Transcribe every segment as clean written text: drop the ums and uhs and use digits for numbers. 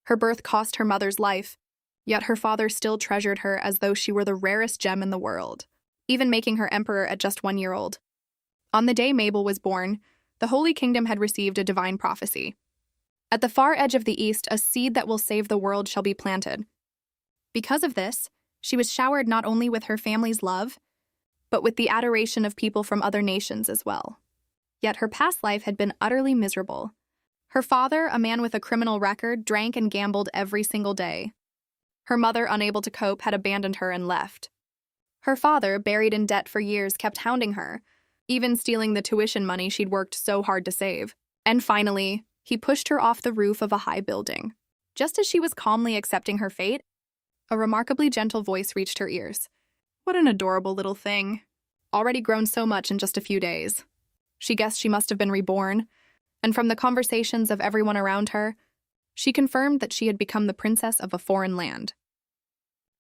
Her birth cost her mother's life, yet her father still treasured her as though she were the rarest gem in the world, even making her emperor at just 1 year old. On the day Mabel was born, the Holy Kingdom had received a divine prophecy. At the far edge of the east, a seed that will save the world shall be planted. Because of this, she was showered not only with her family's love, but with the adoration of people from other nations as well. Yet her past life had been utterly miserable. Her father, a man with a criminal record, drank and gambled every single day. Her mother, unable to cope, had abandoned her and left. Her father, buried in debt for years, kept hounding her, even stealing the tuition money she'd worked so hard to save. And finally, he pushed her off the roof of a high building. Just as she was calmly accepting her fate, a remarkably gentle voice reached her ears. What an adorable little thing. Already grown so much in just a few days. She guessed she must have been reborn, and from the conversations of everyone around her, she confirmed that she had become the princess of a foreign land.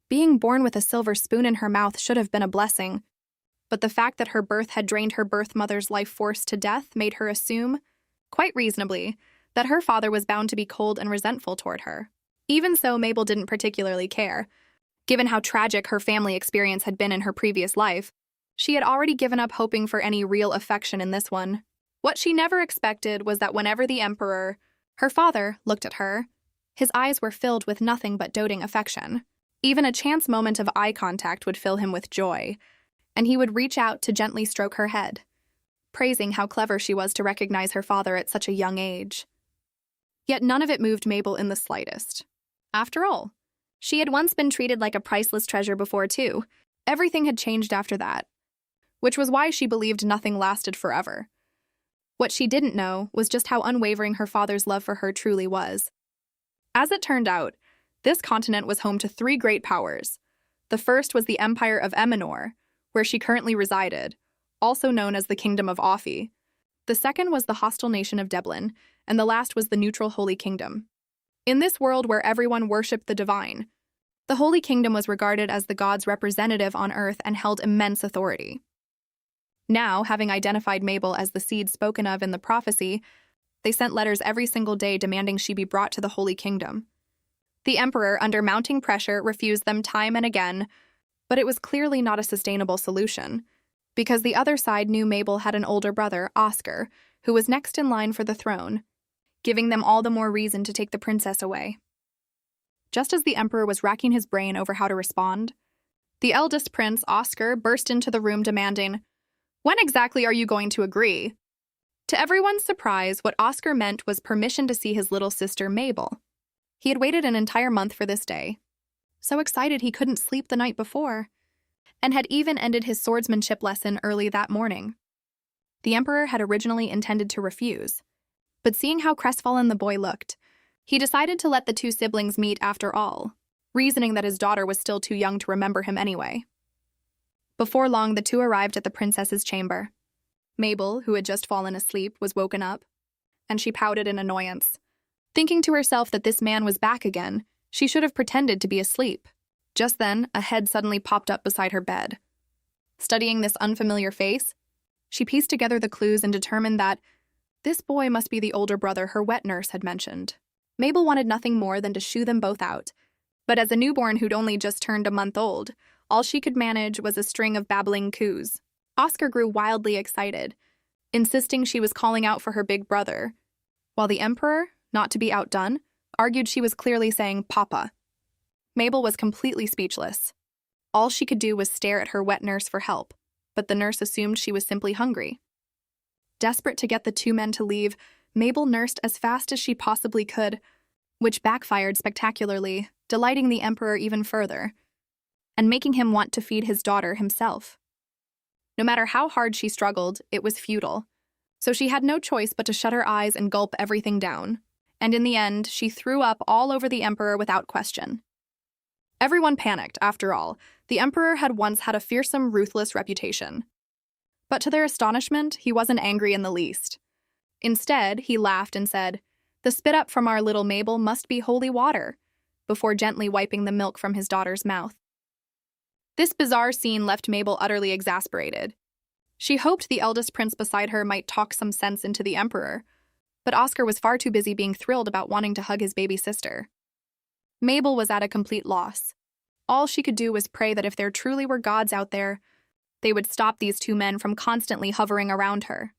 Being born with a silver spoon in her mouth should have been a blessing, but the fact that her birth had drained her birth mother's life force to death made her assume, quite reasonably, that her father was bound to be cold and resentful toward her. Even so, Mabel didn't particularly care. Given how tragic her family experience had been in her previous life, she had already given up hoping for any real affection in this one. What she never expected was that whenever the emperor, her father, looked at her, his eyes were filled with nothing but doting affection. Even a chance moment of eye contact would fill him with joy, and he would reach out to gently stroke her head, praising how clever she was to recognize her father at such a young age. Yet none of it moved Mabel in the slightest. After all, she had once been treated like a priceless treasure before, too. Everything had changed after that, which was why she believed nothing lasted forever. What she didn't know was just how unwavering her father's love for her truly was. As it turned out, this continent was home to 3 great powers. The first was the Empire of Eminor, where she currently resided, also known as the Kingdom of Offi. The second was the hostile nation of Deblin, and the last was the neutral Holy Kingdom. In this world where everyone worshipped the divine, the Holy Kingdom was regarded as the god's representative on earth and held immense authority. Now, having identified Mabel as the seed spoken of in the prophecy, they sent letters every single day demanding she be brought to the Holy Kingdom. The emperor, under mounting pressure, refused them time and again, but it was clearly not a sustainable solution, because the other side knew Mabel had an older brother, Oscar, who was next in line for the throne, giving them all the more reason to take the princess away. Just as the emperor was racking his brain over how to respond, the eldest prince, Oscar, burst into the room demanding, "When exactly are you going to agree?" To everyone's surprise, what Oscar meant was permission to see his little sister, Mabel. He had waited an entire month for this day, so excited he couldn't sleep the night before, and had even ended his swordsmanship lesson early that morning. The emperor had originally intended to refuse, but seeing how crestfallen the boy looked, he decided to let the 2 siblings meet after all, reasoning that his daughter was still too young to remember him anyway. Before long, the 2 arrived at the princess's chamber. Mabel, who had just fallen asleep, was woken up, and she pouted in annoyance. Thinking to herself that this man was back again, she should have pretended to be asleep. Just then, a head suddenly popped up beside her bed. Studying this unfamiliar face, she pieced together the clues and determined that this boy must be the older brother her wet nurse had mentioned. Mabel wanted nothing more than to shoo them both out, but as a newborn who'd only just turned a month old, all she could manage was a string of babbling coos. Oscar grew wildly excited, insisting she was calling out for her big brother, while the emperor, not to be outdone, argued she was clearly saying "Papa." Mabel was completely speechless. All she could do was stare at her wet nurse for help, but the nurse assumed she was simply hungry. Desperate to get the 2 men to leave, Mabel nursed as fast as she possibly could, which backfired spectacularly, delighting the emperor even further, and making him want to feed his daughter himself. No matter how hard she struggled, it was futile, so she had no choice but to shut her eyes and gulp everything down, and in the end, she threw up all over the emperor without question. Everyone panicked, after all. The emperor had once had a fearsome, ruthless reputation. But to their astonishment, he wasn't angry in the least. Instead, he laughed and said, "The spit up from our little Mabel must be holy water," before gently wiping the milk from his daughter's mouth. This bizarre scene left Mabel utterly exasperated. She hoped the eldest prince beside her might talk some sense into the emperor, but Oscar was far too busy being thrilled about wanting to hug his baby sister. Mabel was at a complete loss. All she could do was pray that if there truly were gods out there, they would stop these two men from constantly hovering around her.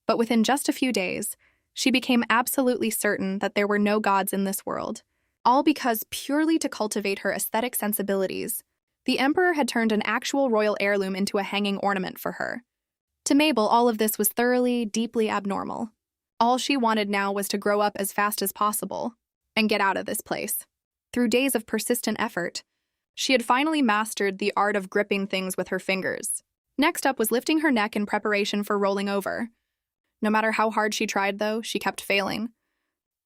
But within just a few days, she became absolutely certain that there were no gods in this world, all because purely to cultivate her aesthetic sensibilities, the Emperor had turned an actual royal heirloom into a hanging ornament for her. To Mabel, all of this was thoroughly, deeply abnormal. All she wanted now was to grow up as fast as possible and get out of this place. Through days of persistent effort, she had finally mastered the art of gripping things with her fingers. Next up was lifting her neck in preparation for rolling over. No matter how hard she tried, though, she kept failing.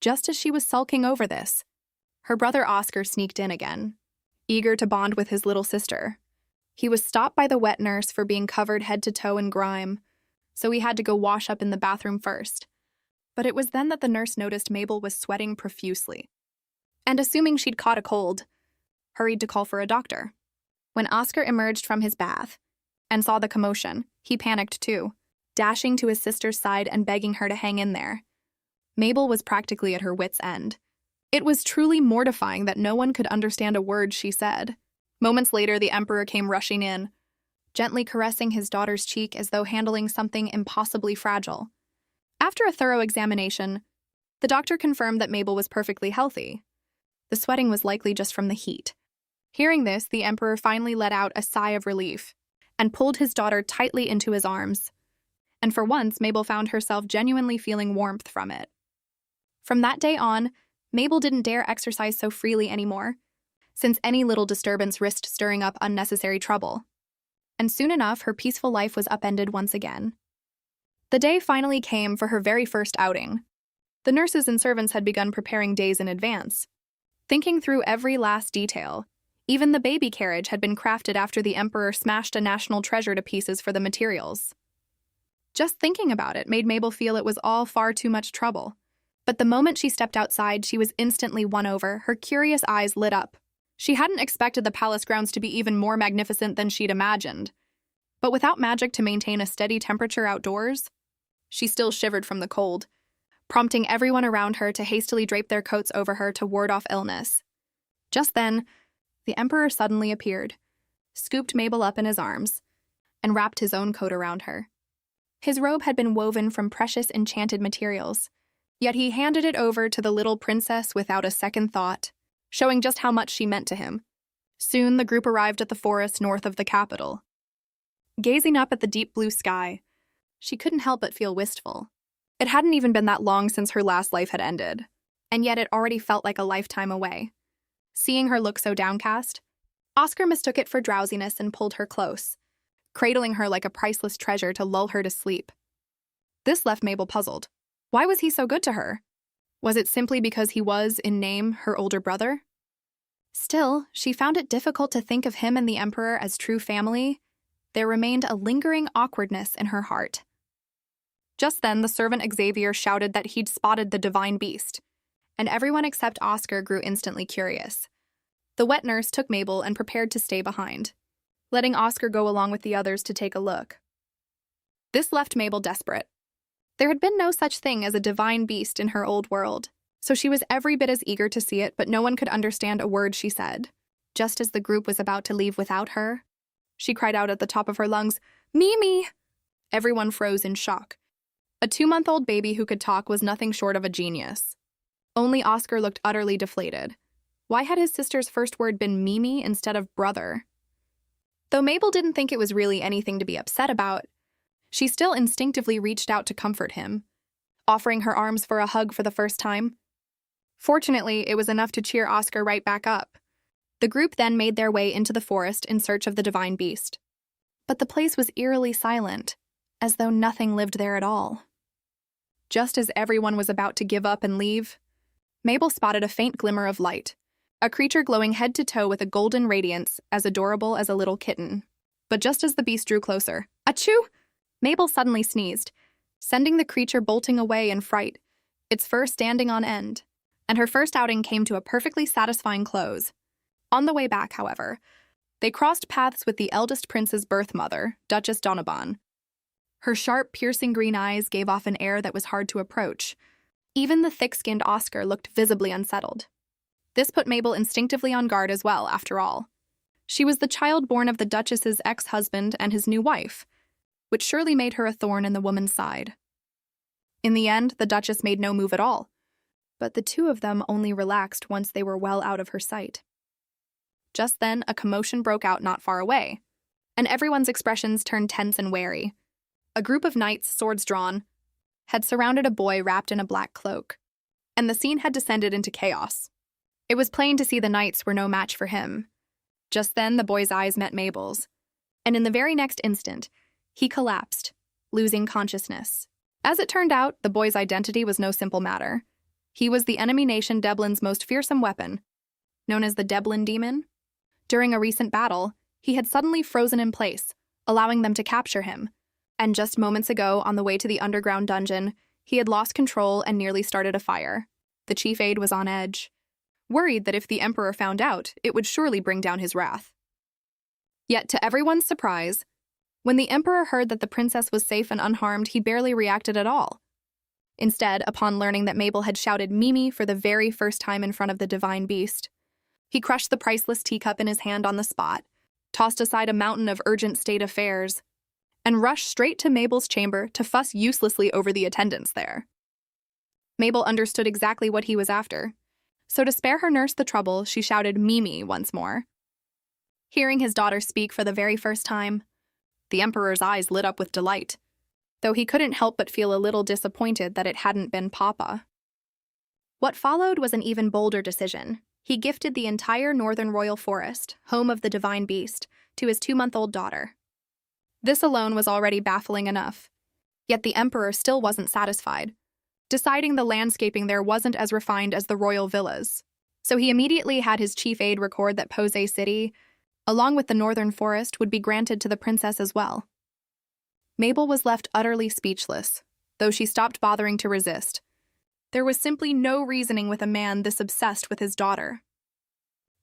Just as she was sulking over this, her brother Oscar sneaked in again, eager to bond with his little sister. He was stopped by the wet nurse for being covered head to toe in grime, so he had to go wash up in the bathroom first. But it was then that the nurse noticed Mabel was sweating profusely, and assuming she'd caught a cold, hurried to call for a doctor. When Oscar emerged from his bath and saw the commotion, he panicked too, dashing to his sister's side and begging her to hang in there. Mabel was practically at her wit's end. It was truly mortifying that no one could understand a word she said. Moments later, the Emperor came rushing in, gently caressing his daughter's cheek as though handling something impossibly fragile. After a thorough examination, the doctor confirmed that Mabel was perfectly healthy. The sweating was likely just from the heat. Hearing this, the Emperor finally let out a sigh of relief and pulled his daughter tightly into his arms. And for once, Mabel found herself genuinely feeling warmth from it. From that day on, Mabel didn't dare exercise so freely anymore, since any little disturbance risked stirring up unnecessary trouble. And soon enough, her peaceful life was upended once again. The day finally came for her very first outing. The nurses and servants had begun preparing days in advance. Thinking through every last detail, even the baby carriage had been crafted after the Emperor smashed a national treasure to pieces for the materials. Just thinking about it made Mabel feel it was all far too much trouble. But the moment she stepped outside, she was instantly won over, her curious eyes lit up. She hadn't expected the palace grounds to be even more magnificent than she'd imagined. But without magic to maintain a steady temperature outdoors, she still shivered from the cold, prompting everyone around her to hastily drape their coats over her to ward off illness. Just then, the Emperor suddenly appeared, scooped Mabel up in his arms, and wrapped his own coat around her. His robe had been woven from precious enchanted materials, yet he handed it over to the little princess without a second thought, showing just how much she meant to him. Soon the group arrived at the forest north of the capital. Gazing up at the deep blue sky, she couldn't help but feel wistful. It hadn't even been that long since her last life had ended, and yet it already felt like a lifetime away. Seeing her look so downcast, Oscar mistook it for drowsiness and pulled her close, cradling her like a priceless treasure to lull her to sleep. This left Mabel puzzled. Why was he so good to her? Was it simply because he was, in name, her older brother? Still, she found it difficult to think of him and the Emperor as true family. There remained a lingering awkwardness in her heart. Just then, the servant Xavier shouted that he'd spotted the divine beast, and everyone except Oscar grew instantly curious. The wet nurse took Mabel and prepared to stay behind, letting Oscar go along with the others to take a look. This left Mabel desperate. There had been no such thing as a divine beast in her old world, so she was every bit as eager to see it, but no one could understand a word she said. Just as the group was about to leave without her, she cried out at the top of her lungs, "Mimi!" Everyone froze in shock. A 2-month-old baby who could talk was nothing short of a genius. Only Oscar looked utterly deflated. Why had his sister's first word been Mimi instead of brother? Though Mabel didn't think it was really anything to be upset about, she still instinctively reached out to comfort him, offering her arms for a hug for the first time. Fortunately, it was enough to cheer Oscar right back up. The group then made their way into the forest in search of the divine beast. But the place was eerily silent, as though nothing lived there at all. Just as everyone was about to give up and leave, Mabel spotted a faint glimmer of light, a creature glowing head to toe with a golden radiance as adorable as a little kitten. But just as the beast drew closer, achoo! Mabel suddenly sneezed, sending the creature bolting away in fright, its fur standing on end, and her first outing came to a perfectly satisfying close. On the way back, however, they crossed paths with the eldest prince's birth mother, Duchess Donovan. Her sharp, piercing green eyes gave off an air that was hard to approach. Even the thick-skinned Oscar looked visibly unsettled. This put Mabel instinctively on guard as well, after all. She was the child born of the Duchess's ex-husband and his new wife, which surely made her a thorn in the woman's side. In the end, the Duchess made no move at all, but the two of them only relaxed once they were well out of her sight. Just then, a commotion broke out not far away, and everyone's expressions turned tense and wary. A group of knights, swords drawn, had surrounded a boy wrapped in a black cloak, and the scene had descended into chaos. It was plain to see the knights were no match for him. Just then, the boy's eyes met Mabel's, and in the very next instant, he collapsed, losing consciousness. As it turned out, the boy's identity was no simple matter. He was the enemy nation Deblin's most fearsome weapon, known as the Deblin Demon. During a recent battle, he had suddenly frozen in place, allowing them to capture him. And just moments ago, on the way to the underground dungeon, he had lost control and nearly started a fire. The chief aide was on edge, worried that if the Emperor found out, it would surely bring down his wrath. Yet, to everyone's surprise, when the Emperor heard that the princess was safe and unharmed, he barely reacted at all. Instead, upon learning that Mabel had shouted Mimi for the very first time in front of the divine beast, he crushed the priceless teacup in his hand on the spot, tossed aside a mountain of urgent state affairs, and rushed straight to Mabel's chamber to fuss uselessly over the attendants there. Mabel understood exactly what he was after, so to spare her nurse the trouble, she shouted Mimi once more. Hearing his daughter speak for the very first time, the Emperor's eyes lit up with delight, though he couldn't help but feel a little disappointed that it hadn't been Papa. What followed was an even bolder decision. He gifted the entire northern royal forest, home of the divine beast, to his 2-month-old daughter. This alone was already baffling enough, yet the Emperor still wasn't satisfied, deciding the landscaping there wasn't as refined as the royal villas. So he immediately had his chief aide record that Posey City, along with the northern forest, would be granted to the princess as well. Mabel was left utterly speechless, though she stopped bothering to resist. There was simply no reasoning with a man this obsessed with his daughter.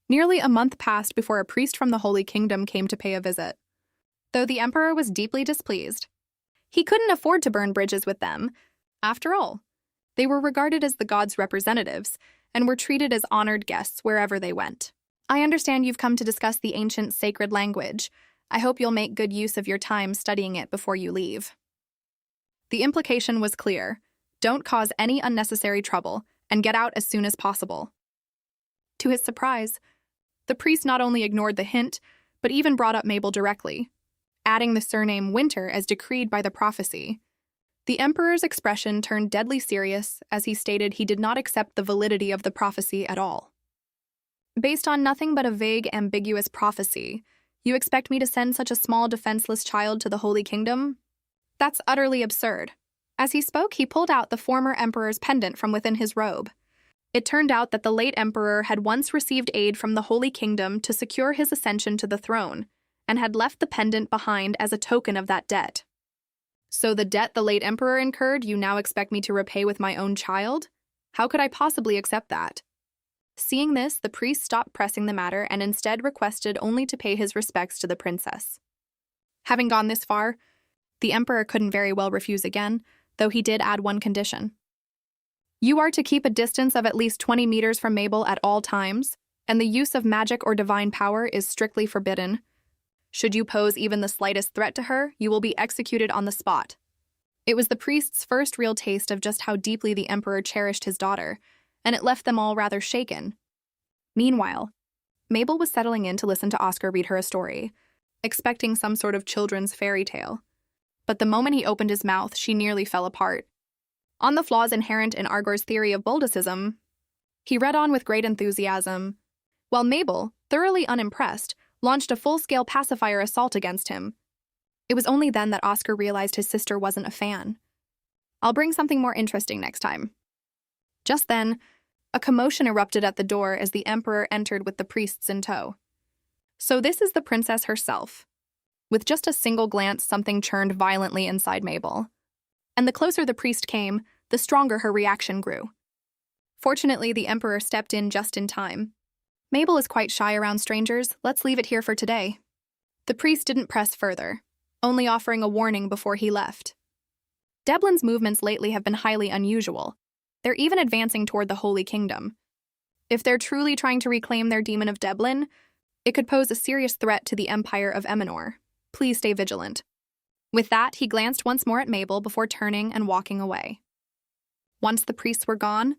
Nearly a month passed before a priest from the Holy Kingdom came to pay a visit. Though the Emperor was deeply displeased, he couldn't afford to burn bridges with them. After all, they were regarded as the gods' representatives and were treated as honored guests wherever they went. I understand you've come to discuss the ancient sacred language. I hope you'll make good use of your time studying it before you leave. The implication was clear. Don't cause any unnecessary trouble and get out as soon as possible. To his surprise, the priest not only ignored the hint, but even brought up Mabel directly, adding the surname Winter as decreed by the prophecy. The Emperor's expression turned deadly serious as he stated he did not accept the validity of the prophecy at all. Based on nothing but a vague, ambiguous prophecy, you expect me to send such a small, defenseless child to the Holy Kingdom? That's utterly absurd. As he spoke, he pulled out the former Emperor's pendant from within his robe. It turned out that the late Emperor had once received aid from the Holy Kingdom to secure his ascension to the throne, and had left the pendant behind as a token of that debt. So the debt the late Emperor incurred, you now expect me to repay with my own child? How could I possibly accept that? Seeing this, the priest stopped pressing the matter and instead requested only to pay his respects to the princess. Having gone this far, the Emperor couldn't very well refuse again, though he did add one condition. You are to keep a distance of at least 20 meters from Mabel at all times, and the use of magic or divine power is strictly forbidden. Should you pose even the slightest threat to her, you will be executed on the spot. It was the priest's first real taste of just how deeply the Emperor cherished his daughter, and it left them all rather shaken. Meanwhile, Mabel was settling in to listen to Oscar read her a story, expecting some sort of children's fairy tale. But the moment he opened his mouth, she nearly fell apart. On the flaws inherent in Argor's theory of boldecism, he read on with great enthusiasm, while Mabel, thoroughly unimpressed, launched a full-scale pacifier assault against him. It was only then that Oscar realized his sister wasn't a fan. I'll bring something more interesting next time. Just then, a commotion erupted at the door as the Emperor entered with the priests in tow. So this is the princess herself. With just a single glance, something churned violently inside Mabel. And the closer the priest came, the stronger her reaction grew. Fortunately, the Emperor stepped in just in time. Mabel is quite shy around strangers. Let's leave it here for today. The priest didn't press further, only offering a warning before he left. Deblin's movements lately have been highly unusual. They're even advancing toward the Holy Kingdom. If they're truly trying to reclaim their demon of Deblin, it could pose a serious threat to the Empire of Eminor. Please stay vigilant. With that, he glanced once more at Mabel before turning and walking away. Once the priests were gone,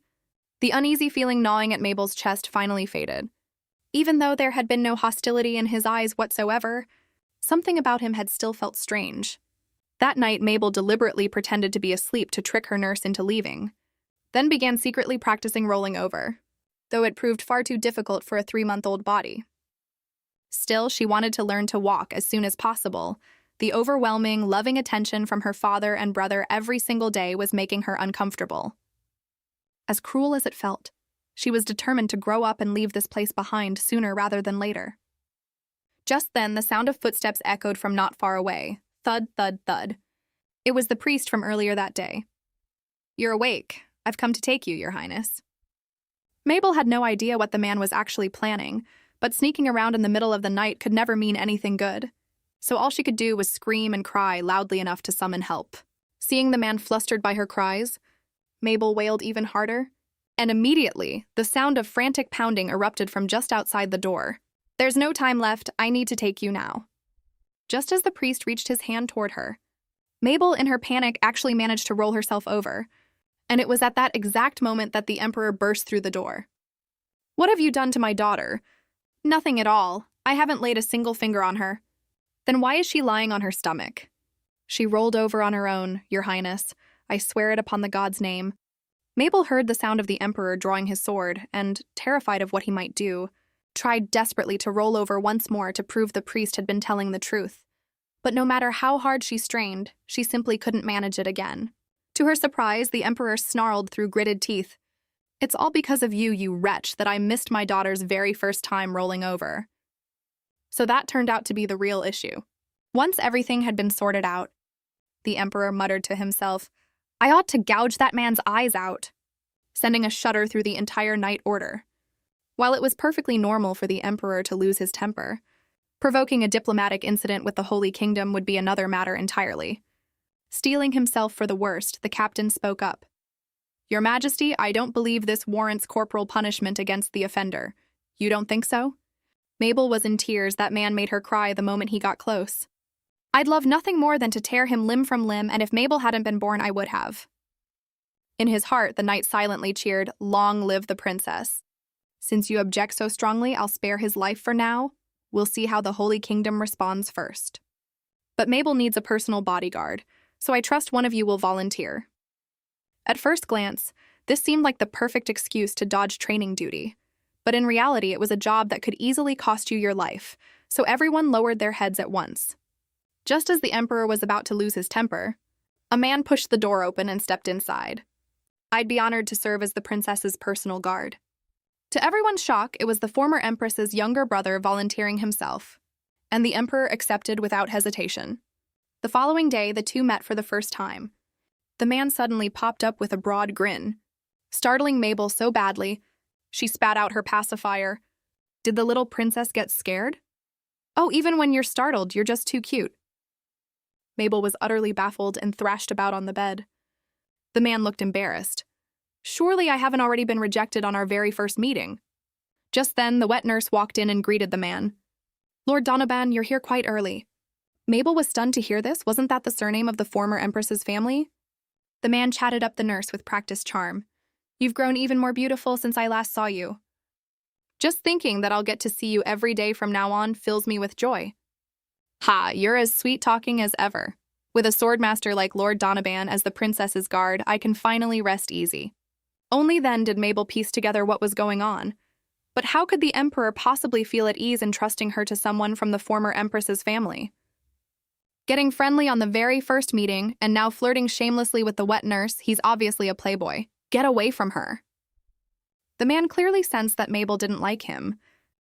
the uneasy feeling gnawing at Mabel's chest finally faded. Even though there had been no hostility in his eyes whatsoever, something about him had still felt strange. That night, Mabel deliberately pretended to be asleep to trick her nurse into leaving, then began secretly practicing rolling over, though it proved far too difficult for a 3-month-old body. Still, she wanted to learn to walk as soon as possible. The overwhelming, loving attention from her father and brother every single day was making her uncomfortable. As cruel as it felt, she was determined to grow up and leave this place behind sooner rather than later. Just then, the sound of footsteps echoed from not far away. Thud, thud, thud. It was the priest from earlier that day. "You're awake. I've come to take you, Your Highness." Mabel had no idea what the man was actually planning, but sneaking around in the middle of the night could never mean anything good. So all she could do was scream and cry loudly enough to summon help. Seeing the man flustered by her cries, Mabel wailed even harder, and immediately, the sound of frantic pounding erupted from just outside the door. "There's no time left. I need to take you now." Just as the priest reached his hand toward her, Mabel, in her panic, actually managed to roll herself over, and it was at that exact moment that the Emperor burst through the door. "What have you done to my daughter?" "Nothing at all. I haven't laid a single finger on her." "Then why is she lying on her stomach?" "She rolled over on her own, Your Highness. I swear it upon the god's name." Mabel heard the sound of the Emperor drawing his sword and, terrified of what he might do, tried desperately to roll over once more to prove the priest had been telling the truth. But no matter how hard she strained, she simply couldn't manage it again. To her surprise, the Emperor snarled through gritted teeth. "It's all because of you, you wretch, that I missed my daughter's very first time rolling over." So that turned out to be the real issue. Once everything had been sorted out, the Emperor muttered to himself, "I ought to gouge that man's eyes out," sending a shudder through the entire night order. While it was perfectly normal for the Emperor to lose his temper, provoking a diplomatic incident with the Holy Kingdom would be another matter entirely. Steeling himself for the worst, the captain spoke up. "Your Majesty, I don't believe this warrants corporal punishment against the offender. You don't think so?" Mabel was in tears. That man made her cry the moment he got close. "I'd love nothing more than to tear him limb from limb, and if Mabel hadn't been born, I would have." In his heart, the knight silently cheered, "Long live the princess. Since you object so strongly, I'll spare his life for now. We'll see how the Holy Kingdom responds first. But Mabel needs a personal bodyguard, so I trust one of you will volunteer." At first glance, this seemed like the perfect excuse to dodge training duty. But in reality, it was a job that could easily cost you your life, so everyone lowered their heads at once. Just as the Emperor was about to lose his temper, a man pushed the door open and stepped inside. "I'd be honored to serve as the princess's personal guard." To everyone's shock, it was the former Empress's younger brother volunteering himself, and the Emperor accepted without hesitation. The following day, the two met for the first time. The man suddenly popped up with a broad grin, startling Mabel so badly, she spat out her pacifier. "Did the little princess get scared?" "Oh, even when you're startled, you're just too cute." Mabel was utterly baffled and thrashed about on the bed. The man looked embarrassed. "Surely I haven't already been rejected on our very first meeting." Just then, the wet nurse walked in and greeted the man. "Lord Donovan, you're here quite early." Mabel was stunned to hear this. Wasn't that the surname of the former Empress's family? The man chatted up the nurse with practiced charm. "You've grown even more beautiful since I last saw you. Just thinking that I'll get to see you every day from now on fills me with joy." "Ha, you're as sweet-talking as ever. With a swordmaster like Lord Donovan as the princess's guard, I can finally rest easy." Only then did Mabel piece together what was going on. But how could the Emperor possibly feel at ease in trusting her to someone from the former Empress's family? Getting friendly on the very first meeting, and now flirting shamelessly with the wet nurse, he's obviously a playboy. Get away from her. The man clearly sensed that Mabel didn't like him,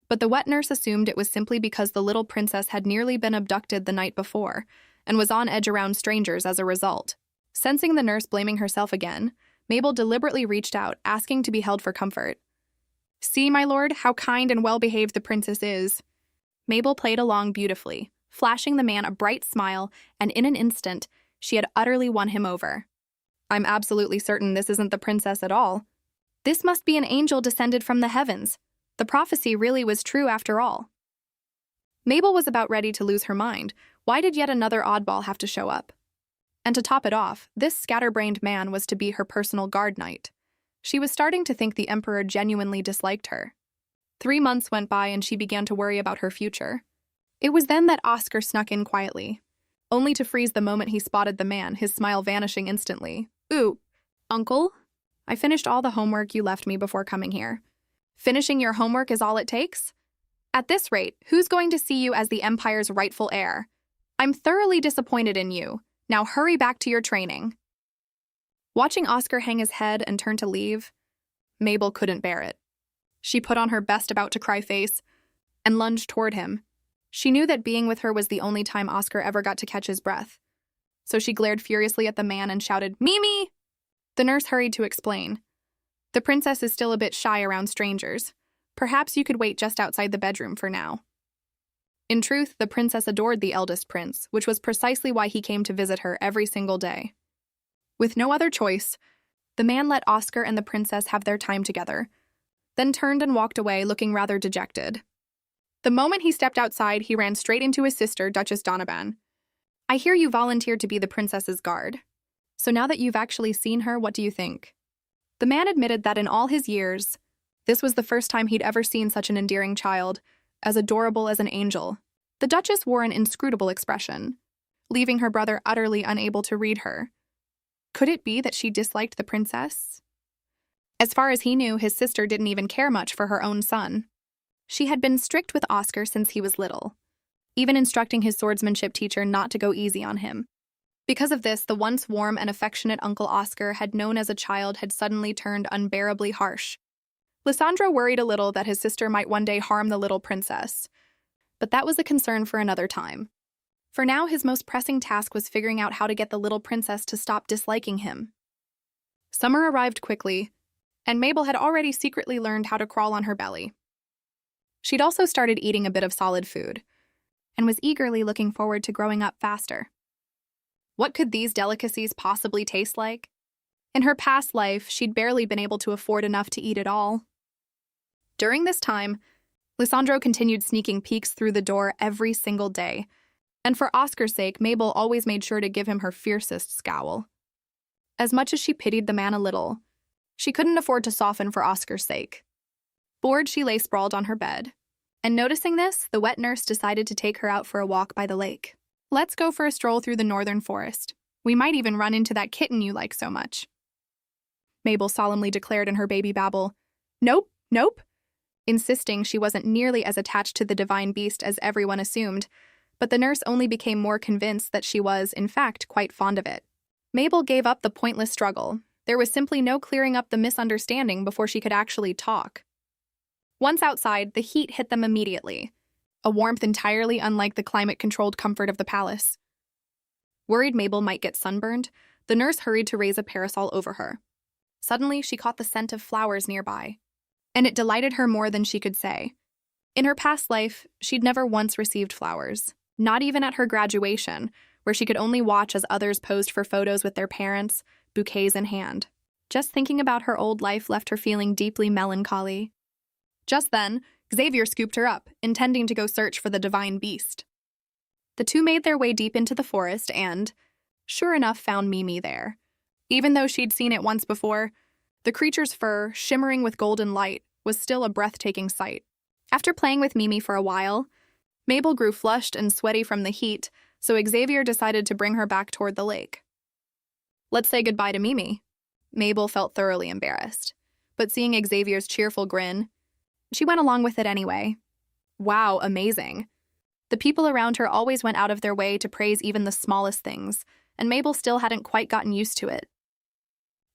but the wet nurse assumed it was simply because the little princess had nearly been abducted the night before, and was on edge around strangers as a result. Sensing the nurse blaming herself again, Mabel deliberately reached out, asking to be held for comfort. "See, my lord, how kind and well-behaved the princess is." Mabel played along beautifully, flashing the man a bright smile, and in an instant, she had utterly won him over. "I'm absolutely certain this isn't the princess at all." This must be an angel descended from the heavens. The prophecy really was true after all. Mabel was about ready to lose her mind. Why did yet another oddball have to show up? And to top it off, this scatterbrained man was to be her personal guard knight. She was starting to think the Emperor genuinely disliked her. 3 months went by and she began to worry about her future. It was then that Oscar snuck in quietly, only to freeze the moment he spotted the man, his smile vanishing instantly. "Ooh, Uncle? I finished all the homework you left me before coming here. Finishing your homework is all it takes? At this rate, who's going to see you as the Empire's rightful heir? I'm thoroughly disappointed in you. Now hurry back to your training." Watching Oscar hang his head and turn to leave, Mabel couldn't bear it. She put on her best about-to-cry face and lunged toward him. She knew that being with her was the only time Oscar ever got to catch his breath. So she glared furiously at the man and shouted, "Mimi!" The nurse hurried to explain. "The princess is still a bit shy around strangers. Perhaps you could wait just outside the bedroom for now." In truth, the princess adored the eldest prince, which was precisely why he came to visit her every single day. With no other choice, the man let Oscar and the princess have their time together, then turned and walked away looking rather dejected. The moment he stepped outside, he ran straight into his sister, Duchess Donovan. "I hear you volunteered to be the princess's guard. So now that you've actually seen her, what do you think?" The man admitted that in all his years, this was the first time he'd ever seen such an endearing child, as adorable as an angel. The Duchess wore an inscrutable expression, leaving her brother utterly unable to read her. Could it be that she disliked the princess? As far as he knew, his sister didn't even care much for her own son. She had been strict with Oscar since he was little, even instructing his swordsmanship teacher not to go easy on him. Because of this, the once warm and affectionate Uncle Oscar had known as a child had suddenly turned unbearably harsh. Lysandro worried a little that his sister might one day harm the little princess, but that was a concern for another time. For now, his most pressing task was figuring out how to get the little princess to stop disliking him. Summer arrived quickly, and Mabel had already secretly learned how to crawl on her belly. She'd also started eating a bit of solid food, and was eagerly looking forward to growing up faster. What could these delicacies possibly taste like? In her past life, she'd barely been able to afford enough to eat it all. During this time, Lysandro continued sneaking peeks through the door every single day, and for Oscar's sake, Mabel always made sure to give him her fiercest scowl. As much as she pitied the man a little, she couldn't afford to soften for Oscar's sake. Bored, she lay sprawled on her bed, and noticing this, the wet nurse decided to take her out for a walk by the lake. "Let's go for a stroll through the northern forest. We might even run into that kitten you like so much," Mabel solemnly declared in her baby babble. "Nope, nope," insisting she wasn't nearly as attached to the divine beast as everyone assumed, but the nurse only became more convinced that she was, in fact, quite fond of it. Mabel gave up the pointless struggle. There was simply no clearing up the misunderstanding before she could actually talk. Once outside, the heat hit them immediately, a warmth entirely unlike the climate-controlled comfort of the palace. Worried Mabel might get sunburned, the nurse hurried to raise a parasol over her. Suddenly, she caught the scent of flowers nearby, and it delighted her more than she could say. In her past life, she'd never once received flowers, not even at her graduation, where she could only watch as others posed for photos with their parents, bouquets in hand. Just thinking about her old life left her feeling deeply melancholy. Just then, Xavier scooped her up, intending to go search for the divine beast. The two made their way deep into the forest and, sure enough, found Mimi there. Even though she'd seen it once before, the creature's fur, shimmering with golden light, was still a breathtaking sight. After playing with Mimi for a while, Mabel grew flushed and sweaty from the heat, so Xavier decided to bring her back toward the lake. "Let's say goodbye to Mimi." Mabel felt thoroughly embarrassed, but seeing Xavier's cheerful grin, she went along with it anyway. Wow, amazing. The people around her always went out of their way to praise even the smallest things, and Mabel still hadn't quite gotten used to it.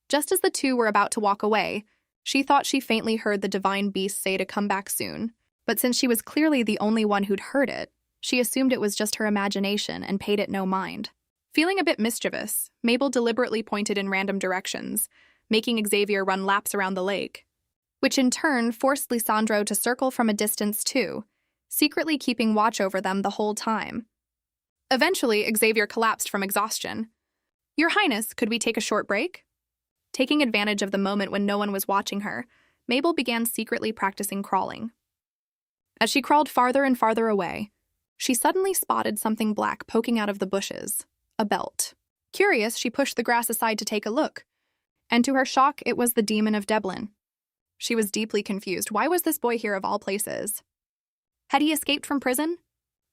Just as the two were about to walk away, she thought she faintly heard the divine beast say to come back soon, but since she was clearly the only one who'd heard it, she assumed it was just her imagination and paid it no mind. Feeling a bit mischievous, Mabel deliberately pointed in random directions, making Xavier run laps around the lake, which in turn forced Lysandro to circle from a distance too, secretly keeping watch over them the whole time. Eventually, Xavier collapsed from exhaustion. "Your Highness, could we take a short break?" Taking advantage of the moment when no one was watching her, Mabel began secretly practicing crawling. As she crawled farther and farther away, she suddenly spotted something black poking out of the bushes, a belt. Curious, she pushed the grass aside to take a look, and to her shock, it was the demon of Dublin. She was deeply confused. Why was this boy here of all places? Had he escaped from prison?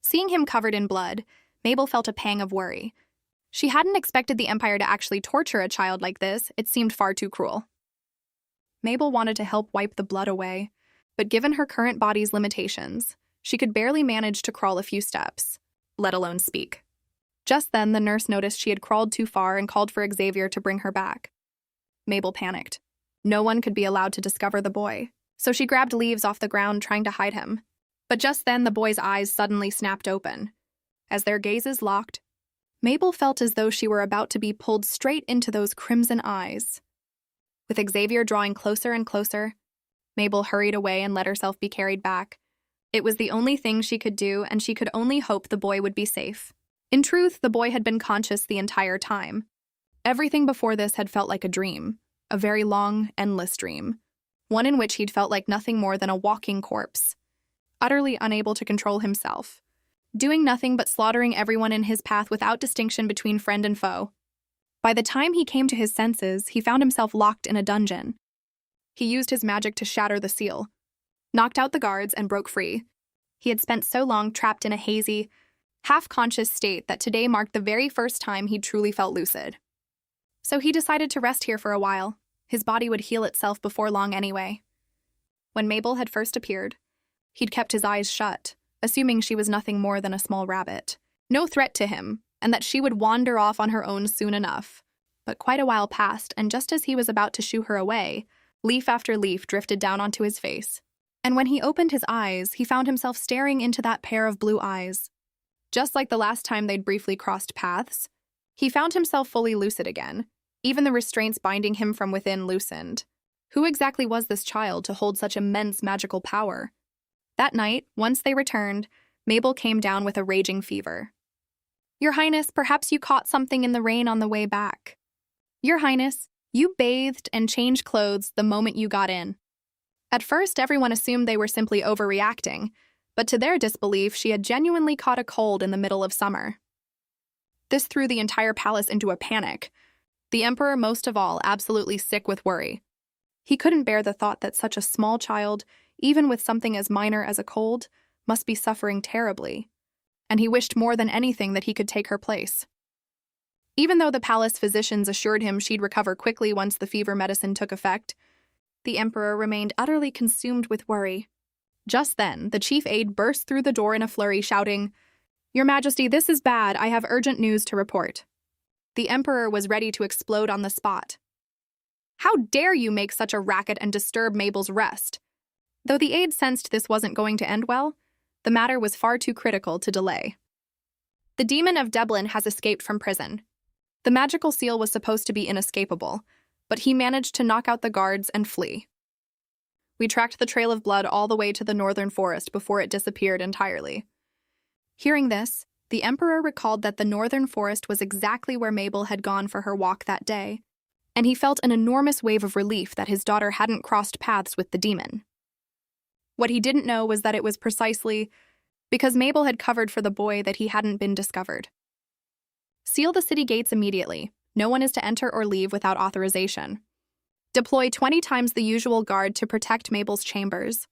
Seeing him covered in blood, Mabel felt a pang of worry. She hadn't expected the Empire to actually torture a child like this. It seemed far too cruel. Mabel wanted to help wipe the blood away, but given her current body's limitations, she could barely manage to crawl a few steps, let alone speak. Just then, the nurse noticed she had crawled too far and called for Xavier to bring her back. Mabel panicked. No one could be allowed to discover the boy, so she grabbed leaves off the ground trying to hide him. But just then, the boy's eyes suddenly snapped open. As their gazes locked, Mabel felt as though she were about to be pulled straight into those crimson eyes. With Xavier drawing closer and closer, Mabel hurried away and let herself be carried back. It was the only thing she could do, and she could only hope the boy would be safe. In truth, the boy had been conscious the entire time. Everything before this had felt like a dream, a very long, endless dream, one in which he'd felt like nothing more than a walking corpse, utterly unable to control himself, doing nothing but slaughtering everyone in his path without distinction between friend and foe. By the time he came to his senses, he found himself locked in a dungeon. He used his magic to shatter the seal, knocked out the guards, and broke free. He had spent so long trapped in a hazy, half-conscious state that today marked the very first time he truly felt lucid. So he decided to rest here for a while. His body would heal itself before long anyway. When Mabel had first appeared, he'd kept his eyes shut, assuming she was nothing more than a small rabbit. No threat to him, and that she would wander off on her own soon enough. But quite a while passed, and just as he was about to shoo her away, leaf after leaf drifted down onto his face. And when he opened his eyes, he found himself staring into that pair of blue eyes. Just like the last time they'd briefly crossed paths, he found himself fully lucid again. Even the restraints binding him from within loosened. Who exactly was this child to hold such immense magical power? That night, once they returned, Mabel came down with a raging fever. "Your Highness, perhaps you caught something in the rain on the way back." "Your Highness, you bathed and changed clothes the moment you got in." At first, everyone assumed they were simply overreacting, but to their disbelief, she had genuinely caught a cold in the middle of summer. This threw the entire palace into a panic. The Emperor, most of all, absolutely sick with worry. He couldn't bear the thought that such a small child, even with something as minor as a cold, must be suffering terribly, and he wished more than anything that he could take her place. Even though the palace physicians assured him she'd recover quickly once the fever medicine took effect, the Emperor remained utterly consumed with worry. Just then, the chief aide burst through the door in a flurry, shouting, "Your Majesty, this is bad. I have urgent news to report." The Emperor was ready to explode on the spot. "How dare you make such a racket and disturb Mabel's rest?" Though the aide sensed this wasn't going to end well, the matter was far too critical to delay. "The demon of Dublin has escaped from prison." The magical seal was supposed to be inescapable, but he managed to knock out the guards and flee. We tracked the trail of blood all the way to the northern forest before it disappeared entirely. Hearing this, the Emperor recalled that the northern forest was exactly where Mabel had gone for her walk that day, and he felt an enormous wave of relief that his daughter hadn't crossed paths with the demon. What he didn't know was that it was precisely because Mabel had covered for the boy that he hadn't been discovered. "Seal the city gates immediately. No one is to enter or leave without authorization. Deploy 20 times the usual guard to protect Mabel's chambers,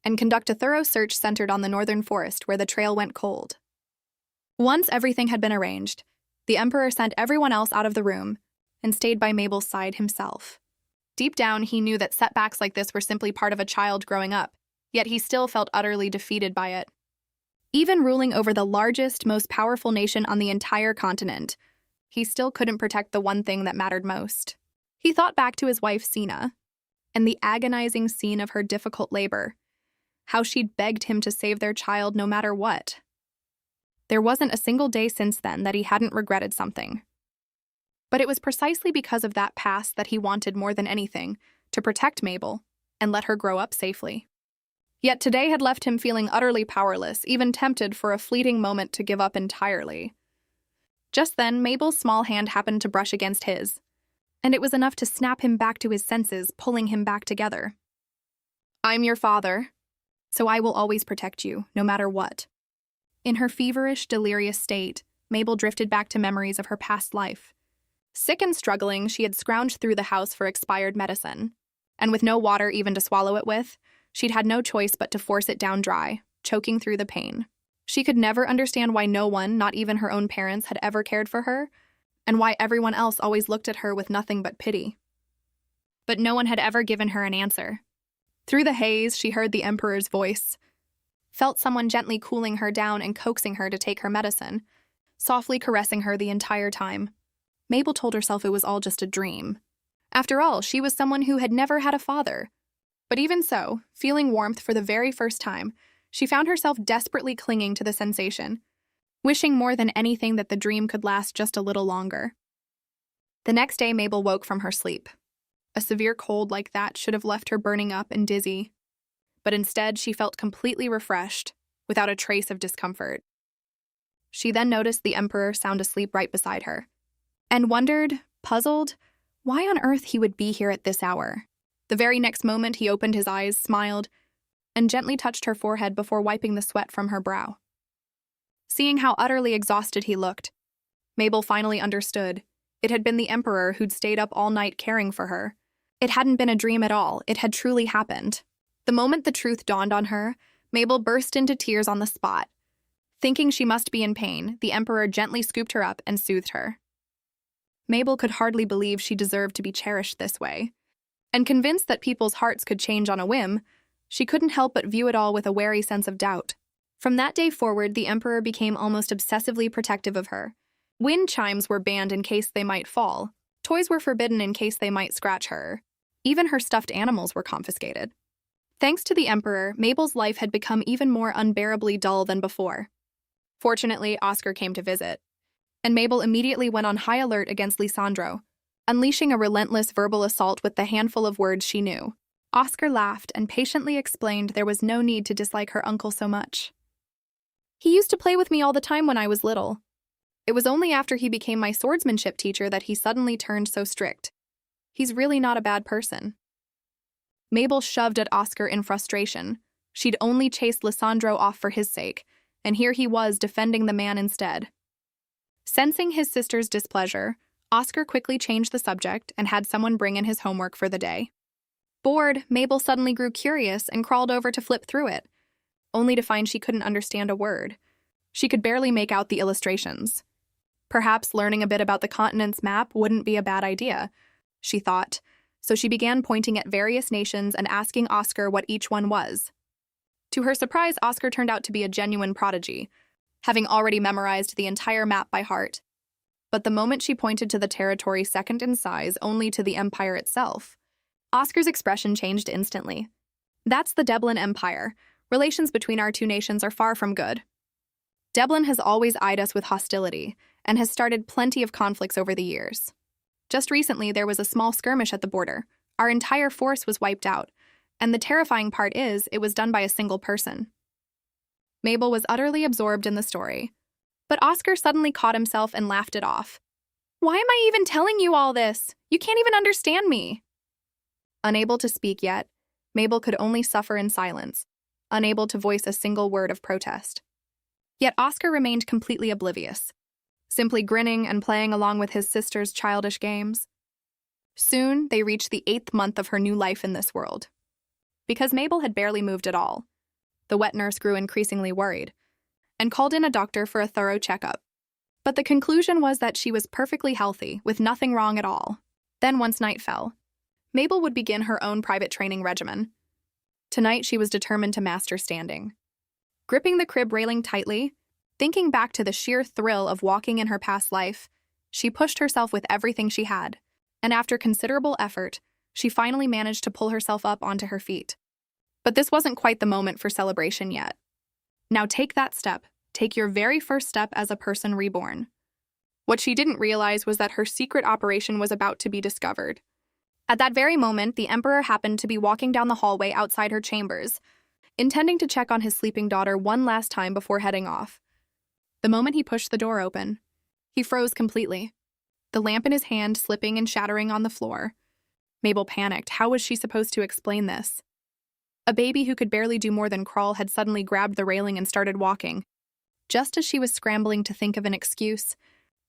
and conduct a thorough search centered on the northern forest where the trail went cold." Once everything had been arranged, the Emperor sent everyone else out of the room and stayed by Mabel's side himself. Deep down, he knew that setbacks like this were simply part of a child growing up, yet he still felt utterly defeated by it. Even ruling over the largest, most powerful nation on the entire continent, he still couldn't protect the one thing that mattered most. He thought back to his wife, Sina, and the agonizing scene of her difficult labor, how she'd begged him to save their child no matter what. There wasn't a single day since then that he hadn't regretted something. But it was precisely because of that past that he wanted more than anything to protect Mabel and let her grow up safely. Yet today had left him feeling utterly powerless, even tempted for a fleeting moment to give up entirely. Just then, Mabel's small hand happened to brush against his. and it was enough to snap him back to his senses, pulling him back together. "I'm your father, so I will always protect you, no matter what." In her feverish, delirious state, Mabel drifted back to memories of her past life. Sick and struggling, she had scrounged through the house for expired medicine, and with no water even to swallow it with, she'd had no choice but to force it down dry, choking through the pain. She could never understand why no one, not even her own parents, had ever cared for her, and why everyone else always looked at her with nothing but pity. But no one had ever given her an answer. Through the haze, she heard the Emperor's voice, felt someone gently cooling her down and coaxing her to take her medicine, softly caressing her the entire time. Mabel told herself it was all just a dream. After all, she was someone who had never had a father. But even so, feeling warmth for the very first time, she found herself desperately clinging to the sensation, wishing more than anything that the dream could last just a little longer. The next day, Mabel woke from her sleep. A severe cold like that should have left her burning up and dizzy. But instead, she felt completely refreshed, without a trace of discomfort. She then noticed the Emperor sound asleep right beside her, and wondered, puzzled, why on earth he would be here at this hour. The very next moment, he opened his eyes, smiled, and gently touched her forehead before wiping the sweat from her brow. Seeing how utterly exhausted he looked, Mabel finally understood. It had been the Emperor who'd stayed up all night caring for her. It hadn't been a dream at all. It had truly happened. The moment the truth dawned on her, Mabel burst into tears on the spot. Thinking she must be in pain, the Emperor gently scooped her up and soothed her. Mabel could hardly believe she deserved to be cherished this way. And convinced that people's hearts could change on a whim, she couldn't help but view it all with a wary sense of doubt. From that day forward, the Emperor became almost obsessively protective of her. Wind chimes were banned in case they might fall. Toys were forbidden in case they might scratch her. Even her stuffed animals were confiscated. Thanks to the Emperor, Mabel's life had become even more unbearably dull than before. Fortunately, Oscar came to visit, and Mabel immediately went on high alert against Lisandro, unleashing a relentless verbal assault with the handful of words she knew. Oscar laughed and patiently explained there was no need to dislike her uncle so much. "He used to play with me all the time when I was little. It was only after he became my swordsmanship teacher that he suddenly turned so strict. He's really not a bad person." Mabel shoved at Oscar in frustration. She'd only chased Lisandro off for his sake, and here he was defending the man instead. Sensing his sister's displeasure, Oscar quickly changed the subject and had someone bring in his homework for the day. Bored, Mabel suddenly grew curious and crawled over to flip through it, only to find she couldn't understand a word. She could barely make out the illustrations. Perhaps learning a bit about the continent's map wouldn't be a bad idea, she thought, so she began pointing at various nations and asking Oscar what each one was. To her surprise, Oscar turned out to be a genuine prodigy, having already memorized the entire map by heart. But the moment she pointed to the territory second in size only to the empire itself, Oscar's expression changed instantly. "That's the Deblin Empire. Relations between our two nations are far from good. Deblin has always eyed us with hostility and has started plenty of conflicts over the years. Just recently, there was a small skirmish at the border. Our entire force was wiped out, and the terrifying part is it was done by a single person." Mabel was utterly absorbed in the story, but Oscar suddenly caught himself and laughed it off. "Why am I even telling you all this? You can't even understand me." Unable to speak yet, Mabel could only suffer in silence, unable to voice a single word of protest. Yet Oscar remained completely oblivious, simply grinning and playing along with his sister's childish games. Soon, they reached the 8th month of her new life in this world. Because Mabel had barely moved at all, the wet nurse grew increasingly worried and called in a doctor for a thorough checkup. But the conclusion was that she was perfectly healthy, with nothing wrong at all. Then, once night fell, Mabel would begin her own private training regimen. Tonight, she was determined to master standing. Gripping the crib railing tightly, thinking back to the sheer thrill of walking in her past life, she pushed herself with everything she had, and after considerable effort, she finally managed to pull herself up onto her feet. But this wasn't quite the moment for celebration yet. Now take that step. Take your very first step as a person reborn. What she didn't realize was that her secret operation was about to be discovered. At that very moment, the Emperor happened to be walking down the hallway outside her chambers, intending to check on his sleeping daughter one last time before heading off. The moment he pushed the door open, he froze completely. the lamp in his hand slipping and shattering on the floor. Mabel panicked. How was she supposed to explain this? A baby who could barely do more than crawl had suddenly grabbed the railing and started walking. Just as she was scrambling to think of an excuse,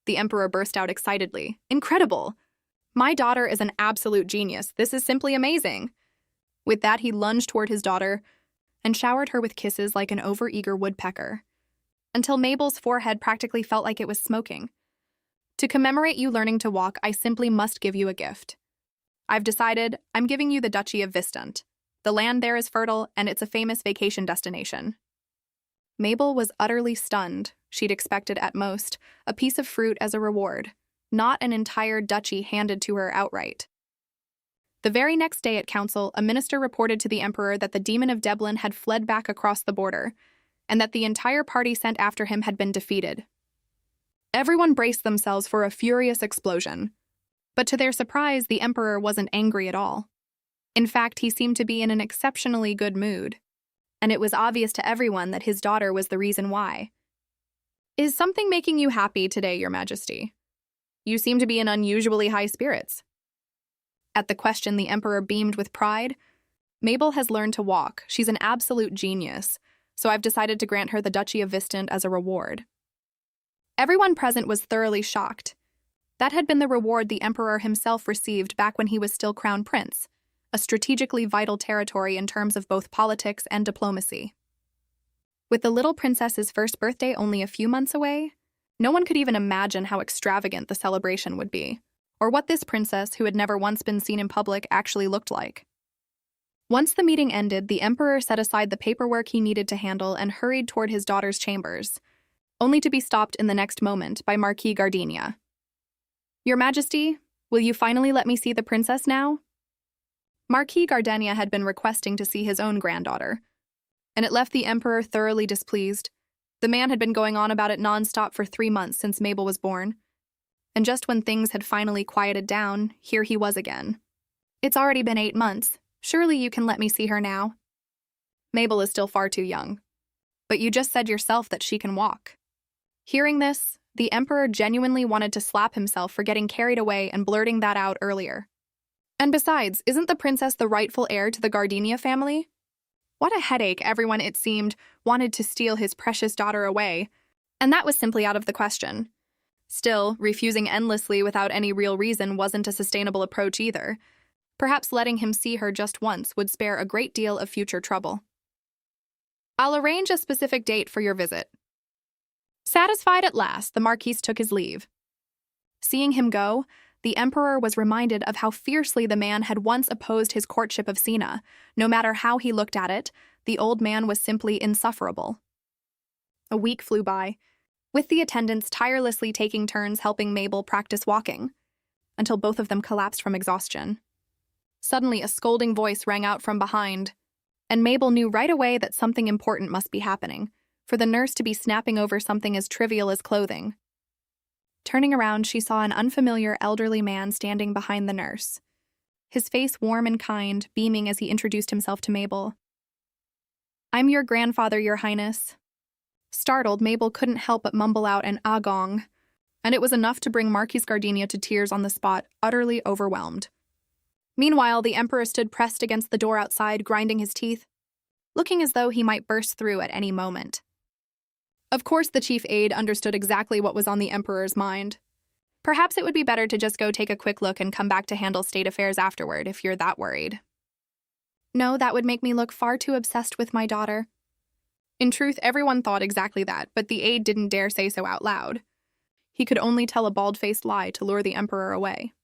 the Emperor burst out excitedly. Incredible! My daughter is an absolute genius. This is simply amazing. With that, he lunged toward his daughter and showered her with kisses like an overeager woodpecker, until Mabel's forehead practically felt like it was smoking. To commemorate you learning to walk, I simply must give you a gift. I've decided I'm giving you the Duchy of Vistant. The land there is fertile, and it's a famous vacation destination. Mabel was utterly stunned. She'd expected, at most, a piece of fruit as a reward, not an entire duchy handed to her outright. The very next day at council, a minister reported to the Emperor that the demon of Deblin had fled back across the border, and that the entire party sent after him had been defeated. Everyone braced themselves for a furious explosion. But to their surprise, the Emperor wasn't angry at all. In fact, he seemed to be in an exceptionally good mood, and it was obvious to everyone that his daughter was the reason why. Is something making you happy today, Your Majesty? You seem to be in unusually high spirits. At the question, the Emperor beamed with pride. Mabel has learned to walk. She's an absolute genius, so I've decided to grant her the Duchy of Vistant as a reward. Everyone present was thoroughly shocked. That had been the reward the Emperor himself received back when he was still Crown Prince, a strategically vital territory in terms of both politics and diplomacy. With the little princess's first birthday only a few months away, no one could even imagine how extravagant the celebration would be, or what this princess, who had never once been seen in public, actually looked like. Once the meeting ended, the Emperor set aside the paperwork he needed to handle and hurried toward his daughter's chambers, only to be stopped in the next moment by Marquis Gardenia. Your Majesty, will you finally let me see the princess now? Marquis Gardenia had been requesting to see his own granddaughter, and it left the Emperor thoroughly displeased. The man had been going on about it nonstop for 3 months since Mabel was born, and just when things had finally quieted down, here he was again. It's already been 8 months. Surely you can let me see her now. Mabel is still far too young, but you just said yourself that she can walk. Hearing this, the Emperor genuinely wanted to slap himself for getting carried away and blurting that out earlier. And besides, isn't the princess the rightful heir to the Gardenia family? What a headache! Everyone, it seemed, wanted to steal his precious daughter away, and that was simply out of the question. Still, refusing endlessly without any real reason wasn't a sustainable approach either. Perhaps letting him see her just once would spare a great deal of future trouble. I'll arrange a specific date for your visit. Satisfied at last, the Marquis took his leave. Seeing him go, the Emperor was reminded of how fiercely the man had once opposed his courtship of Sina. No matter how he looked at it, the old man was simply insufferable. A week flew by, with the attendants tirelessly taking turns helping Mabel practice walking, until both of them collapsed from exhaustion. Suddenly, a scolding voice rang out from behind, and Mabel knew right away that something important must be happening, for the nurse to be snapping over something as trivial as clothing. Turning around, she saw an unfamiliar elderly man standing behind the nurse, his face warm and kind, beaming as he introduced himself to Mabel. I'm your grandfather, Your Highness. Startled, Mabel couldn't help but mumble out an agong, and it was enough to bring Marquis Gardenia to tears on the spot, utterly overwhelmed. Meanwhile, the Emperor stood pressed against the door outside, grinding his teeth, looking as though he might burst through at any moment. Of course, the chief aide understood exactly what was on the Emperor's mind. Perhaps it would be better to just go take a quick look and come back to handle state affairs afterward if you're that worried. No, that would make me look far too obsessed with my daughter. In truth, everyone thought exactly that, but the aide didn't dare say so out loud. He could only tell a bald-faced lie to lure the Emperor away.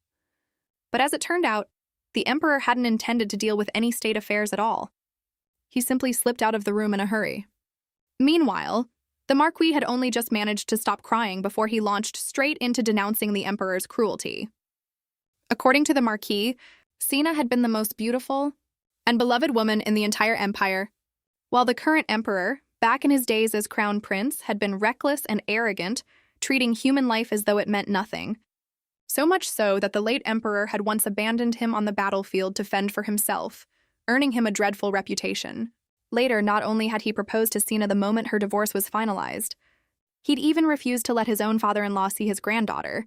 But as it turned out, the Emperor hadn't intended to deal with any state affairs at all. He simply slipped out of the room in a hurry. Meanwhile, the Marquis had only just managed to stop crying before he launched straight into denouncing the Emperor's cruelty. According to the Marquis, Sina had been the most beautiful and beloved woman in the entire empire, while the current Emperor, back in his days as Crown Prince, had been reckless and arrogant, treating human life as though it meant nothing. So much so that the late Emperor had once abandoned him on the battlefield to fend for himself, earning him a dreadful reputation. Later, not only had he proposed to Sina the moment her divorce was finalized, he'd even refused to let his own father-in-law see his granddaughter,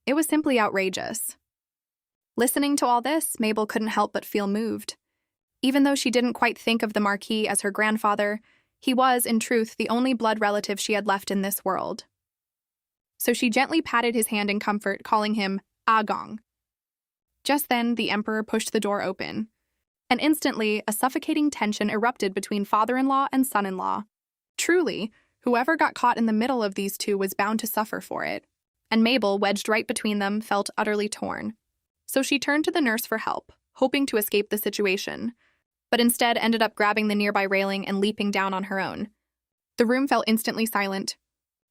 It was simply outrageous. Listening to all this, Mabel couldn't help but feel moved. Even though she didn't quite think of the Marquis as her grandfather, he was, in truth, the only blood relative she had left in this world. So she gently patted his hand in comfort, calling him Agong. Just then, the Emperor pushed the door open, and instantly, a suffocating tension erupted between father-in-law and son-in-law. Truly, whoever got caught in the middle of these two was bound to suffer for it, and Mabel, wedged right between them, felt utterly torn. So she turned to the nurse for help, hoping to escape the situation, but instead ended up grabbing the nearby railing and leaping down on her own. The room fell instantly silent.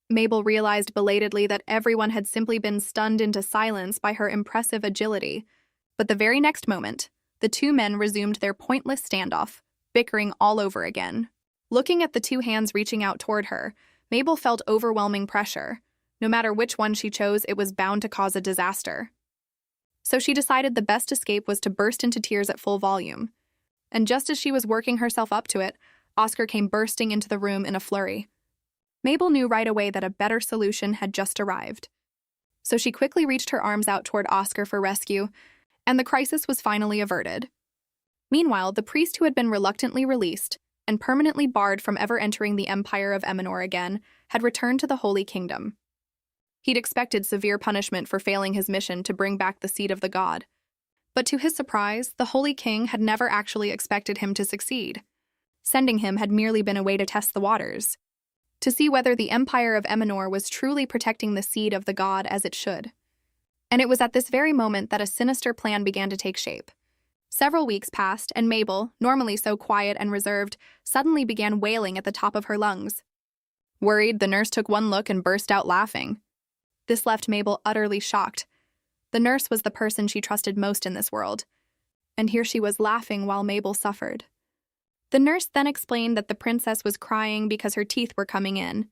Mabel realized belatedly that everyone had simply been stunned into silence by her impressive agility, but the very next moment, the two men resumed their pointless standoff, bickering all over again. Looking at the two hands reaching out toward her, Mabel felt overwhelming pressure. No matter which one she chose, it was bound to cause a disaster. So she decided the best escape was to burst into tears at full volume. And just as she was working herself up to it, Oscar came bursting into the room in a flurry. Mabel knew right away that a better solution had just arrived. So she quickly reached her arms out toward Oscar for rescue, and the crisis was finally averted. Meanwhile, the priest who had been reluctantly released and permanently barred from ever entering the Empire of Emenor again had returned to the Holy Kingdom. He'd expected severe punishment for failing his mission to bring back the seed of the god. But to his surprise, the Holy King had never actually expected him to succeed. Sending him had merely been a way to test the waters, to see whether the Empire of Emenor was truly protecting the seed of the god as it should. And it was at this very moment that a sinister plan began to take shape. Several weeks passed, and Mabel, normally so quiet and reserved, suddenly began wailing at the top of her lungs. Worried, the nurse took one look and burst out laughing. This left Mabel utterly shocked. The nurse was the person she trusted most in this world, and here she was laughing while Mabel suffered. The nurse then explained that the princess was crying because her teeth were coming in.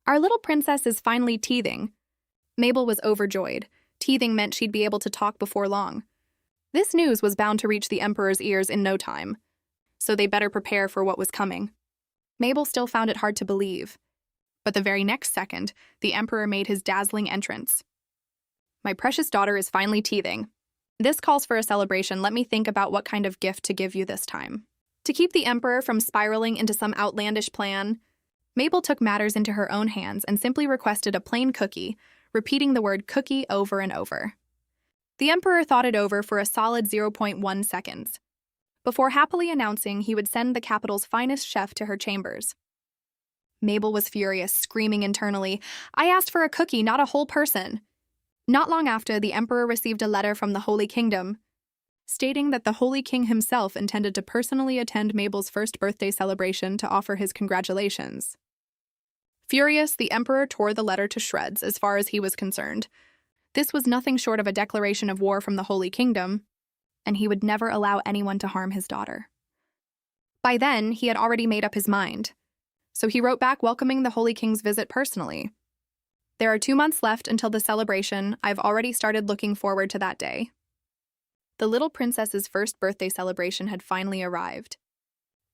"Our little princess is finally teething." Mabel was overjoyed. Teething meant she'd be able to talk before long. This news was bound to reach the Emperor's ears in no time, so they better prepare for what was coming. Mabel still found it hard to believe. But the very next second, the Emperor made his dazzling entrance. "My precious daughter is finally teething. This calls for a celebration. Let me think about what kind of gift to give you this time." To keep the Emperor from spiraling into some outlandish plan, Mabel took matters into her own hands and simply requested a plain cookie, repeating the word cookie over and over. The Emperor thought it over for a solid 0.1 seconds, before happily announcing he would send the capital's finest chef to her chambers. Mabel was furious, screaming internally, "I asked for a cookie, not a whole person." Not long after, the Emperor received a letter from the Holy Kingdom, stating that the Holy King himself intended to personally attend Mabel's first birthday celebration to offer his congratulations. Furious, the Emperor tore the letter to shreds as far as he was concerned. This was nothing short of a declaration of war from the Holy Kingdom, and he would never allow anyone to harm his daughter. By then, he had already made up his mind, so he wrote back welcoming the Holy King's visit personally. "There are 2 months left until the celebration. I've already started looking forward to that day." The little princess's first birthday celebration had finally arrived.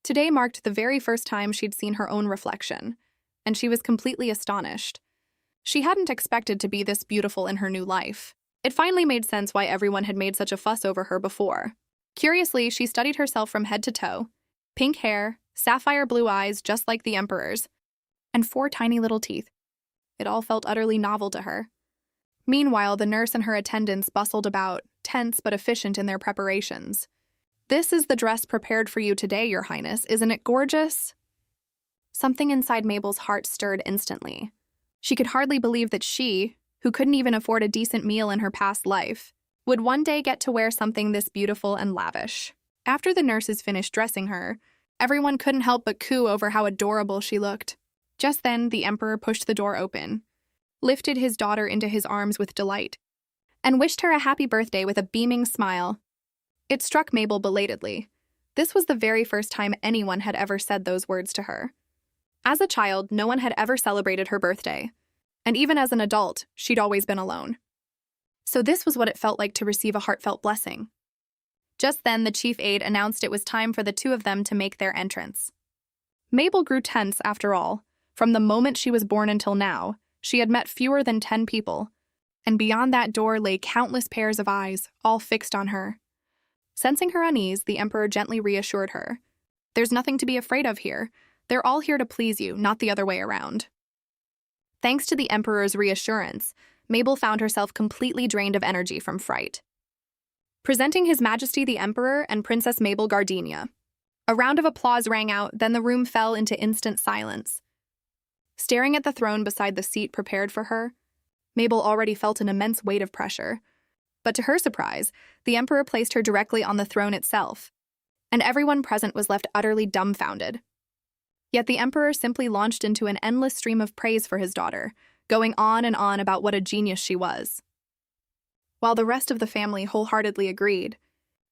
Today marked the very first time she'd seen her own reflection, and she was completely astonished. She hadn't expected to be this beautiful in her new life. It finally made sense why everyone had made such a fuss over her before. Curiously, she studied herself from head to toe. Pink hair, sapphire blue eyes just like the Emperor's, and 4 tiny little teeth. It all felt utterly novel to her. Meanwhile, the nurse and her attendants bustled about, tense but efficient in their preparations. "This is the dress prepared for you today, Your Highness. Isn't it gorgeous?" Something inside Mabel's heart stirred instantly. She could hardly believe that she, who couldn't even afford a decent meal in her past life, would one day get to wear something this beautiful and lavish. After the nurses finished dressing her, everyone couldn't help but coo over how adorable she looked. Just then, the Emperor pushed the door open, lifted his daughter into his arms with delight, and wished her a happy birthday with a beaming smile. It struck Mabel belatedly. This was the very first time anyone had ever said those words to her. As a child, no one had ever celebrated her birthday, and even as an adult, she'd always been alone. So this was what it felt like to receive a heartfelt blessing. Just then, the chief aide announced it was time for the two of them to make their entrance. Mabel grew tense after all. From the moment she was born until now, she had met fewer than 10 people, and beyond that door lay countless pairs of eyes, all fixed on her. Sensing her unease, the Emperor gently reassured her. "There's nothing to be afraid of here. They're all here to please you, not the other way around." Thanks to the Emperor's reassurance, Mabel found herself completely drained of energy from fright. Presenting His Majesty the Emperor and Princess Mabel Gardenia. A round of applause rang out, then the room fell into instant silence. Staring at the throne beside the seat prepared for her, Mabel already felt an immense weight of pressure. But to her surprise, the Emperor placed her directly on the throne itself, and everyone present was left utterly dumbfounded. Yet the Emperor simply launched into an endless stream of praise for his daughter, going on and on about what a genius she was. While the rest of the family wholeheartedly agreed,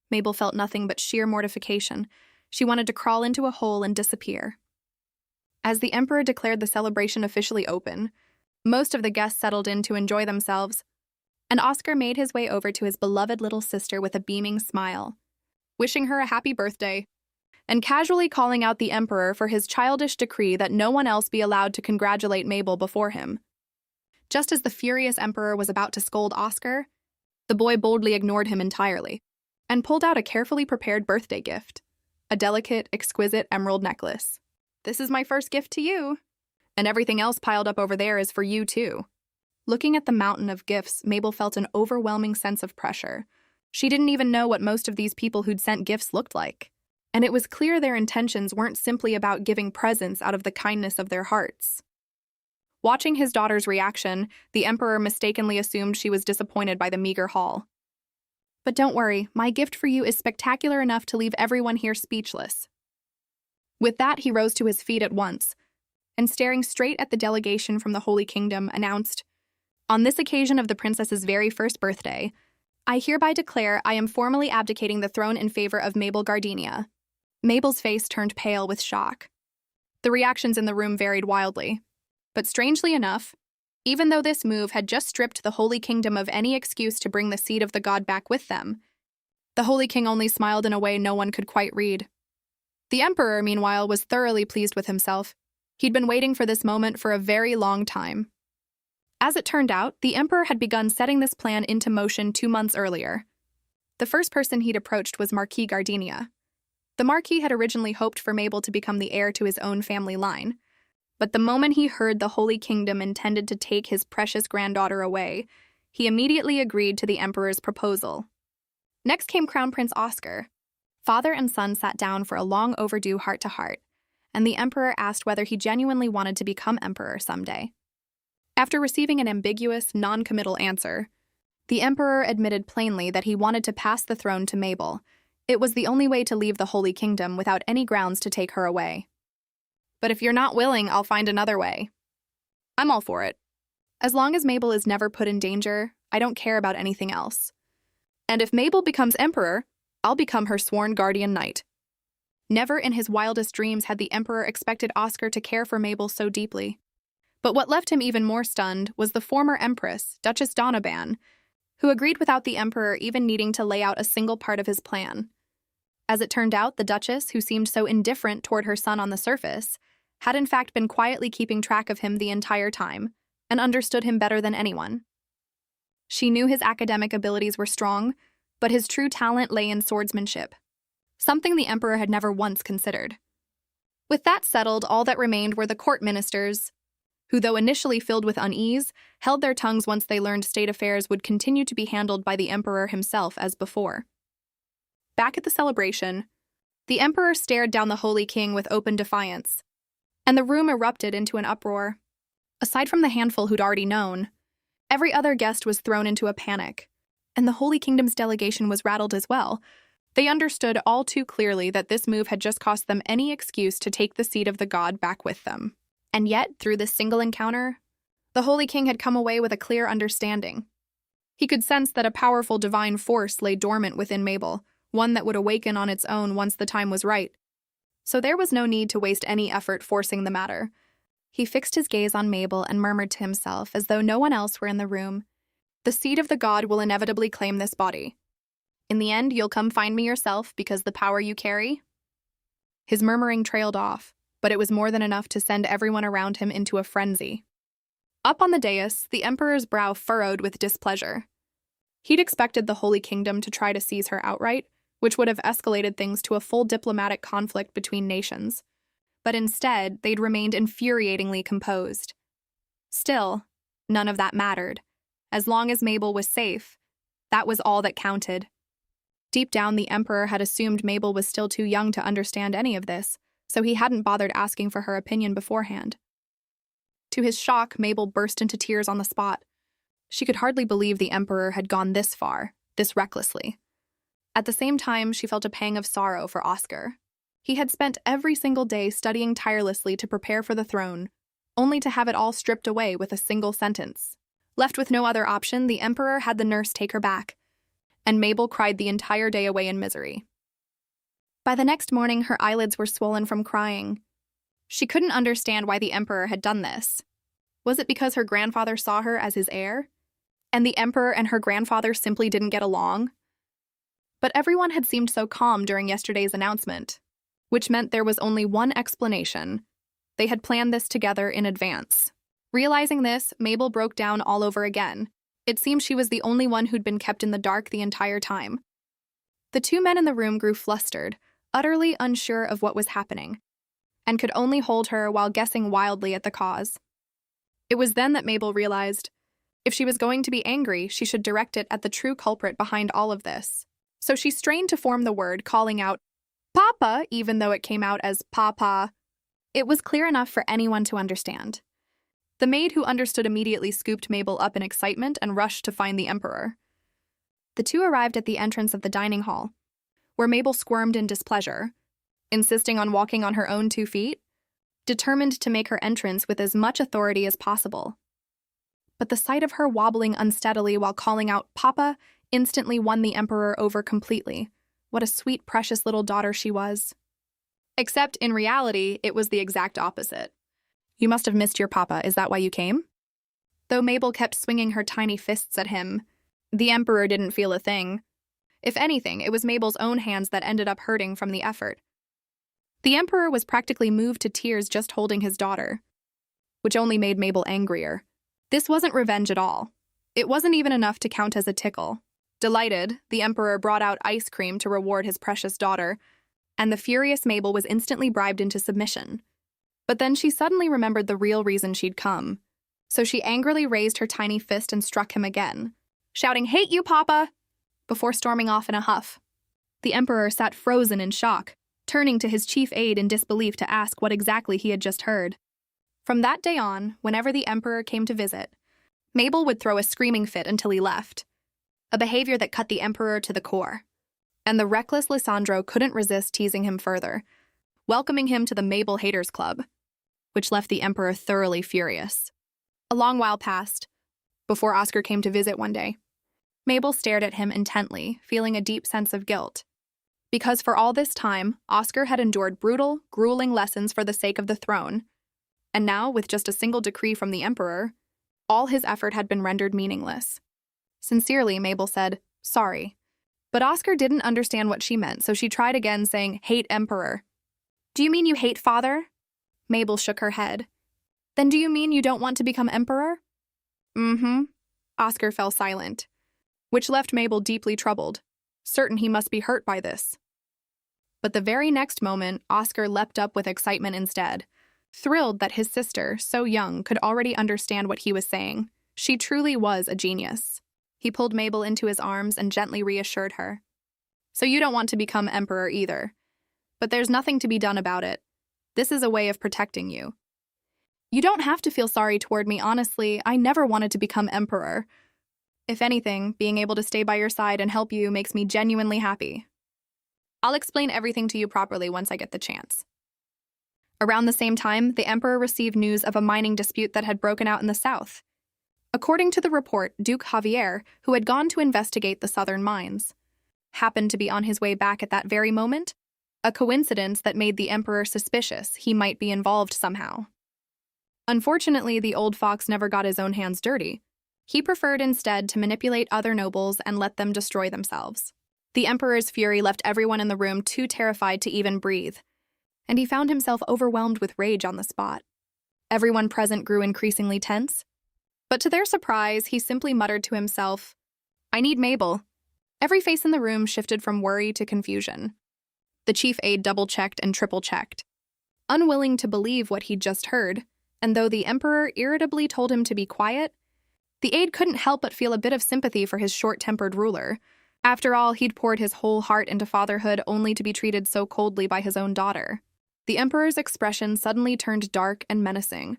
Mabel felt nothing but sheer mortification. She wanted to crawl into a hole and disappear. As the Emperor declared the celebration officially open, most of the guests settled in to enjoy themselves, and Oscar made his way over to his beloved little sister with a beaming smile, wishing her a happy birthday, and casually calling out the Emperor for his childish decree that no one else be allowed to congratulate Mabel before him. Just as the furious Emperor was about to scold Oscar, the boy boldly ignored him entirely and pulled out a carefully prepared birthday gift, a delicate, exquisite emerald necklace. "This is my first gift to you, and everything else piled up over there is for you too." Looking at the mountain of gifts, Mabel felt an overwhelming sense of pressure. She didn't even know what most of these people who'd sent gifts looked like, and it was clear their intentions weren't simply about giving presents out of the kindness of their hearts. Watching his daughter's reaction, the Emperor mistakenly assumed she was disappointed by the meager haul. "But don't worry, my gift for you is spectacular enough to leave everyone here speechless." With that, he rose to his feet at once, and staring straight at the delegation from the Holy Kingdom, announced, "On this occasion of the princess's very first birthday, I hereby declare I am formally abdicating the throne in favor of Mabel Gardenia." Mabel's face turned pale with shock. The reactions in the room varied wildly. But strangely enough, even though this move had just stripped the Holy Kingdom of any excuse to bring the seed of the god back with them, the Holy King only smiled in a way no one could quite read. The Emperor, meanwhile, was thoroughly pleased with himself. He'd been waiting for this moment for a very long time. As it turned out, the Emperor had begun setting this plan into motion 2 months earlier. The first person he'd approached was Marquis Gardenia. The Marquis had originally hoped for Mabel to become the heir to his own family line, but the moment he heard the Holy Kingdom intended to take his precious granddaughter away, he immediately agreed to the Emperor's proposal. Next came Crown Prince Oscar. Father and son sat down for a long overdue heart-to-heart, and the Emperor asked whether he genuinely wanted to become Emperor someday. After receiving an ambiguous, non-committal answer, the Emperor admitted plainly that he wanted to pass the throne to Mabel. It was the only way to leave the Holy Kingdom without any grounds to take her away. "But if you're not willing, I'll find another way." "I'm all for it. As long as Mabel is never put in danger, I don't care about anything else. And if Mabel becomes Emperor, I'll become her sworn guardian knight." Never in his wildest dreams had the Emperor expected Oscar to care for Mabel so deeply. But what left him even more stunned was the former Empress, Duchess Donovan, who agreed without the Emperor even needing to lay out a single part of his plan. As it turned out, the Duchess, who seemed so indifferent toward her son on the surface, had in fact been quietly keeping track of him the entire time, and understood him better than anyone. She knew his academic abilities were strong, but his true talent lay in swordsmanship, something the Emperor had never once considered. With that settled, all that remained were the court ministers, who, though initially filled with unease, held their tongues once they learned state affairs would continue to be handled by the Emperor himself as before. Back at the celebration, the Emperor stared down the Holy King with open defiance, and the room erupted into an uproar. Aside from the handful who'd already known, every other guest was thrown into a panic, and the Holy Kingdom's delegation was rattled as well. They understood all too clearly that this move had just cost them any excuse to take the seed of the god back with them. And yet, through this single encounter, the Holy King had come away with a clear understanding. He could sense that a powerful divine force lay dormant within Mabel, one that would awaken on its own once the time was right. So there was no need to waste any effort forcing the matter. He fixed his gaze on Mabel and murmured to himself, as though no one else were in the room, "The seed of the god will inevitably claim this body. In the end, you'll come find me yourself because the power you carry." His murmuring trailed off, but it was more than enough to send everyone around him into a frenzy. Up on the dais, the emperor's brow furrowed with displeasure. He'd expected the Holy Kingdom to try to seize her outright, which would have escalated things to a full diplomatic conflict between nations. But instead, they'd remained infuriatingly composed. Still, none of that mattered. As long as Mabel was safe, that was all that counted. Deep down, the emperor had assumed Mabel was still too young to understand any of this, so he hadn't bothered asking for her opinion beforehand. To his shock, Mabel burst into tears on the spot. She could hardly believe the emperor had gone this far, this recklessly. At the same time, she felt a pang of sorrow for Oscar. He had spent every single day studying tirelessly to prepare for the throne, only to have it all stripped away with a single sentence. Left with no other option, the emperor had the nurse take her back, and Mabel cried the entire day away in misery. By the next morning, her eyelids were swollen from crying. She couldn't understand why the emperor had done this. Was it because her grandfather saw her as his heir? And the emperor and her grandfather simply didn't get along? But everyone had seemed so calm during yesterday's announcement, which meant there was only one explanation. They had planned this together in advance. Realizing this, Mabel broke down all over again. It seemed she was the only one who'd been kept in the dark the entire time. The two men in the room grew flustered, utterly unsure of what was happening, and could only hold her while guessing wildly at the cause. It was then that Mabel realized, if she was going to be angry, she should direct it at the true culprit behind all of this. So she strained to form the word, calling out, "Papa," even though it came out as "Papa." It was clear enough for anyone to understand. The maid who understood immediately scooped Mabel up in excitement and rushed to find the emperor. The two arrived at the entrance of the dining hall, where Mabel squirmed in displeasure, insisting on walking on her own 2 feet, determined to make her entrance with as much authority as possible. But the sight of her wobbling unsteadily while calling out "Papa" instantly won the emperor over completely. What a sweet, precious little daughter she was. Except, in reality, it was the exact opposite. "You must have missed your papa, is that why you came?" Though Mabel kept swinging her tiny fists at him, the emperor didn't feel a thing. If anything, it was Mabel's own hands that ended up hurting from the effort. The emperor was practically moved to tears just holding his daughter, which only made Mabel angrier. This wasn't revenge at all. It wasn't even enough to count as a tickle. Delighted, the emperor brought out ice cream to reward his precious daughter, and the furious Mabel was instantly bribed into submission. But then she suddenly remembered the real reason she'd come, so she angrily raised her tiny fist and struck him again, shouting, "Hate you, Papa!" before storming off in a huff. The emperor sat frozen in shock, turning to his chief aide in disbelief to ask what exactly he had just heard. From that day on, whenever the emperor came to visit, Mabel would throw a screaming fit until he left, a behavior that cut the emperor to the core. And the reckless Lysandro couldn't resist teasing him further, welcoming him to the Mabel Haters Club, which left the emperor thoroughly furious. A long while passed, before Oscar came to visit one day. Mabel stared at him intently, feeling a deep sense of guilt. Because for all this time, Oscar had endured brutal, grueling lessons for the sake of the throne, and now, with just a single decree from the emperor, all his effort had been rendered meaningless. Sincerely, Mabel said, "Sorry." But Oscar didn't understand what she meant, so she tried again, saying, "Hate emperor." "Do you mean you hate father?" Mabel shook her head. "Then do you mean you don't want to become emperor?" "Mm-hmm." Oscar fell silent, which left Mabel deeply troubled, certain he must be hurt by this. But the very next moment, Oscar leapt up with excitement instead, thrilled that his sister, so young, could already understand what he was saying. She truly was a genius. He pulled Mabel into his arms and gently reassured her. "So you don't want to become emperor either. But there's nothing to be done about it. This is a way of protecting you. You don't have to feel sorry toward me, honestly. I never wanted to become emperor. If anything, being able to stay by your side and help you makes me genuinely happy. I'll explain everything to you properly once I get the chance." Around the same time, the emperor received news of a mining dispute that had broken out in the south. According to the report, Duke Javier, who had gone to investigate the southern mines, happened to be on his way back at that very moment, a coincidence that made the emperor suspicious he might be involved somehow. Unfortunately, the old fox never got his own hands dirty. He preferred instead to manipulate other nobles and let them destroy themselves. The emperor's fury left everyone in the room too terrified to even breathe, and he found himself overwhelmed with rage on the spot. Everyone present grew increasingly tense, But to their surprise, he simply muttered to himself, "I need Mabel." Every face in the room shifted from worry to confusion. The chief aide double-checked and triple-checked, unwilling to believe what he'd just heard, and though the Emperor irritably told him to be quiet, the aide couldn't help but feel a bit of sympathy for his short-tempered ruler. After all, he'd poured his whole heart into fatherhood only to be treated so coldly by his own daughter. The Emperor's expression suddenly turned dark and menacing,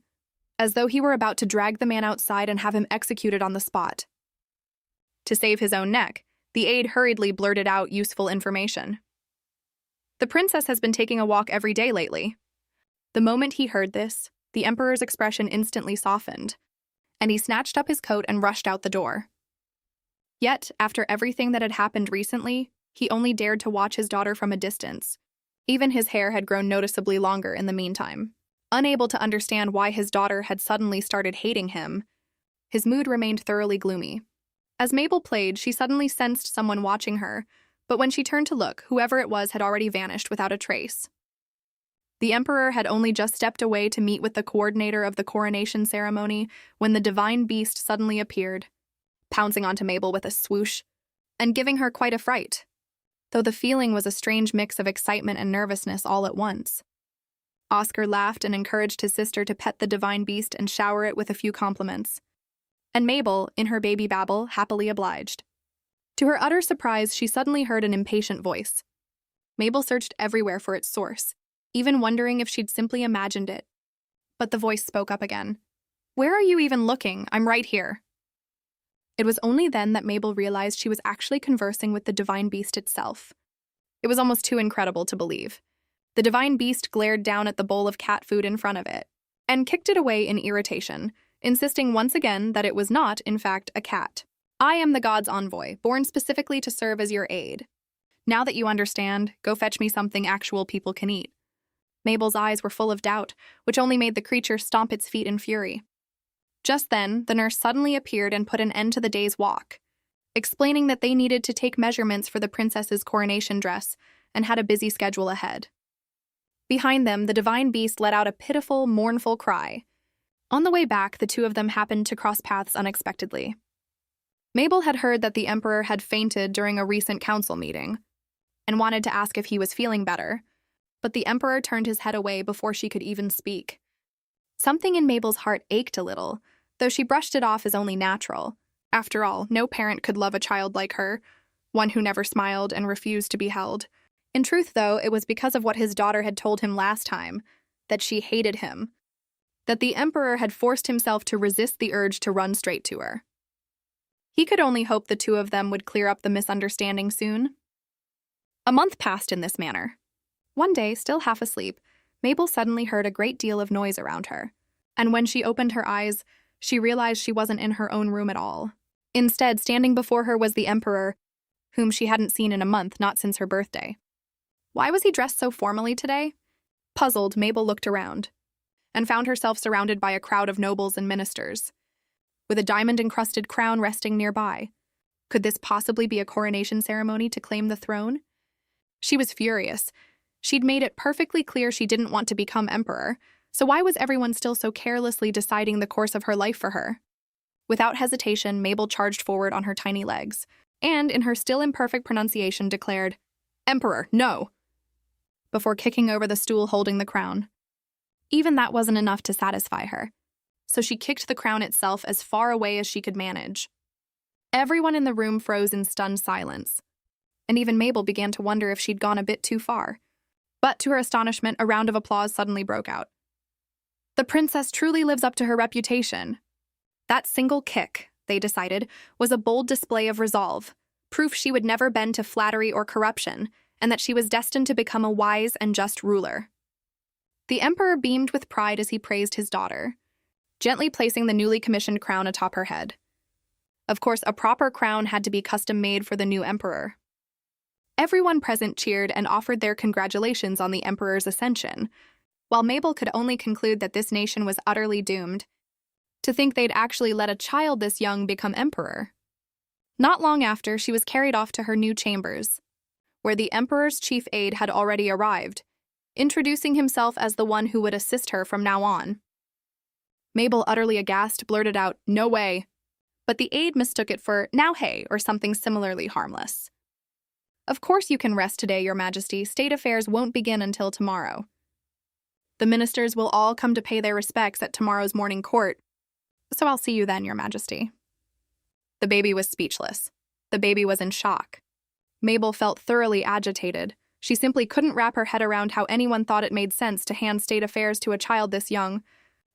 as though he were about to drag the man outside and have him executed on the spot. To save his own neck, the aide hurriedly blurted out useful information. "The princess has been taking a walk every day lately." The moment he heard this, the Emperor's expression instantly softened, and he snatched up his coat and rushed out the door. Yet, after everything that had happened recently, he only dared to watch his daughter from a distance. Even his hair had grown noticeably longer in the meantime. Unable to understand why his daughter had suddenly started hating him, his mood remained thoroughly gloomy. As Mabel played, she suddenly sensed someone watching her, but when she turned to look, whoever it was had already vanished without a trace. The Emperor had only just stepped away to meet with the coordinator of the coronation ceremony when the divine beast suddenly appeared, pouncing onto Mabel with a swoosh, and giving her quite a fright, though the feeling was a strange mix of excitement and nervousness all at once. Oscar laughed and encouraged his sister to pet the divine beast and shower it with a few compliments, and Mabel, in her baby babble, happily obliged. To her utter surprise, she suddenly heard an impatient voice. Mabel searched everywhere for its source, even wondering if she'd simply imagined it. But the voice spoke up again. "Where are you even looking? I'm right here." It was only then that Mabel realized she was actually conversing with the divine beast itself. It was almost too incredible to believe. The divine beast glared down at the bowl of cat food in front of it, and kicked it away in irritation, insisting once again that it was not, in fact, a cat. "I am the god's envoy, born specifically to serve as your aide. Now that you understand, go fetch me something actual people can eat." Mabel's eyes were full of doubt, which only made the creature stomp its feet in fury. Just then, the nurse suddenly appeared and put an end to the day's walk, explaining that they needed to take measurements for the princess's coronation dress and had a busy schedule ahead. Behind them, the divine beast let out a pitiful, mournful cry. On the way back, the two of them happened to cross paths unexpectedly. Mabel had heard that the Emperor had fainted during a recent council meeting and wanted to ask if he was feeling better, but the Emperor turned his head away before she could even speak. Something in Mabel's heart ached a little, though she brushed it off as only natural. After all, no parent could love a child like her, one who never smiled and refused to be held. In truth, though, it was because of what his daughter had told him last time, that she hated him, that the Emperor had forced himself to resist the urge to run straight to her. He could only hope the two of them would clear up the misunderstanding soon. A month passed in this manner. One day, still half asleep, Mabel suddenly heard a great deal of noise around her, and when she opened her eyes, she realized she wasn't in her own room at all. Instead, standing before her was the Emperor, whom she hadn't seen in a month, not since her birthday. Why was he dressed so formally today? Puzzled, Mabel looked around, and found herself surrounded by a crowd of nobles and ministers, with a diamond-encrusted crown resting nearby. Could this possibly be a coronation ceremony to claim the throne? She was furious. She'd made it perfectly clear she didn't want to become emperor, so why was everyone still so carelessly deciding the course of her life for her? Without hesitation, Mabel charged forward on her tiny legs, and, in her still imperfect pronunciation, declared, "Emperor, no!" before kicking over the stool holding the crown. Even that wasn't enough to satisfy her, so she kicked the crown itself as far away as she could manage. Everyone in the room froze in stunned silence, and even Mabel began to wonder if she'd gone a bit too far. But to her astonishment, a round of applause suddenly broke out. The princess truly lives up to her reputation. That single kick, they decided, was a bold display of resolve, proof she would never bend to flattery or corruption, and that she was destined to become a wise and just ruler. The Emperor beamed with pride as he praised his daughter, gently placing the newly commissioned crown atop her head. Of course, a proper crown had to be custom-made for the new emperor. Everyone present cheered and offered their congratulations on the emperor's ascension, while Mabel could only conclude that this nation was utterly doomed. To think they'd actually let a child this young become emperor. Not long after, she was carried off to her new chambers, where the emperor's chief aide had already arrived, introducing himself as the one who would assist her from now on. Mabel, utterly aghast, blurted out, "No way." But the aide mistook it for, "Now hey," or something similarly harmless. "Of course you can rest today, Your Majesty. State affairs won't begin until tomorrow. The ministers will all come to pay their respects at tomorrow's morning court, so I'll see you then, Your Majesty." The baby was speechless. The baby was in shock. Mabel felt thoroughly agitated. She simply couldn't wrap her head around how anyone thought it made sense to hand state affairs to a child this young.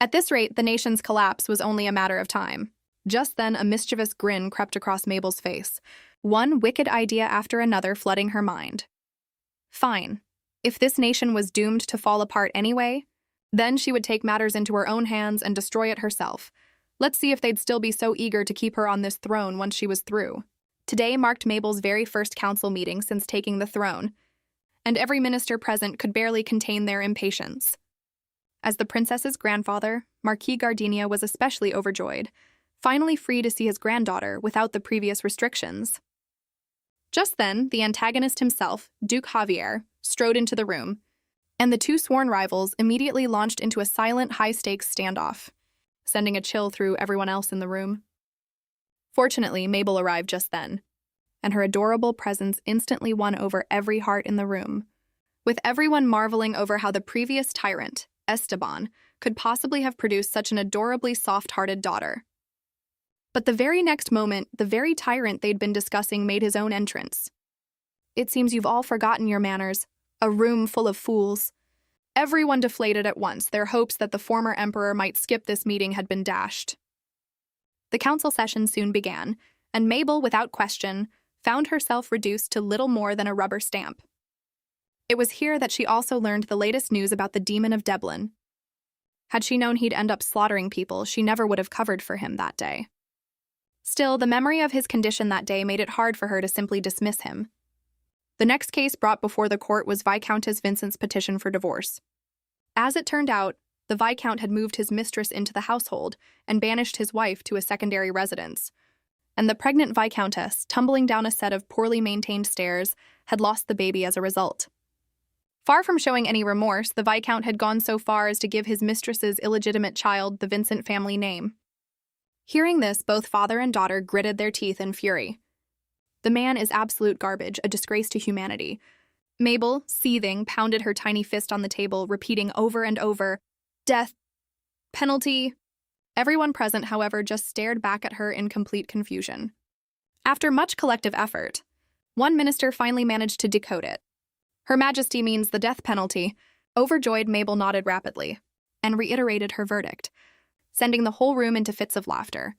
At this rate, the nation's collapse was only a matter of time. Just then, a mischievous grin crept across Mabel's face, one wicked idea after another flooding her mind. Fine. If this nation was doomed to fall apart anyway, then she would take matters into her own hands and destroy it herself. Let's see if they'd still be so eager to keep her on this throne once she was through. Today marked Mabel's very first council meeting since taking the throne, and every minister present could barely contain their impatience. As the princess's grandfather, Marquis Gardenia was especially overjoyed, finally free to see his granddaughter without the previous restrictions. Just then, the antagonist himself, Duke Javier, strode into the room, and the two sworn rivals immediately launched into a silent, high-stakes standoff, sending a chill through everyone else in the room. Fortunately, Mabel arrived just then, and her adorable presence instantly won over every heart in the room, with everyone marveling over how the previous tyrant, Esteban, could possibly have produced such an adorably soft-hearted daughter. But the very next moment, the very tyrant they'd been discussing made his own entrance. "It seems you've all forgotten your manners. A room full of fools." Everyone deflated at once. Their hopes that the former emperor might skip this meeting had been dashed. The council session soon began, and Mabel, without question, found herself reduced to little more than a rubber stamp. It was here that she also learned the latest news about the demon of Dublin. Had she known he'd end up slaughtering people, she never would have covered for him that day. Still, the memory of his condition that day made it hard for her to simply dismiss him. The next case brought before the court was Viscountess Vincent's petition for divorce. As it turned out, the Viscount had moved his mistress into the household and banished his wife to a secondary residence, and the pregnant Viscountess, tumbling down a set of poorly maintained stairs, had lost the baby as a result. Far from showing any remorse, the Viscount had gone so far as to give his mistress's illegitimate child the Vincent family name. Hearing this, both father and daughter gritted their teeth in fury. The man is absolute garbage, a disgrace to humanity. Mabel, seething, pounded her tiny fist on the table, repeating over and over, "Death. Penalty." Everyone present, however, just stared back at her in complete confusion. After much collective effort, one minister finally managed to decode it. "Her Majesty means the death penalty." Overjoyed, Mabel nodded rapidly and reiterated her verdict, sending the whole room into fits of laughter.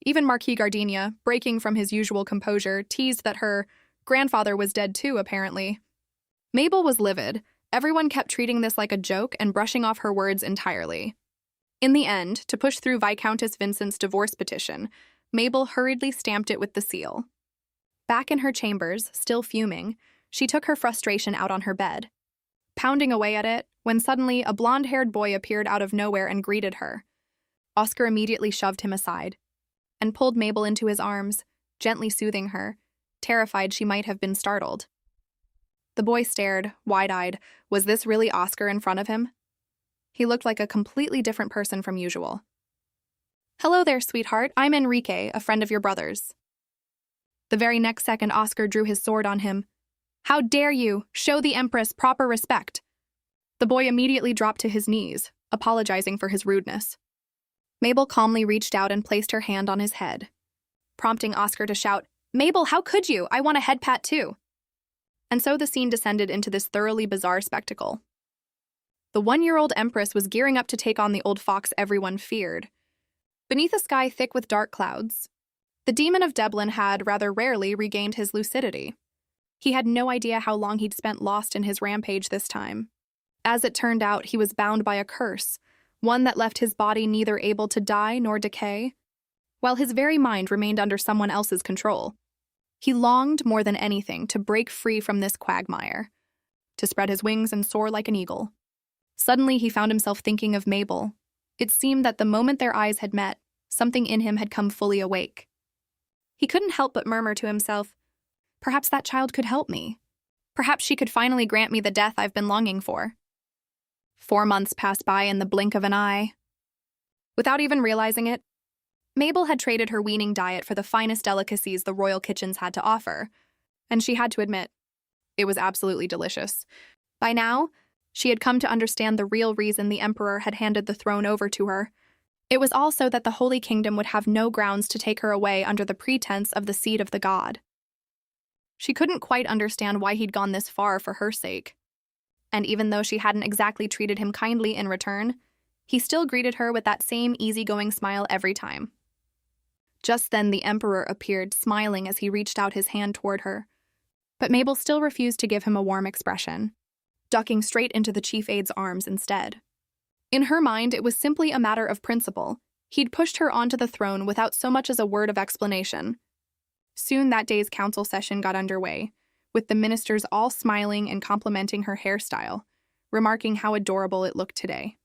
Even Marquis Gardenia, breaking from his usual composure, teased that her grandfather was dead too, apparently. Mabel was livid. Everyone kept treating this like a joke and brushing off her words entirely. In the end, to push through Viscountess Vincent's divorce petition, Mabel hurriedly stamped it with the seal. Back in her chambers, still fuming, she took her frustration out on her bed, pounding away at it, when suddenly a blonde-haired boy appeared out of nowhere and greeted her. Oscar immediately shoved him aside and pulled Mabel into his arms, gently soothing her, terrified she might have been startled. The boy stared, wide-eyed. Was this really Oscar in front of him? He looked like a completely different person from usual. "Hello there, sweetheart. I'm Enrique, a friend of your brother's." The very next second, Oscar drew his sword on him. "How dare you? Show the Empress proper respect." The boy immediately dropped to his knees, apologizing for his rudeness. Mabel calmly reached out and placed her hand on his head, prompting Oscar to shout, "Mabel, how could you? I want a head pat too." And so the scene descended into this thoroughly bizarre spectacle. The 1-year-old Empress was gearing up to take on the old fox everyone feared. Beneath a sky thick with dark clouds, the demon of Dublin had, rather rarely, regained his lucidity. He had no idea how long he'd spent lost in his rampage this time. As it turned out, he was bound by a curse, one that left his body neither able to die nor decay, while his very mind remained under someone else's control. He longed more than anything to break free from this quagmire, to spread his wings and soar like an eagle. Suddenly he found himself thinking of Mabel. It seemed that the moment their eyes had met, something in him had come fully awake. He couldn't help but murmur to himself, "Perhaps that child could help me. Perhaps she could finally grant me the death I've been longing for." 4 months passed by in the blink of an eye. Without even realizing it, Mabel had traded her weaning diet for the finest delicacies the royal kitchens had to offer, and she had to admit, it was absolutely delicious. By now, she had come to understand the real reason the emperor had handed the throne over to her. It was also that the Holy Kingdom would have no grounds to take her away under the pretense of the seed of the god. She couldn't quite understand why he'd gone this far for her sake. And even though she hadn't exactly treated him kindly in return, he still greeted her with that same easygoing smile every time. Just then the emperor appeared, smiling as he reached out his hand toward her. But Mabel still refused to give him a warm expression, ducking straight into the chief aide's arms instead. In her mind, it was simply a matter of principle. He'd pushed her onto the throne without so much as a word of explanation. Soon that day's council session got underway, with the ministers all smiling and complimenting her hairstyle, remarking how adorable it looked today.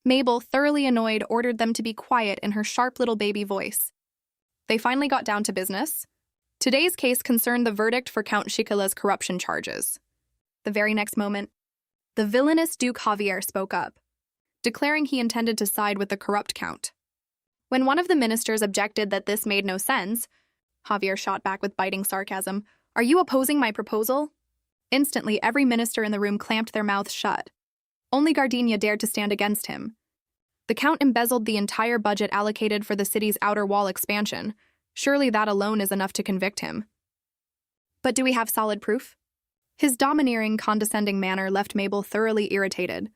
Mabel, thoroughly annoyed, ordered them to be quiet in her sharp little baby voice. They finally got down to business. Today's case concerned the verdict for Count Shikala's corruption charges. The very next moment, the villainous Duke Javier spoke up, declaring he intended to side with the corrupt count. When one of the ministers objected that this made no sense, Javier shot back with biting sarcasm, "Are you opposing my proposal?" Instantly, every minister in the room clamped their mouths shut. Only Gardenia dared to stand against him. The count embezzled the entire budget allocated for the city's outer wall expansion. Surely that alone is enough to convict him. But do we have solid proof? His domineering, condescending manner left Mabel thoroughly irritated.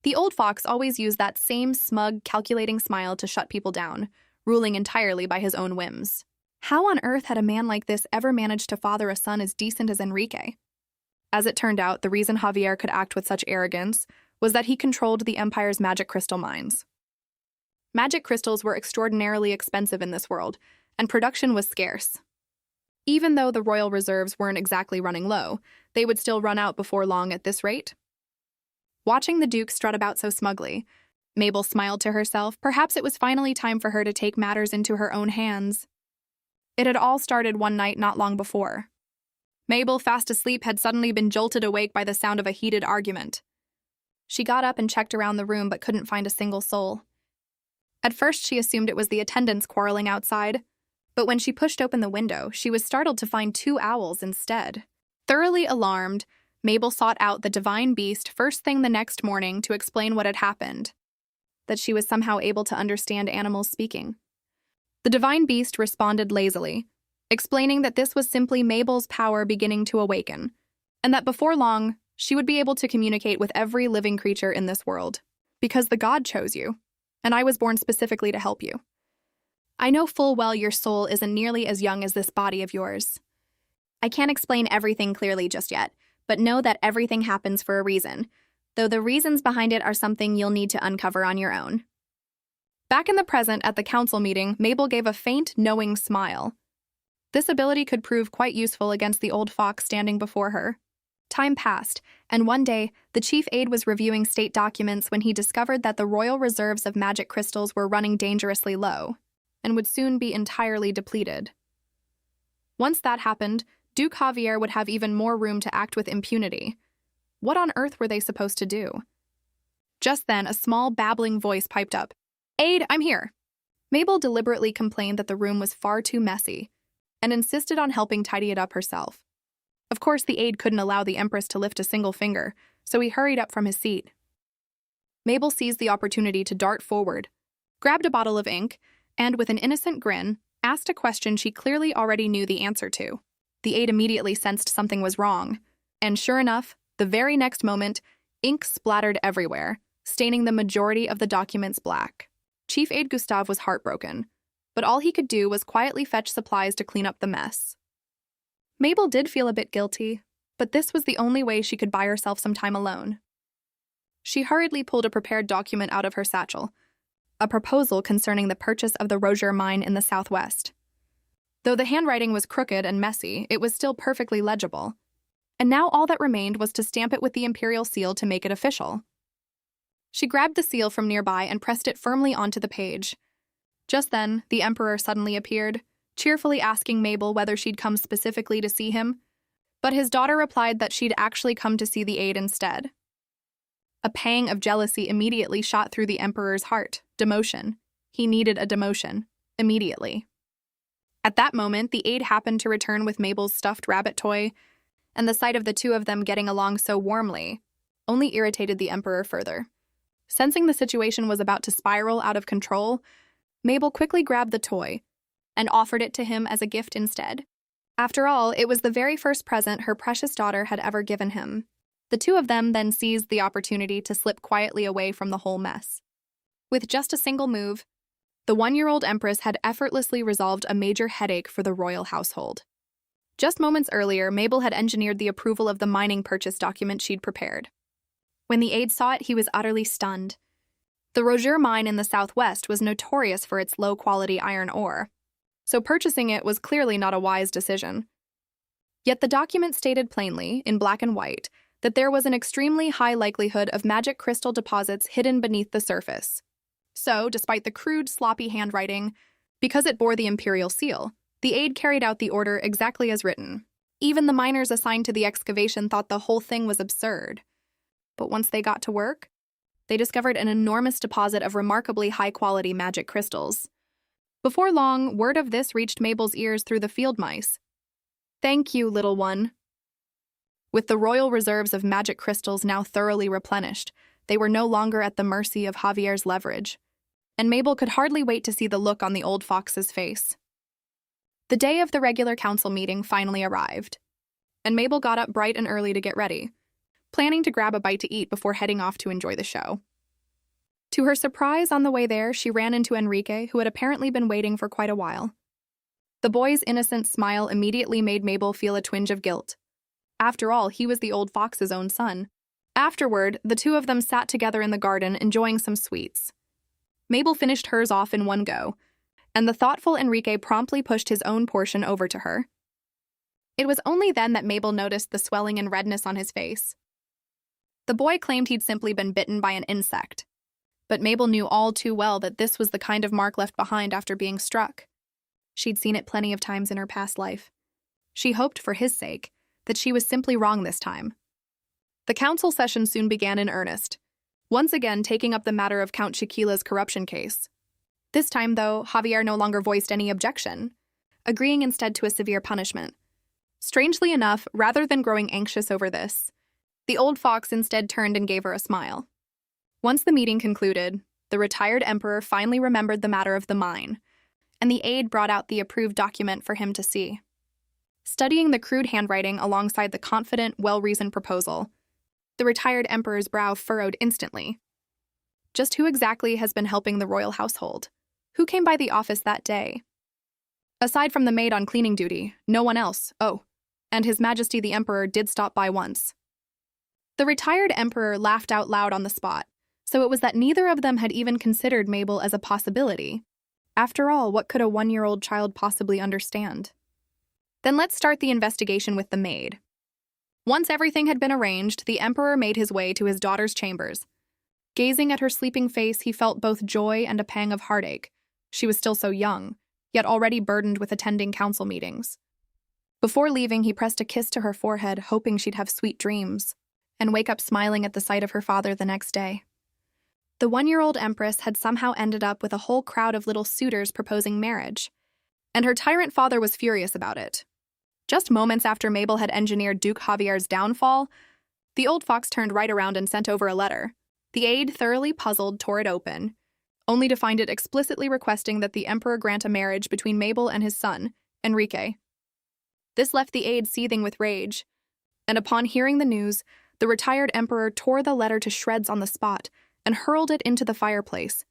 The old fox always used that same smug, calculating smile to shut people down, ruling entirely by his own whims. How on earth had a man like this ever managed to father a son as decent as Enrique? As it turned out, the reason Javier could act with such arrogance was that he controlled the Empire's magic crystal mines. Magic crystals were extraordinarily expensive in this world, and production was scarce. Even though the royal reserves weren't exactly running low, they would still run out before long at this rate. Watching the Duke strut about so smugly, Mabel smiled to herself. Perhaps it was finally time for her to take matters into her own hands. It had all started one night not long before. Mabel, fast asleep, had suddenly been jolted awake by the sound of a heated argument. She got up and checked around the room but couldn't find a single soul. At first, she assumed it was the attendants quarreling outside, but when she pushed open the window, she was startled to find 2 owls instead. Thoroughly alarmed, Mabel sought out the divine beast first thing the next morning to explain what had happened, that she was somehow able to understand animals speaking. The divine beast responded lazily, explaining that this was simply Mabel's power beginning to awaken, and that before long, she would be able to communicate with every living creature in this world, because the god chose you, and I was born specifically to help you. I know full well your soul isn't nearly as young as this body of yours. I can't explain everything clearly just yet, but know that everything happens for a reason, though the reasons behind it are something you'll need to uncover on your own. Back in the present at the council meeting, Mabel gave a faint, knowing smile. This ability could prove quite useful against the old fox standing before her. Time passed, and one day, the chief aide was reviewing state documents when he discovered that the royal reserves of magic crystals were running dangerously low, and would soon be entirely depleted. Once that happened, Duke Javier would have even more room to act with impunity. What on earth were they supposed to do? Just then, a small, babbling voice piped up. "Aide, I'm here." Mabel deliberately complained that the room was far too messy, and insisted on helping tidy it up herself. Of course, the aide couldn't allow the Empress to lift a single finger, so he hurried up from his seat. Mabel seized the opportunity to dart forward, grabbed a bottle of ink, and with an innocent grin, asked a question she clearly already knew the answer to. The aide immediately sensed something was wrong, and sure enough, the very next moment, ink splattered everywhere, staining the majority of the documents black. Chief Aide Gustave was heartbroken, but all he could do was quietly fetch supplies to clean up the mess. Mabel did feel a bit guilty, but this was the only way she could buy herself some time alone. She hurriedly pulled a prepared document out of her satchel, a proposal concerning the purchase of the Rozier mine in the southwest. Though the handwriting was crooked and messy, it was still perfectly legible, and now all that remained was to stamp it with the imperial seal to make it official. She grabbed the seal from nearby and pressed it firmly onto the page. Just then, the Emperor suddenly appeared, cheerfully asking Mabel whether she'd come specifically to see him, but his daughter replied that she'd actually come to see the aide instead. A pang of jealousy immediately shot through the emperor's heart. Demotion. He needed a demotion. Immediately. At that moment, the aide happened to return with Mabel's stuffed rabbit toy, and the sight of the two of them getting along so warmly only irritated the emperor further. Sensing the situation was about to spiral out of control, Mabel quickly grabbed the toy and offered it to him as a gift instead. After all, it was the very first present her precious daughter had ever given him. The two of them then seized the opportunity to slip quietly away from the whole mess. With just a single move, the 1-year-old empress had effortlessly resolved a major headache for the royal household. Just moments earlier, Mabel had engineered the approval of the mining purchase document she'd prepared. When the aide saw it, he was utterly stunned. The Roger mine in the southwest was notorious for its low-quality iron ore, so purchasing it was clearly not a wise decision. Yet the document stated plainly, in black and white, that there was an extremely high likelihood of magic crystal deposits hidden beneath the surface. So, despite the crude, sloppy handwriting, because it bore the imperial seal, the aide carried out the order exactly as written. Even the miners assigned to the excavation thought the whole thing was absurd. But once they got to work, they discovered an enormous deposit of remarkably high-quality magic crystals. Before long, word of this reached Mabel's ears through the field mice. "Thank you, little one." With the royal reserves of magic crystals now thoroughly replenished, they were no longer at the mercy of Javier's leverage, and Mabel could hardly wait to see the look on the old fox's face. The day of the regular council meeting finally arrived, and Mabel got up bright and early to get ready, planning to grab a bite to eat before heading off to enjoy the show. To her surprise, on the way there, she ran into Enrique, who had apparently been waiting for quite a while. The boy's innocent smile immediately made Mabel feel a twinge of guilt. After all, he was the old fox's own son. Afterward, the two of them sat together in the garden, enjoying some sweets. Mabel finished hers off in one go, and the thoughtful Enrique promptly pushed his own portion over to her. It was only then that Mabel noticed the swelling and redness on his face. The boy claimed he'd simply been bitten by an insect, but Mabel knew all too well that this was the kind of mark left behind after being struck. She'd seen it plenty of times in her past life. She hoped, for his sake, that she was simply wrong this time. The council session soon began in earnest, once again taking up the matter of Count Shaquila's corruption case. This time, though, Javier no longer voiced any objection, agreeing instead to a severe punishment. Strangely enough, rather than growing anxious over this, the old fox instead turned and gave her a smile. Once the meeting concluded, the retired emperor finally remembered the matter of the mine, and the aide brought out the approved document for him to see. Studying the crude handwriting alongside the confident, well-reasoned proposal, the retired emperor's brow furrowed instantly. Just who exactly has been helping the royal household? Who came by the office that day? Aside from the maid on cleaning duty, no one else. Oh, and His Majesty the Emperor did stop by once. The retired emperor laughed out loud on the spot, so it was that neither of them had even considered Mabel as a possibility. After all, what could a 1-year-old child possibly understand? Then let's start the investigation with the maid. Once everything had been arranged, the emperor made his way to his daughter's chambers. Gazing at her sleeping face, he felt both joy and a pang of heartache. She was still so young, yet already burdened with attending council meetings. Before leaving, he pressed a kiss to her forehead, hoping she'd have sweet dreams, and wake up smiling at the sight of her father the next day. The 1-year-old empress had somehow ended up with a whole crowd of little suitors proposing marriage, and her tyrant father was furious about it. Just moments after Mabel had engineered Duke Javier's downfall, the old fox turned right around and sent over a letter. The aide, thoroughly puzzled, tore it open, only to find it explicitly requesting that the emperor grant a marriage between Mabel and his son, Enrique. This left the aide seething with rage, and upon hearing the news, the retired emperor tore the letter to shreds on the spot and hurled it into the fireplace,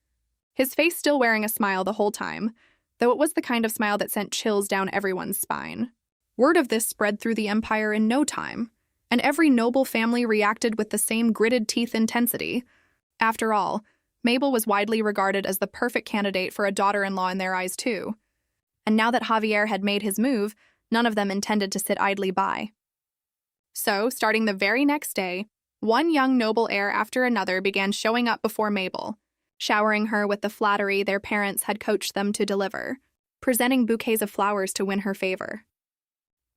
his face still wearing a smile the whole time, though it was the kind of smile that sent chills down everyone's spine. Word of this spread through the empire in no time, and every noble family reacted with the same gritted teeth intensity. After all, Mabel was widely regarded as the perfect candidate for a daughter-in-law in their eyes too. And now that Javier had made his move, none of them intended to sit idly by. So, starting the very next day, one young noble heir after another began showing up before Mabel, showering her with the flattery their parents had coached them to deliver, presenting bouquets of flowers to win her favor.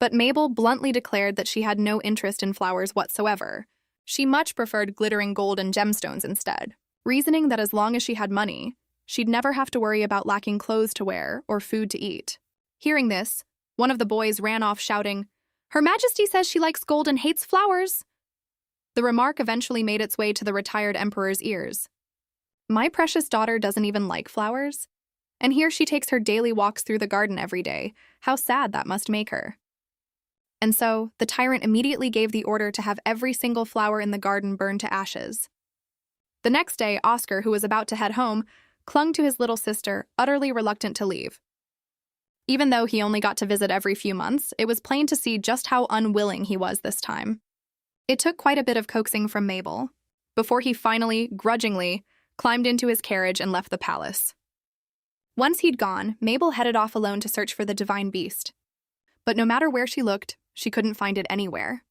But Mabel bluntly declared that she had no interest in flowers whatsoever, She much preferred glittering gold and gemstones instead, reasoning that as long as she had money, she'd never have to worry about lacking clothes to wear or food to eat. Hearing this, one of the boys ran off shouting, "Her Majesty says she likes gold and hates flowers." The remark eventually made its way to the retired emperor's ears. My precious daughter doesn't even like flowers? And here she takes her daily walks through the garden every day. How sad that must make her. And so, the tyrant immediately gave the order to have every single flower in the garden burned to ashes. The next day, Oscar, who was about to head home, clung to his little sister, utterly reluctant to leave. Even though he only got to visit every few months, it was plain to see just how unwilling he was this time. It took quite a bit of coaxing from Mabel, before he finally, grudgingly, climbed into his carriage and left the palace. Once he'd gone, Mabel headed off alone to search for the divine beast. But no matter where she looked, she couldn't find it anywhere.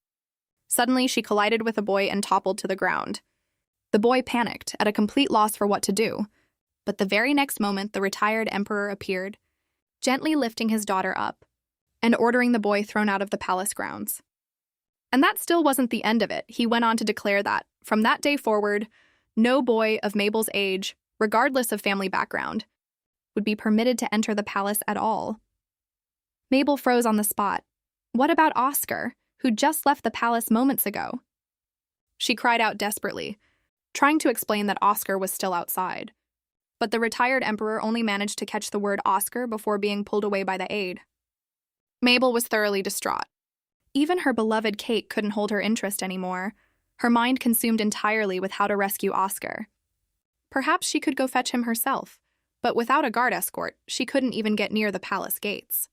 Suddenly, she collided with a boy and toppled to the ground. The boy panicked, at a complete loss for what to do. But the very next moment, the retired emperor appeared, gently lifting his daughter up and ordering the boy thrown out of the palace grounds. And that still wasn't the end of it. He went on to declare that, from that day forward, no boy of Mabel's age, regardless of family background, would be permitted to enter the palace at all. Mabel froze on the spot. What about Oscar, who just left the palace moments ago? She cried out desperately, trying to explain that Oscar was still outside. But the retired emperor only managed to catch the word Oscar before being pulled away by the aide. Mabel was thoroughly distraught. Even her beloved Kate couldn't hold her interest anymore, her mind consumed entirely with how to rescue Oscar. Perhaps she could go fetch him herself, but without a guard escort, she couldn't even get near the palace gates.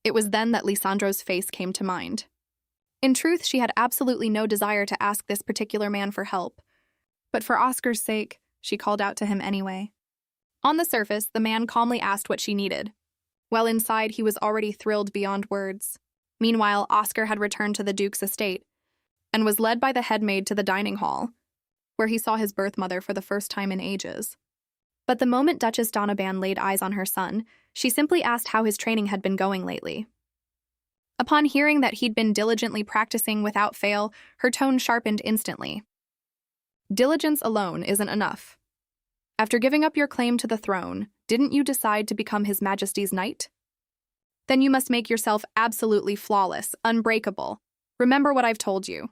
It was then that Lisandro's face came to mind. In truth, she had absolutely no desire to ask this particular man for help, but for Oscar's sake, she called out to him anyway. On the surface, the man calmly asked what she needed, while inside he was already thrilled beyond words. Meanwhile, Oscar had returned to the Duke's estate and was led by the head maid to the dining hall, where he saw his birth mother for the first time in ages. But the moment Duchess Donovan laid eyes on her son, she simply asked how his training had been going lately. Upon hearing that he'd been diligently practicing without fail, her tone sharpened instantly. Diligence alone isn't enough. After giving up your claim to the throne, didn't you decide to become His Majesty's knight? Then you must make yourself absolutely flawless, unbreakable. Remember what I've told you.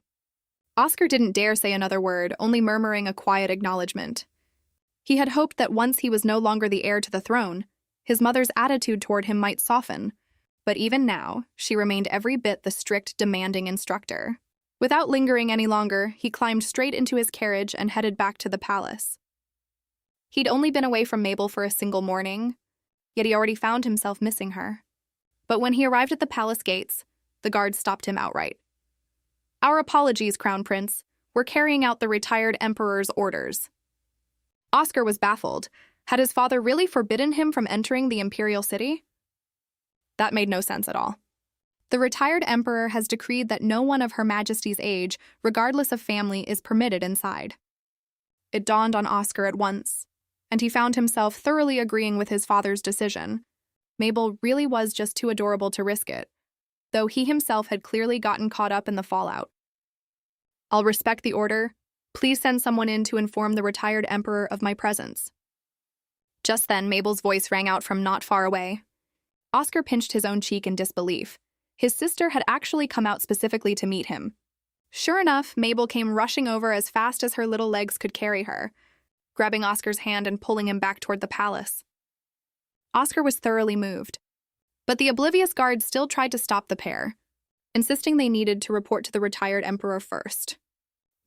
Oscar didn't dare say another word, only murmuring a quiet acknowledgement. He had hoped that once he was no longer the heir to the throne, his mother's attitude toward him might soften, but even now, she remained every bit the strict, demanding instructor. Without lingering any longer, he climbed straight into his carriage and headed back to the palace. He'd only been away from Mabel for a single morning, yet he already found himself missing her. But when he arrived at the palace gates, the guards stopped him outright. "Our apologies, Crown Prince. We're carrying out the retired emperor's orders." Oscar was baffled. Had his father really forbidden him from entering the imperial city? That made no sense at all. The retired emperor has decreed that no one of Her Majesty's age, regardless of family, is permitted inside. It dawned on Oscar at once, and he found himself thoroughly agreeing with his father's decision. Mabel really was just too adorable to risk it, though he himself had clearly gotten caught up in the fallout. "I'll respect the order. Please send someone in to inform the retired emperor of my presence." Just then, Mabel's voice rang out from not far away. Oscar pinched his own cheek in disbelief. His sister had actually come out specifically to meet him. Sure enough, Mabel came rushing over as fast as her little legs could carry her, grabbing Oscar's hand and pulling him back toward the palace. Oscar was thoroughly moved, but the oblivious guards still tried to stop the pair, insisting they needed to report to the retired emperor first.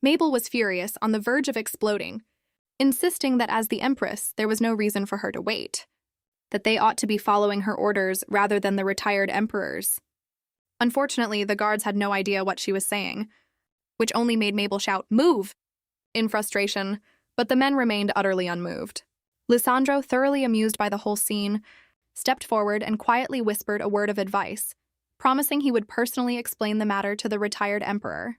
Mabel was furious, on the verge of exploding, insisting that as the empress, there was no reason for her to wait, that they ought to be following her orders rather than the retired emperor's. Unfortunately, the guards had no idea what she was saying, which only made Mabel shout, "Move!" in frustration, but the men remained utterly unmoved. Lisandro, thoroughly amused by the whole scene, stepped forward and quietly whispered a word of advice, promising he would personally explain the matter to the retired emperor.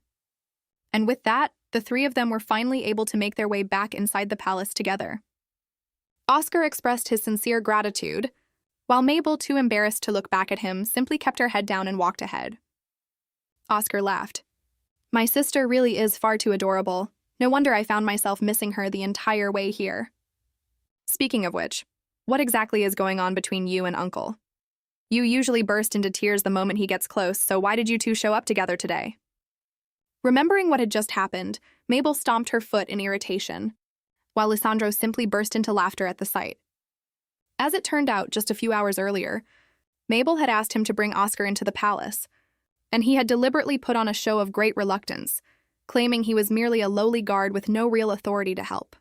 And with that, the three of them were finally able to make their way back inside the palace together. Oscar expressed his sincere gratitude, while Mabel, too embarrassed to look back at him, simply kept her head down and walked ahead. Oscar laughed. My sister really is far too adorable. No wonder I found myself missing her the entire way here. Speaking of which, what exactly is going on between you and Uncle? You usually burst into tears the moment he gets close, so why did you two show up together today? Remembering what had just happened, Mabel stomped her foot in irritation, while Lisandro simply burst into laughter at the sight. As it turned out, just a few hours earlier, Mabel had asked him to bring Oscar into the palace, and he had deliberately put on a show of great reluctance, claiming he was merely a lowly guard with no real authority to help.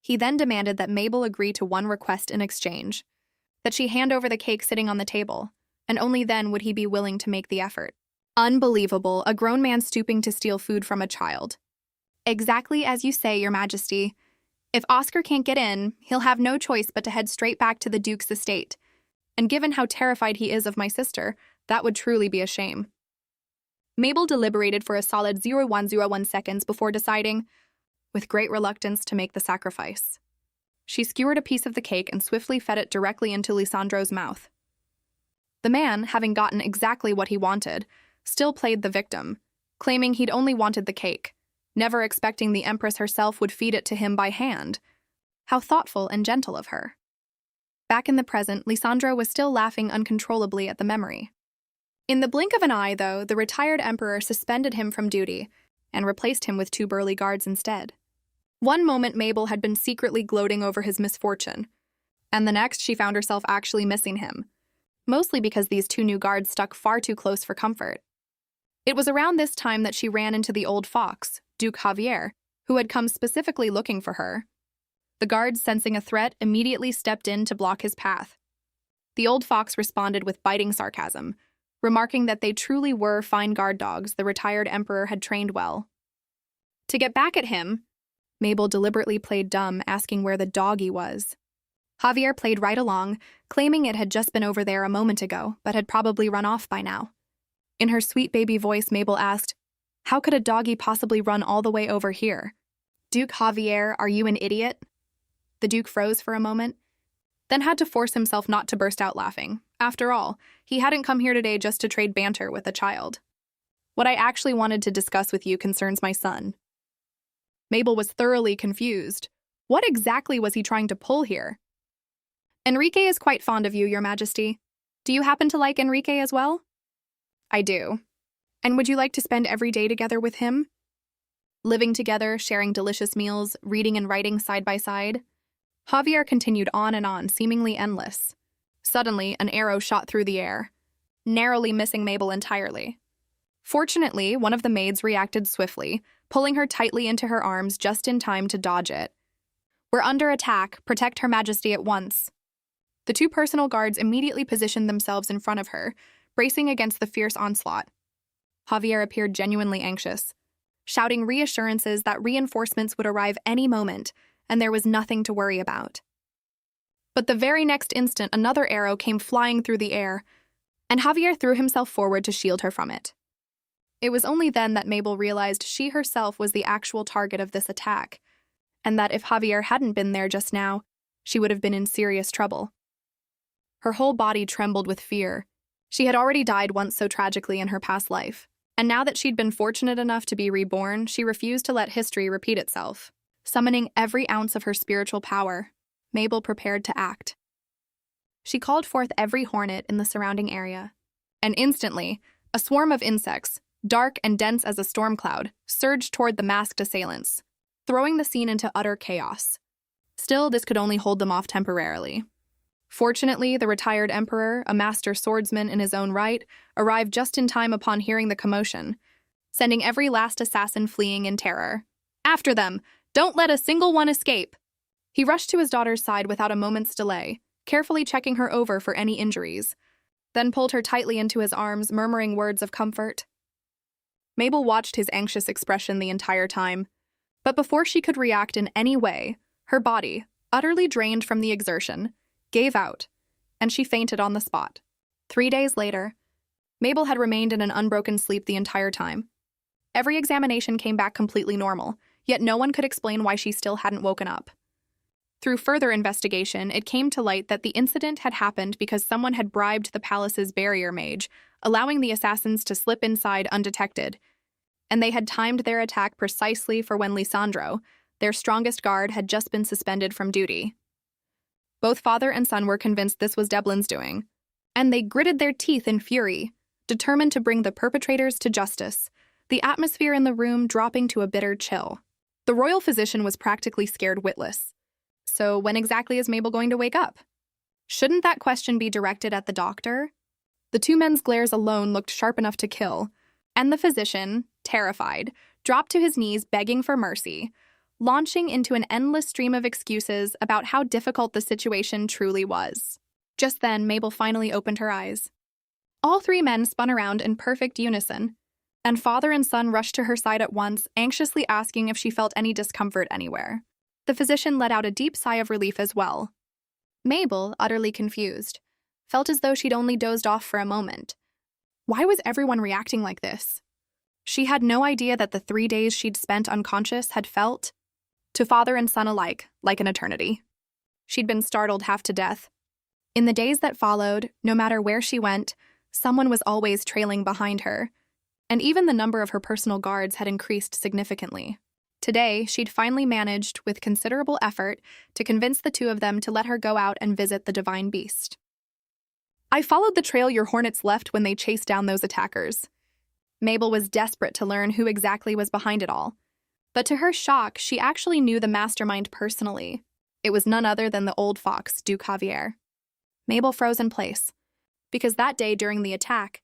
He then demanded that Mabel agree to one request in exchange, that she hand over the cake sitting on the table, and only then would he be willing to make the effort. Unbelievable, a grown man stooping to steal food from a child. Exactly as you say, Your Majesty. If Oscar can't get in, he'll have no choice but to head straight back to the Duke's estate. And given how terrified he is of my sister, that would truly be a shame. Mabel deliberated for a solid 0.101 seconds before deciding, with great reluctance, to make the sacrifice. She skewered a piece of the cake and swiftly fed it directly into Lisandro's mouth. The man, having gotten exactly what he wanted, still played the victim, claiming he'd only wanted the cake, never expecting the Empress herself would feed it to him by hand. How thoughtful and gentle of her. Back in the present, Lisandro was still laughing uncontrollably at the memory. In the blink of an eye, though, the retired emperor suspended him from duty and replaced him with two burly guards instead. One moment Mabel had been secretly gloating over his misfortune, and the next she found herself actually missing him, mostly because these two new guards stuck far too close for comfort. It was around this time that she ran into the old fox, Duke Javier, who had come specifically looking for her. The guards, sensing a threat, immediately stepped in to block his path. The old fox responded with biting sarcasm, remarking that they truly were fine guard dogs the retired emperor had trained well. To get back at him, Mabel deliberately played dumb, asking where the doggy was. Javier played right along, claiming it had just been over there a moment ago, but had probably run off by now. In her sweet baby voice, Mabel asked, "How could a doggy possibly run all the way over here? Duke Javier, are you an idiot?" The Duke froze for a moment, then had to force himself not to burst out laughing. After all, he hadn't come here today just to trade banter with a child. "What I actually wanted to discuss with you concerns my son." Mabel was thoroughly confused. What exactly was he trying to pull here? "Enrique is quite fond of you, Your Majesty. Do you happen to like Enrique as well?" "I do. And would you like to spend every day together with him? Living together, sharing delicious meals, reading and writing side by side?" Javier continued on, seemingly endless. Suddenly, an arrow shot through the air, narrowly missing Mabel entirely. Fortunately, one of the maids reacted swiftly, pulling her tightly into her arms just in time to dodge it. "We're under attack. Protect Her Majesty at once." The two personal guards immediately positioned themselves in front of her, bracing against the fierce onslaught. Javier appeared genuinely anxious, shouting reassurances that reinforcements would arrive any moment, and there was nothing to worry about. But the very next instant, another arrow came flying through the air, and Javier threw himself forward to shield her from it. It was only then that Mabel realized she herself was the actual target of this attack, and that if Javier hadn't been there just now, she would have been in serious trouble. Her whole body trembled with fear. She had already died once so tragically in her past life, and now that she'd been fortunate enough to be reborn, she refused to let history repeat itself. Summoning every ounce of her spiritual power, Mabel prepared to act. She called forth every hornet in the surrounding area, and instantly, a swarm of insects, dark and dense as a storm cloud, surged toward the masked assailants, throwing the scene into utter chaos. Still, this could only hold them off temporarily. Fortunately, the retired emperor, a master swordsman in his own right, arrived just in time upon hearing the commotion, sending every last assassin fleeing in terror. "After them! Don't let a single one escape!" He rushed to his daughter's side without a moment's delay, carefully checking her over for any injuries, then pulled her tightly into his arms, murmuring words of comfort. Mabel watched his anxious expression the entire time, but before she could react in any way, her body, utterly drained from the exertion, gave out, and she fainted on the spot. 3 days later, Mabel had remained in an unbroken sleep the entire time. Every examination came back completely normal, yet no one could explain why she still hadn't woken up. Through further investigation, it came to light that the incident had happened because someone had bribed the palace's barrier mage, allowing the assassins to slip inside undetected. and they had timed their attack precisely for when Lisandro, their strongest guard, had just been suspended from duty. Both father and son were convinced this was Devlin's doing, and they gritted their teeth in fury, determined to bring the perpetrators to justice, the atmosphere in the room dropping to a bitter chill. The royal physician was practically scared witless. So when exactly is Mabel going to wake up? Shouldn't that question be directed at the doctor? The two men's glares alone looked sharp enough to kill, and the physician, terrified, dropped to his knees begging for mercy, launching into an endless stream of excuses about how difficult the situation truly was. Just then, Mabel finally opened her eyes. All three men spun around in perfect unison, and father and son rushed to her side at once, anxiously asking if she felt any discomfort anywhere. The physician let out a deep sigh of relief as well. Mabel, utterly confused, felt as though she'd only dozed off for a moment. Why was everyone reacting like this? She had no idea that the 3 days she'd spent unconscious had felt, to father and son alike, like an eternity. She'd been startled half to death. In the days that followed, no matter where she went, someone was always trailing behind her, and even the number of her personal guards had increased significantly. Today, she'd finally managed, with considerable effort, to convince the two of them to let her go out and visit the divine beast. I followed the trail your hornets left when they chased down those attackers. Mabel was desperate to learn who exactly was behind it all. But to her shock, she actually knew the mastermind personally. It was none other than the old fox, Duke Javier. Mabel froze in place, because that day during the attack,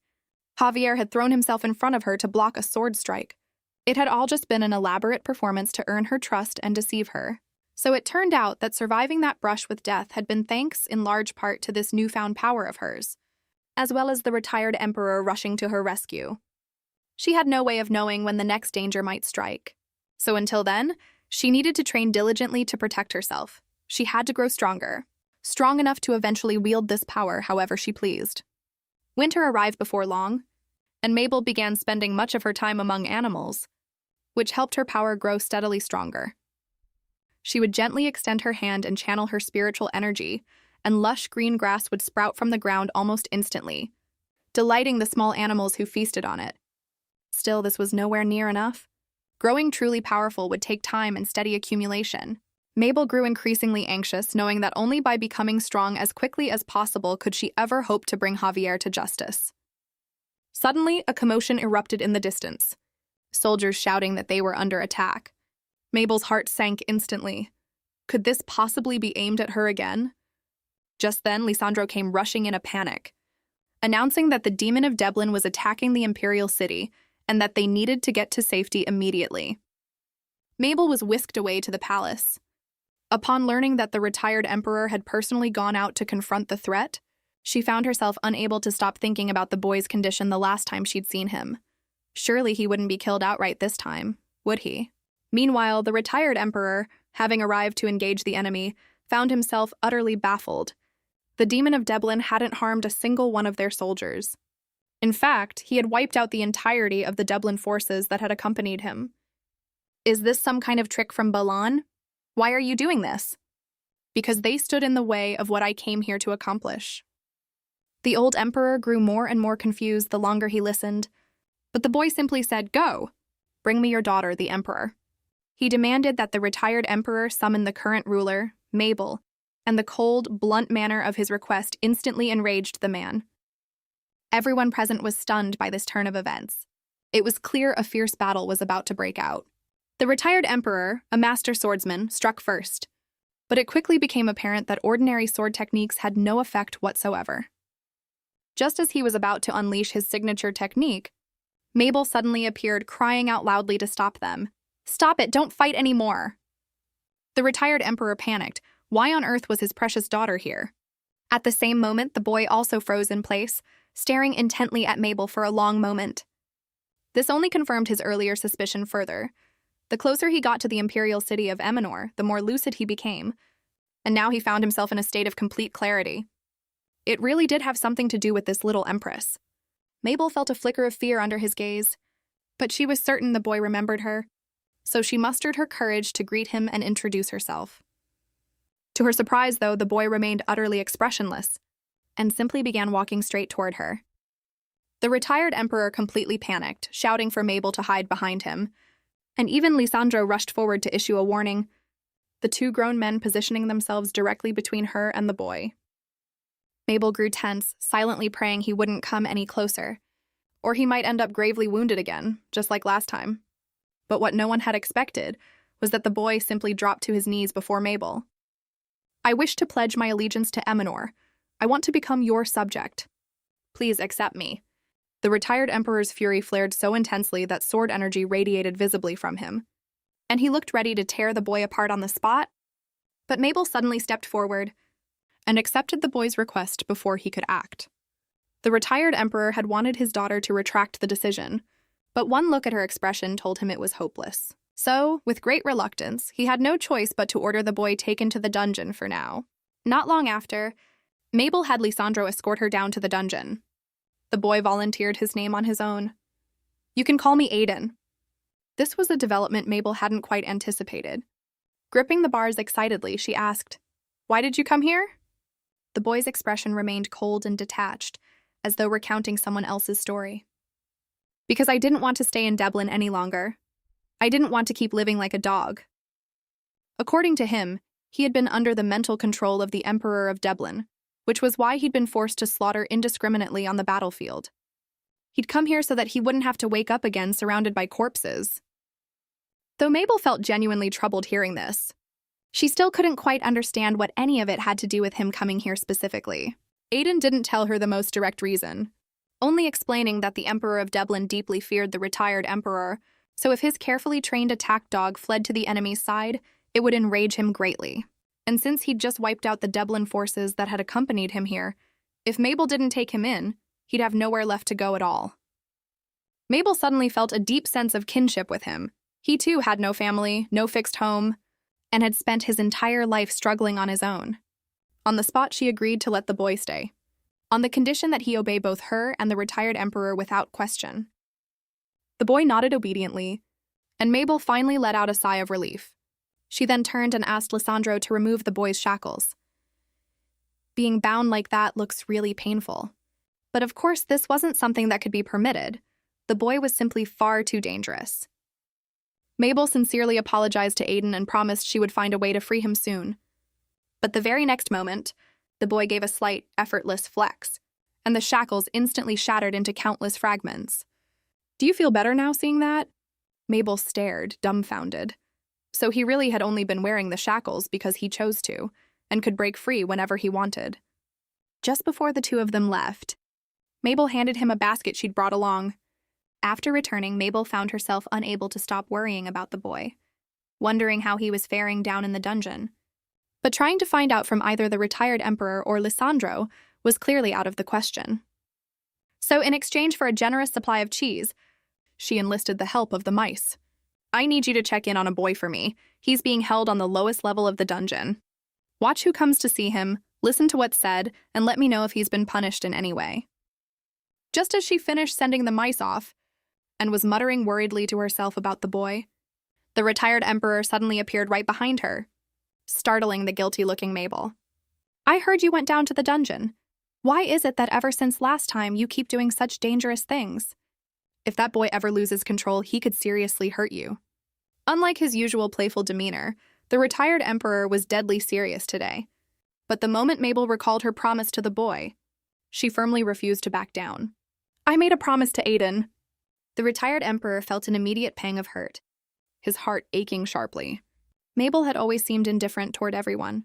Javier had thrown himself in front of her to block a sword strike. It had all just been an elaborate performance to earn her trust and deceive her. So it turned out that surviving that brush with death had been thanks in large part to this newfound power of hers, as well as the retired emperor rushing to her rescue. She had no way of knowing when the next danger might strike. So until then, she needed to train diligently to protect herself. She had to grow stronger, strong enough to eventually wield this power however she pleased. Winter arrived before long, and Mabel began spending much of her time among animals, which helped her power grow steadily stronger. She would gently extend her hand and channel her spiritual energy, and lush green grass would sprout from the ground almost instantly, delighting the small animals who feasted on it. Still, this was nowhere near enough. Growing truly powerful would take time and steady accumulation. Mabel grew increasingly anxious, knowing that only by becoming strong as quickly as possible could she ever hope to bring Javier to justice. Suddenly, a commotion erupted in the distance, soldiers shouting that they were under attack. Mabel's heart sank instantly. Could this possibly be aimed at her again? Just then, Lisandro came rushing in a panic, announcing that the demon of Devlin was attacking the imperial city and that they needed to get to safety immediately. Mabel was whisked away to the palace. Upon learning that the retired emperor had personally gone out to confront the threat, she found herself unable to stop thinking about the boy's condition the last time she'd seen him. Surely he wouldn't be killed outright this time, would he? Meanwhile, the retired emperor, having arrived to engage the enemy, found himself utterly baffled. The demon of Devlin hadn't harmed a single one of their soldiers. In fact, he had wiped out the entirety of the Devlin forces that had accompanied him. Is this some kind of trick from Balan? Why are you doing this? Because they stood in the way of what I came here to accomplish. The old emperor grew more and more confused the longer he listened, but the boy simply said, "Go! Bring me your daughter, the emperor." He demanded that the retired emperor summon the current ruler, Mabel, and the cold, blunt manner of his request instantly enraged the man. Everyone present was stunned by this turn of events. It was clear a fierce battle was about to break out. The retired emperor, a master swordsman, struck first, but it quickly became apparent that ordinary sword techniques had no effect whatsoever. Just as he was about to unleash his signature technique, Mabel suddenly appeared, crying out loudly to stop them. "Stop it! Don't fight anymore!" The retired emperor panicked. Why on earth was his precious daughter here? At the same moment, the boy also froze in place, staring intently at Mabel for a long moment. This only confirmed his earlier suspicion further. The closer he got to the imperial city of Eminor, the more lucid he became, and now he found himself in a state of complete clarity. It really did have something to do with this little empress. Mabel felt a flicker of fear under his gaze, but she was certain the boy remembered her, so she mustered her courage to greet him and introduce herself. To her surprise, though, the boy remained utterly expressionless and simply began walking straight toward her. The retired emperor completely panicked, shouting for Mabel to hide behind him, and even Lisandro rushed forward to issue a warning, the two grown men positioning themselves directly between her and the boy. Mabel grew tense, silently praying he wouldn't come any closer, or he might end up gravely wounded again, just like last time. But what no one had expected was that the boy simply dropped to his knees before Mabel. I wish to pledge my allegiance to Eminor. I want to become your subject. Please accept me. The retired emperor's fury flared so intensely that sword energy radiated visibly from him, and he looked ready to tear the boy apart on the spot. But Mabel suddenly stepped forward and accepted the boy's request before he could act. The retired emperor had wanted his daughter to retract the decision, but one look at her expression told him it was hopeless. So, with great reluctance, he had no choice but to order the boy taken to the dungeon for now. Not long after, Mabel had Lisandro escort her down to the dungeon. The boy volunteered his name on his own. You can call me Aiden. This was a development Mabel hadn't quite anticipated. Gripping the bars excitedly, she asked, Why did you come here? The boy's expression remained cold and detached, as though recounting someone else's story. Because I didn't want to stay in Dublin any longer. I didn't want to keep living like a dog. According to him, he had been under the mental control of the Emperor of Dublin, which was why he'd been forced to slaughter indiscriminately on the battlefield. He'd come here so that he wouldn't have to wake up again surrounded by corpses. Though Mabel felt genuinely troubled hearing this, she still couldn't quite understand what any of it had to do with him coming here specifically. Aiden didn't tell her the most direct reason, only explaining that the Emperor of Dublin deeply feared the retired emperor, so if his carefully trained attack dog fled to the enemy's side, it would enrage him greatly. And since he'd just wiped out the Dublin forces that had accompanied him here, if Mabel didn't take him in, he'd have nowhere left to go at all. Mabel suddenly felt a deep sense of kinship with him. He too had no family, no fixed home, and had spent his entire life struggling on his own. On the spot, she agreed to let the boy stay, on the condition that he obey both her and the retired emperor without question. The boy nodded obediently, and Mabel finally let out a sigh of relief. She then turned and asked Lisandro to remove the boy's shackles. Being bound like that looks really painful. But of course, this wasn't something that could be permitted. The boy was simply far too dangerous. Mabel sincerely apologized to Aiden and promised she would find a way to free him soon. But the very next moment, the boy gave a slight, effortless flex, and the shackles instantly shattered into countless fragments. Do you feel better now seeing that? Mabel stared, dumbfounded. So he really had only been wearing the shackles because he chose to, and could break free whenever he wanted. Just before the two of them left, Mabel handed him a basket she'd brought along. After returning, Mabel found herself unable to stop worrying about the boy, wondering how he was faring down in the dungeon. But trying to find out from either the retired emperor or Lisandro was clearly out of the question. So in exchange for a generous supply of cheese, she enlisted the help of the mice. I need you to check in on a boy for me. He's being held on the lowest level of the dungeon. Watch who comes to see him, listen to what's said, and let me know if he's been punished in any way. Just as she finished sending the mice off, and was muttering worriedly to herself about the boy, the retired emperor suddenly appeared right behind her, startling the guilty-looking Mabel. I heard you went down to the dungeon. Why is it that ever since last time you keep doing such dangerous things? If that boy ever loses control, he could seriously hurt you. Unlike his usual playful demeanor, the retired emperor was deadly serious today. But the moment Mabel recalled her promise to the boy, she firmly refused to back down. I made a promise to Aiden. The retired emperor felt an immediate pang of hurt, his heart aching sharply. Mabel had always seemed indifferent toward everyone,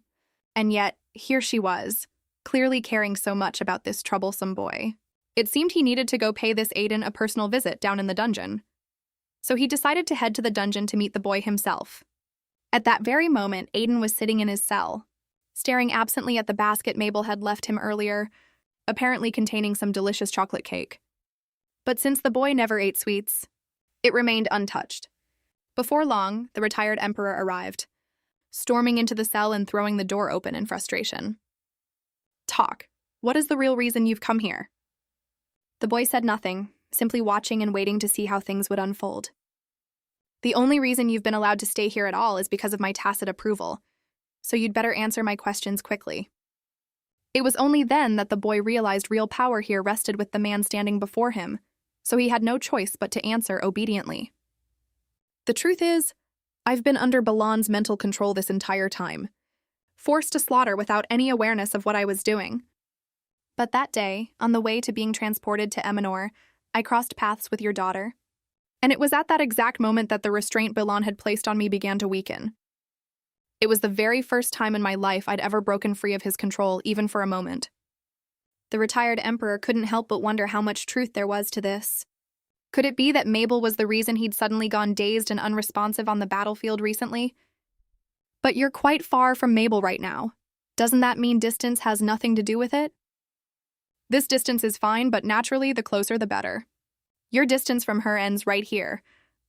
and yet here she was, clearly caring so much about this troublesome boy. It seemed he needed to go pay this Aiden a personal visit down in the dungeon. So he decided to head to the dungeon to meet the boy himself. At that very moment, Aiden was sitting in his cell, staring absently at the basket Mabel had left him earlier, apparently containing some delicious chocolate cake. But since the boy never ate sweets, it remained untouched. Before long, the retired emperor arrived, storming into the cell and throwing the door open in frustration. Talk. What is the real reason you've come here? The boy said nothing, simply watching and waiting to see how things would unfold. The only reason you've been allowed to stay here at all is because of my tacit approval, so you'd better answer my questions quickly. It was only then that the boy realized real power here rested with the man standing before him, so he had no choice but to answer obediently. The truth is, I've been under Balan's mental control this entire time, forced to slaughter without any awareness of what I was doing. But that day, on the way to being transported to Eminor, I crossed paths with your daughter. And it was at that exact moment that the restraint Balan had placed on me began to weaken. It was the very first time in my life I'd ever broken free of his control, even for a moment. The retired emperor couldn't help but wonder how much truth there was to this. Could it be that Mabel was the reason he'd suddenly gone dazed and unresponsive on the battlefield recently? But you're quite far from Mabel right now. Doesn't that mean distance has nothing to do with it? This distance is fine, but naturally, the closer the better. Your distance from her ends right here.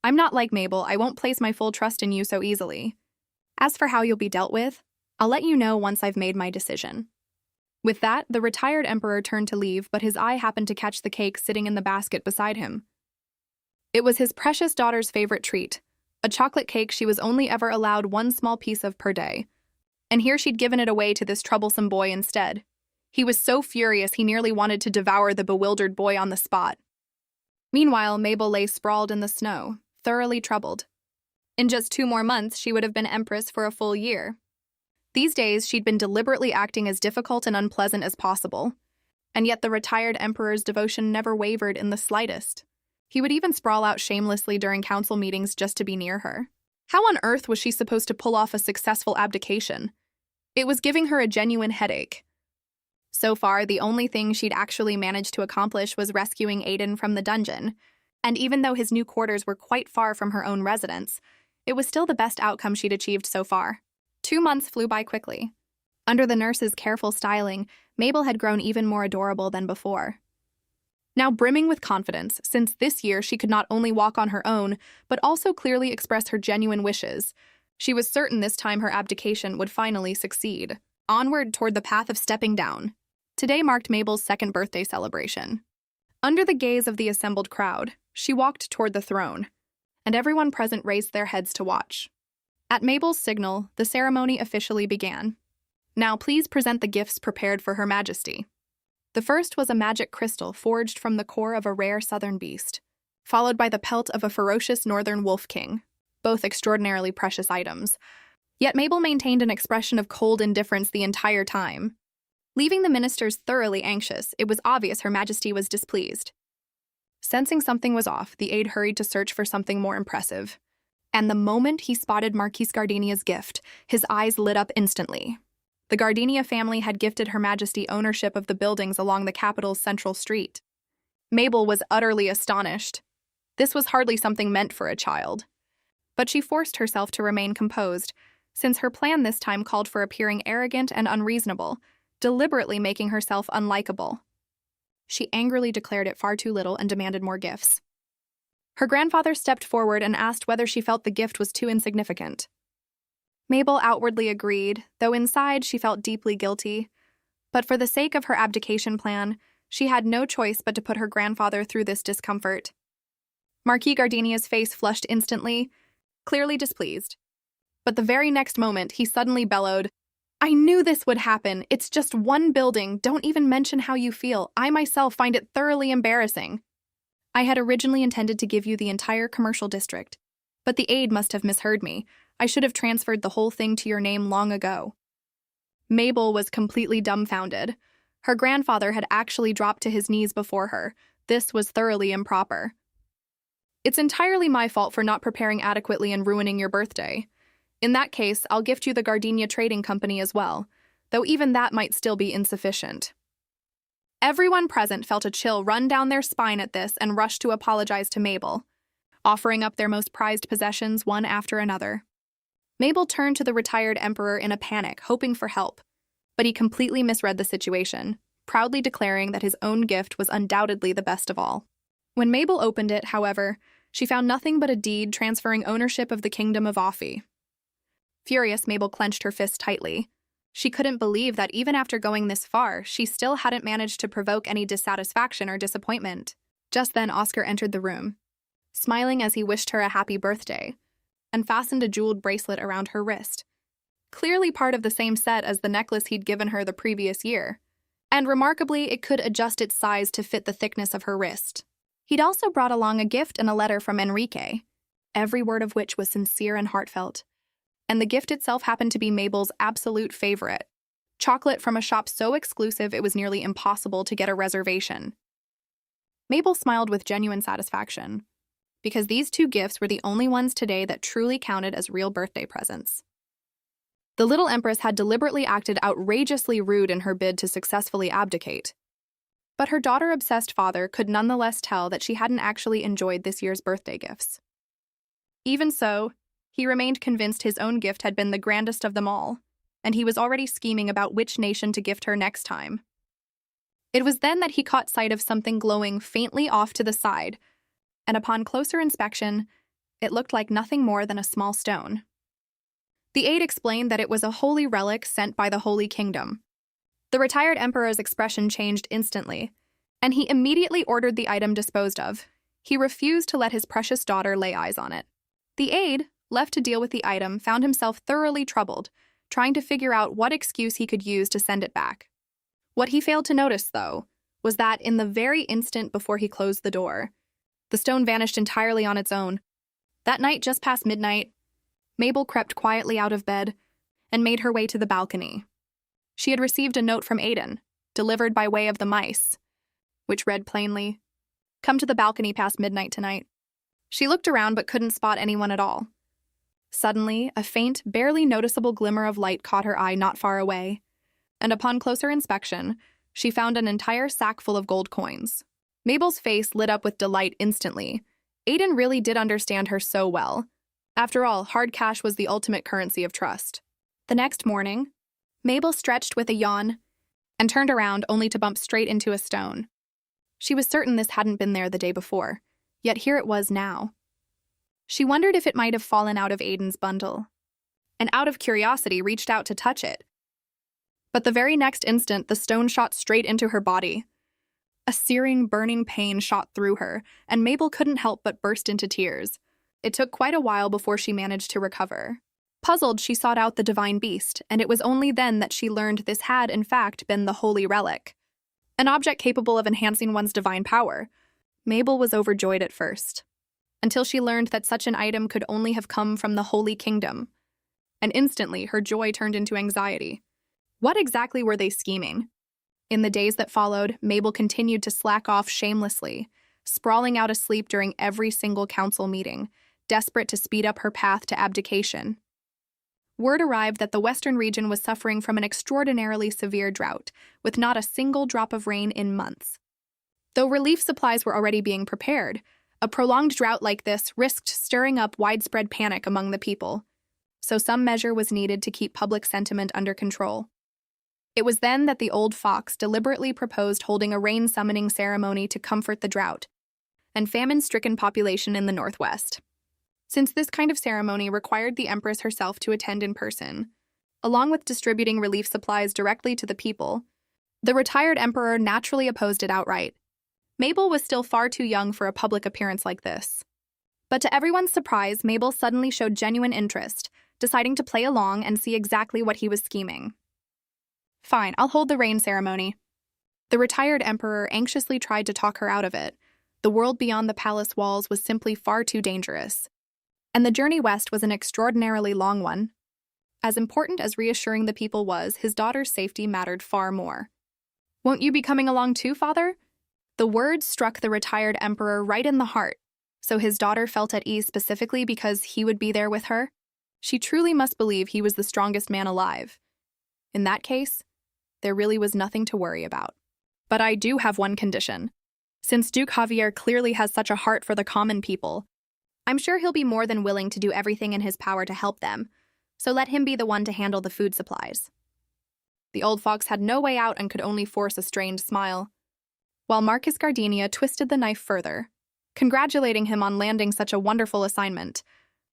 I'm not like Mabel, I won't place my full trust in you so easily. As for how you'll be dealt with, I'll let you know once I've made my decision. With that, the retired emperor turned to leave, but his eye happened to catch the cake sitting in the basket beside him. It was his precious daughter's favorite treat, a chocolate cake she was only ever allowed one small piece of per day. And here she'd given it away to this troublesome boy instead. He was so furious he nearly wanted to devour the bewildered boy on the spot. Meanwhile, Mabel lay sprawled in the snow, thoroughly troubled. In just 2 more months, she would have been empress for a full year. These days, she'd been deliberately acting as difficult and unpleasant as possible. And yet the retired emperor's devotion never wavered in the slightest. He would even sprawl out shamelessly during council meetings just to be near her. How on earth was she supposed to pull off a successful abdication? It was giving her a genuine headache. So far, the only thing she'd actually managed to accomplish was rescuing Aiden from the dungeon, and even though his new quarters were quite far from her own residence, it was still the best outcome she'd achieved so far. 2 months flew by quickly. Under the nurse's careful styling, Mabel had grown even more adorable than before. Now brimming with confidence, since this year she could not only walk on her own, but also clearly express her genuine wishes, she was certain this time her abdication would finally succeed. Onward toward the path of stepping down. Today marked Mabel's 2nd birthday celebration. Under the gaze of the assembled crowd, she walked toward the throne, and everyone present raised their heads to watch. At Mabel's signal, the ceremony officially began. Now please present the gifts prepared for Her Majesty. The first was a magic crystal forged from the core of a rare southern beast, followed by the pelt of a ferocious northern wolf king, both extraordinarily precious items. Yet Mabel maintained an expression of cold indifference the entire time. Leaving the ministers thoroughly anxious, it was obvious Her Majesty was displeased. Sensing something was off, the aide hurried to search for something more impressive. And the moment he spotted Marquise Gardenia's gift, his eyes lit up instantly. The Gardenia family had gifted Her Majesty ownership of the buildings along the capital's central street. Mabel was utterly astonished. This was hardly something meant for a child. But she forced herself to remain composed, since her plan this time called for appearing arrogant and unreasonable, deliberately making herself unlikable. She angrily declared it far too little and demanded more gifts. Her grandfather stepped forward and asked whether she felt the gift was too insignificant. Mabel outwardly agreed, though inside she felt deeply guilty. But for the sake of her abdication plan, she had no choice but to put her grandfather through this discomfort. Marquis Gardenia's face flushed instantly, clearly displeased. But the very next moment, he suddenly bellowed, "I knew this would happen. It's just one building. Don't even mention how you feel. I myself find it thoroughly embarrassing. I had originally intended to give you the entire commercial district, but the aide must have misheard me. I should have transferred the whole thing to your name long ago." Mabel was completely dumbfounded. Her grandfather had actually dropped to his knees before her. This was thoroughly improper. "It's entirely my fault for not preparing adequately and ruining your birthday. In that case, I'll gift you the Gardenia Trading Company as well, though even that might still be insufficient." Everyone present felt a chill run down their spine at this and rushed to apologize to Mabel, offering up their most prized possessions one after another. Mabel turned to the retired emperor in a panic, hoping for help, but he completely misread the situation, proudly declaring that his own gift was undoubtedly the best of all. When Mabel opened it, however, she found nothing but a deed transferring ownership of the kingdom of Offi. Furious, Mabel clenched her fist tightly. She couldn't believe that even after going this far, she still hadn't managed to provoke any dissatisfaction or disappointment. Just then, Oscar entered the room, smiling as he wished her a happy birthday, and fastened a jeweled bracelet around her wrist, clearly part of the same set as the necklace he'd given her the previous year. And remarkably, it could adjust its size to fit the thickness of her wrist. He'd also brought along a gift and a letter from Enrique, every word of which was sincere and heartfelt. And the gift itself happened to be Mabel's absolute favorite, chocolate from a shop so exclusive it was nearly impossible to get a reservation. Mabel smiled with genuine satisfaction, because these two gifts were the only ones today that truly counted as real birthday presents. The little empress had deliberately acted outrageously rude in her bid to successfully abdicate. But her daughter-obsessed father could nonetheless tell that she hadn't actually enjoyed this year's birthday gifts. Even so, he remained convinced his own gift had been the grandest of them all, and he was already scheming about which nation to gift her next time. It was then that he caught sight of something glowing faintly off to the side, and upon closer inspection, it looked like nothing more than a small stone. The aide explained that it was a holy relic sent by the Holy Kingdom. The retired emperor's expression changed instantly, and he immediately ordered the item disposed of. He refused to let his precious daughter lay eyes on it. The aide, left to deal with the item, found himself thoroughly troubled, trying to figure out what excuse he could use to send it back. What he failed to notice, though, was that in the very instant before he closed the door, the stone vanished entirely on its own. That night, just past midnight, Mabel crept quietly out of bed and made her way to the balcony. She had received a note from Aiden, delivered by way of the mice, which read plainly, "Come to the balcony past midnight tonight." She looked around but couldn't spot anyone at all. Suddenly, a faint, barely noticeable glimmer of light caught her eye not far away, and upon closer inspection, she found an entire sack full of gold coins. Mabel's face lit up with delight instantly. Aiden really did understand her so well. After all, hard cash was the ultimate currency of trust. The next morning, Mabel stretched with a yawn and turned around only to bump straight into a stone. She was certain this hadn't been there the day before, yet here it was now. She wondered if it might have fallen out of Aiden's bundle, and out of curiosity reached out to touch it. But the very next instant, the stone shot straight into her body. A searing, burning pain shot through her, and Mabel couldn't help but burst into tears. It took quite a while before she managed to recover. Puzzled, she sought out the divine beast, and it was only then that she learned this had, in fact, been the holy relic, an object capable of enhancing one's divine power. Mabel was overjoyed at first, until she learned that such an item could only have come from the Holy Kingdom. And instantly, her joy turned into anxiety. What exactly were they scheming? In the days that followed, Mabel continued to slack off shamelessly, sprawling out asleep during every single council meeting, desperate to speed up her path to abdication. Word arrived that the western region was suffering from an extraordinarily severe drought, with not a single drop of rain in months. Though relief supplies were already being prepared, a prolonged drought like this risked stirring up widespread panic among the people, so some measure was needed to keep public sentiment under control. It was then that the old fox deliberately proposed holding a rain-summoning ceremony to comfort the drought and famine-stricken population in the northwest. Since this kind of ceremony required the empress herself to attend in person, along with distributing relief supplies directly to the people, the retired emperor naturally opposed it outright. Mabel was still far too young for a public appearance like this. But to everyone's surprise, Mabel suddenly showed genuine interest, deciding to play along and see exactly what he was scheming. "Fine, I'll hold the rain ceremony." The retired emperor anxiously tried to talk her out of it. The world beyond the palace walls was simply far too dangerous, and the journey west was an extraordinarily long one. As important as reassuring the people was, his daughter's safety mattered far more. "Won't you be coming along too, father?" The words struck the retired emperor right in the heart, so his daughter felt at ease specifically because he would be there with her. She truly must believe he was the strongest man alive. In that case, there really was nothing to worry about. "But I do have one condition. Since Duke Javier clearly has such a heart for the common people, I'm sure he'll be more than willing to do everything in his power to help them, so let him be the one to handle the food supplies." The old fox had no way out and could only force a strained smile, while Marcus Gardenia twisted the knife further, congratulating him on landing such a wonderful assignment,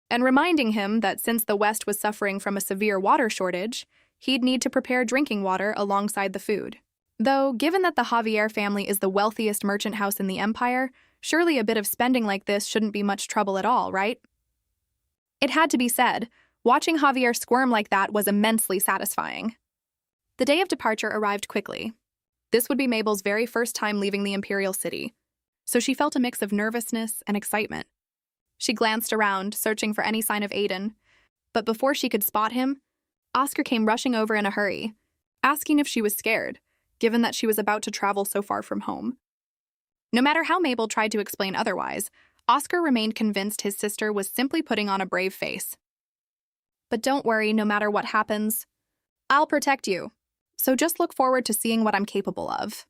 and reminding him that since the West was suffering from a severe water shortage, he'd need to prepare drinking water alongside the food. Though, given that the Javier family is the wealthiest merchant house in the empire, surely a bit of spending like this shouldn't be much trouble at all, right? It had to be said, watching Javier squirm like that was immensely satisfying. The day of departure arrived quickly. This would be Mabel's very first time leaving the Imperial City, so she felt a mix of nervousness and excitement. She glanced around, searching for any sign of Aiden, but before she could spot him, Oscar came rushing over in a hurry, asking if she was scared, given that she was about to travel so far from home. No matter how Mabel tried to explain otherwise, Oscar remained convinced his sister was simply putting on a brave face. But don't worry, no matter what happens, I'll protect you, so just look forward to seeing what I'm capable of.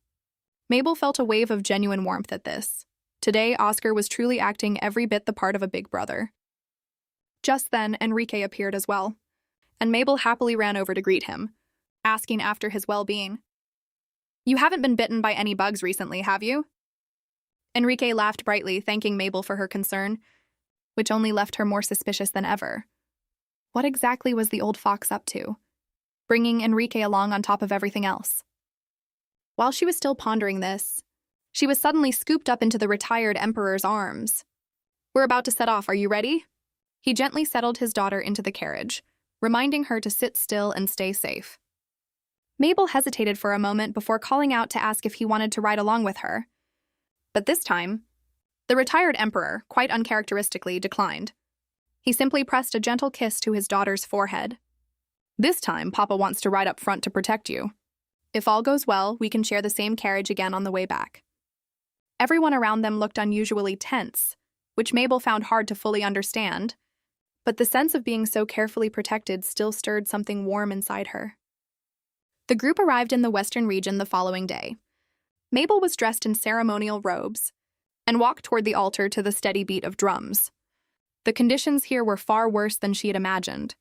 Mabel felt a wave of genuine warmth at this. Today, Oscar was truly acting every bit the part of a big brother. Just then, Enrique appeared as well, and Mabel happily ran over to greet him, asking after his well-being. You haven't been bitten by any bugs recently, have you? Enrique laughed brightly, thanking Mabel for her concern, which only left her more suspicious than ever. What exactly was the old fox up to, bringing Enrique along on top of everything else? While she was still pondering this, she was suddenly scooped up into the retired emperor's arms. We're about to set off, are you ready? He gently settled his daughter into the carriage, reminding her to sit still and stay safe. Mabel hesitated for a moment before calling out to ask if he wanted to ride along with her. But this time, the retired emperor, quite uncharacteristically, declined. He simply pressed a gentle kiss to his daughter's forehead. This time, Papa wants to ride up front to protect you. If all goes well, we can share the same carriage again on the way back. Everyone around them looked unusually tense, which Mabel found hard to fully understand, but the sense of being so carefully protected still stirred something warm inside her. The group arrived in the western region the following day. Mabel was dressed in ceremonial robes and walked toward the altar to the steady beat of drums. The conditions here were far worse than she had imagined.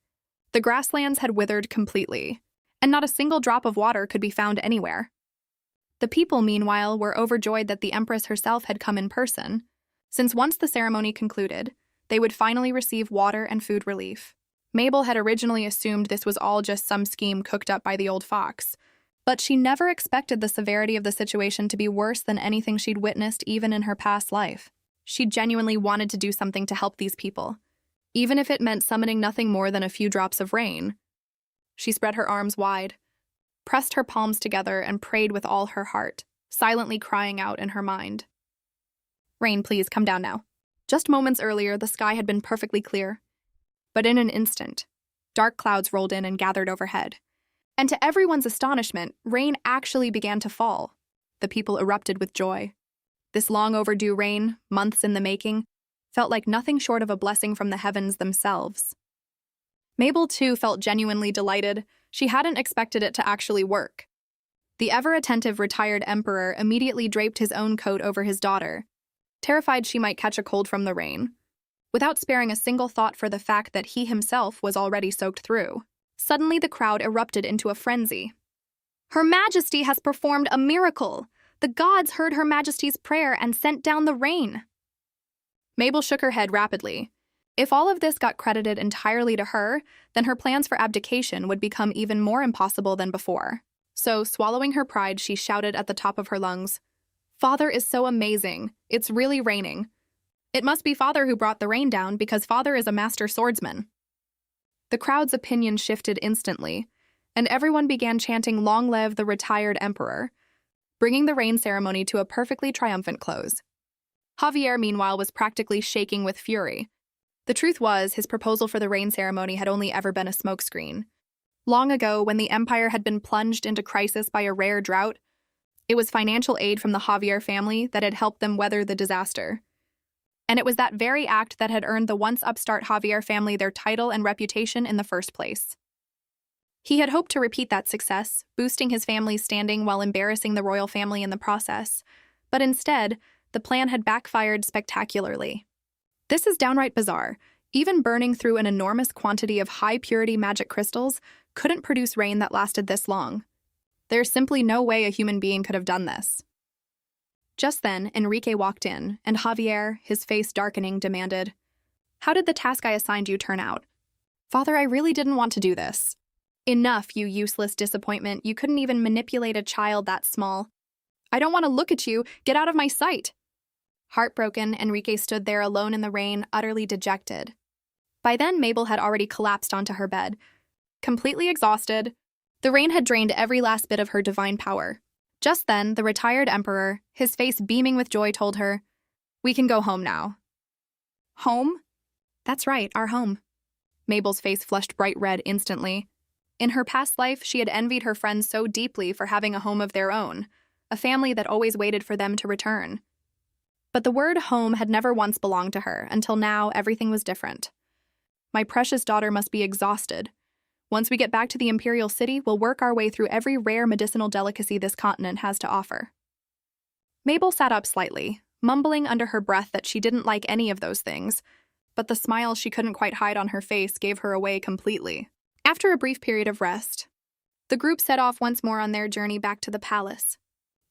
The grasslands had withered completely, and not a single drop of water could be found anywhere. The people, meanwhile, were overjoyed that the Empress herself had come in person, since once the ceremony concluded, they would finally receive water and food relief. Mabel had originally assumed this was all just some scheme cooked up by the old fox, but she never expected the severity of the situation to be worse than anything she'd witnessed even in her past life. She genuinely wanted to do something to help these people, even if it meant summoning nothing more than a few drops of rain. She spread her arms wide, pressed her palms together, and prayed with all her heart, silently crying out in her mind. Rain, please, come down now. Just moments earlier, the sky had been perfectly clear. But in an instant, dark clouds rolled in and gathered overhead. And to everyone's astonishment, rain actually began to fall. The people erupted with joy. This long overdue rain, months in the making, felt like nothing short of a blessing from the heavens themselves. Mabel, too, felt genuinely delighted. She hadn't expected it to actually work. The ever-attentive retired emperor immediately draped his own coat over his daughter, terrified she might catch a cold from the rain, without sparing a single thought for the fact that he himself was already soaked through. Suddenly, the crowd erupted into a frenzy. Her Majesty has performed a miracle! The gods heard Her Majesty's prayer and sent down the rain! Mabel shook her head rapidly. If all of this got credited entirely to her, then her plans for abdication would become even more impossible than before. So, swallowing her pride, she shouted at the top of her lungs, "Father is so amazing! It's really raining. It must be Father who brought the rain down because Father is a master swordsman." The crowd's opinion shifted instantly, and everyone began chanting "Long live the retired emperor," bringing the rain ceremony to a perfectly triumphant close. Javier, meanwhile, was practically shaking with fury. The truth was, his proposal for the rain ceremony had only ever been a smokescreen. Long ago, when the empire had been plunged into crisis by a rare drought, it was financial aid from the Javier family that had helped them weather the disaster. And it was that very act that had earned the once upstart Javier family their title and reputation in the first place. He had hoped to repeat that success, boosting his family's standing while embarrassing the royal family in the process, but instead, the plan had backfired spectacularly. This is downright bizarre. Even burning through an enormous quantity of high-purity magic crystals couldn't produce rain that lasted this long. There's simply no way a human being could have done this. Just then, Enrique walked in, and Javier, his face darkening, demanded, "How did the task I assigned you turn out?" "Father, I really didn't want to do this." "Enough, you useless disappointment. You couldn't even manipulate a child that small." "I don't want to look at you. Get out of my sight." Heartbroken, Enrique stood there alone in the rain, utterly dejected. By then, Mabel had already collapsed onto her bed. Completely exhausted, the rain had drained every last bit of her divine power. Just then, the retired emperor, his face beaming with joy, told her, "We can go home now." Home? That's right, our home. Mabel's face flushed bright red instantly. In her past life, she had envied her friends so deeply for having a home of their own, a family that always waited for them to return. But the word home had never once belonged to her, until now everything was different. My precious daughter must be exhausted. Once we get back to the Imperial City, we'll work our way through every rare medicinal delicacy this continent has to offer. Mabel sat up slightly, mumbling under her breath that she didn't like any of those things, but the smile she couldn't quite hide on her face gave her away completely. After a brief period of rest, the group set off once more on their journey back to the palace.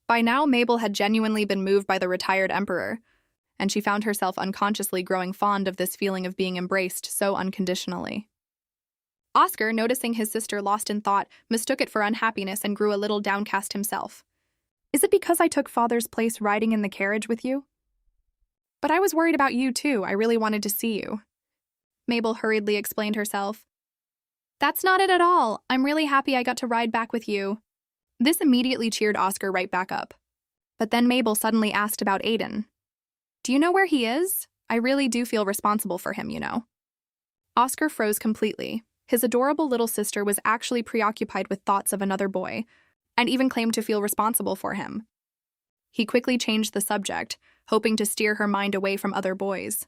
By now, Mabel had genuinely been moved by the retired emperor, and she found herself unconsciously growing fond of this feeling of being embraced so unconditionally. Oscar, noticing his sister lost in thought, mistook it for unhappiness and grew a little downcast himself. "Is it because I took Father's place riding in the carriage with you?" "But I was worried about you too. I really wanted to see you." Mabel hurriedly explained herself. "That's not it at all. I'm really happy I got to ride back with you." This immediately cheered Oscar right back up. But then Mabel suddenly asked about Aiden. "Do you know where he is? I really do feel responsible for him, you know." Oscar froze completely. His adorable little sister was actually preoccupied with thoughts of another boy, and even claimed to feel responsible for him. He quickly changed the subject, hoping to steer her mind away from other boys.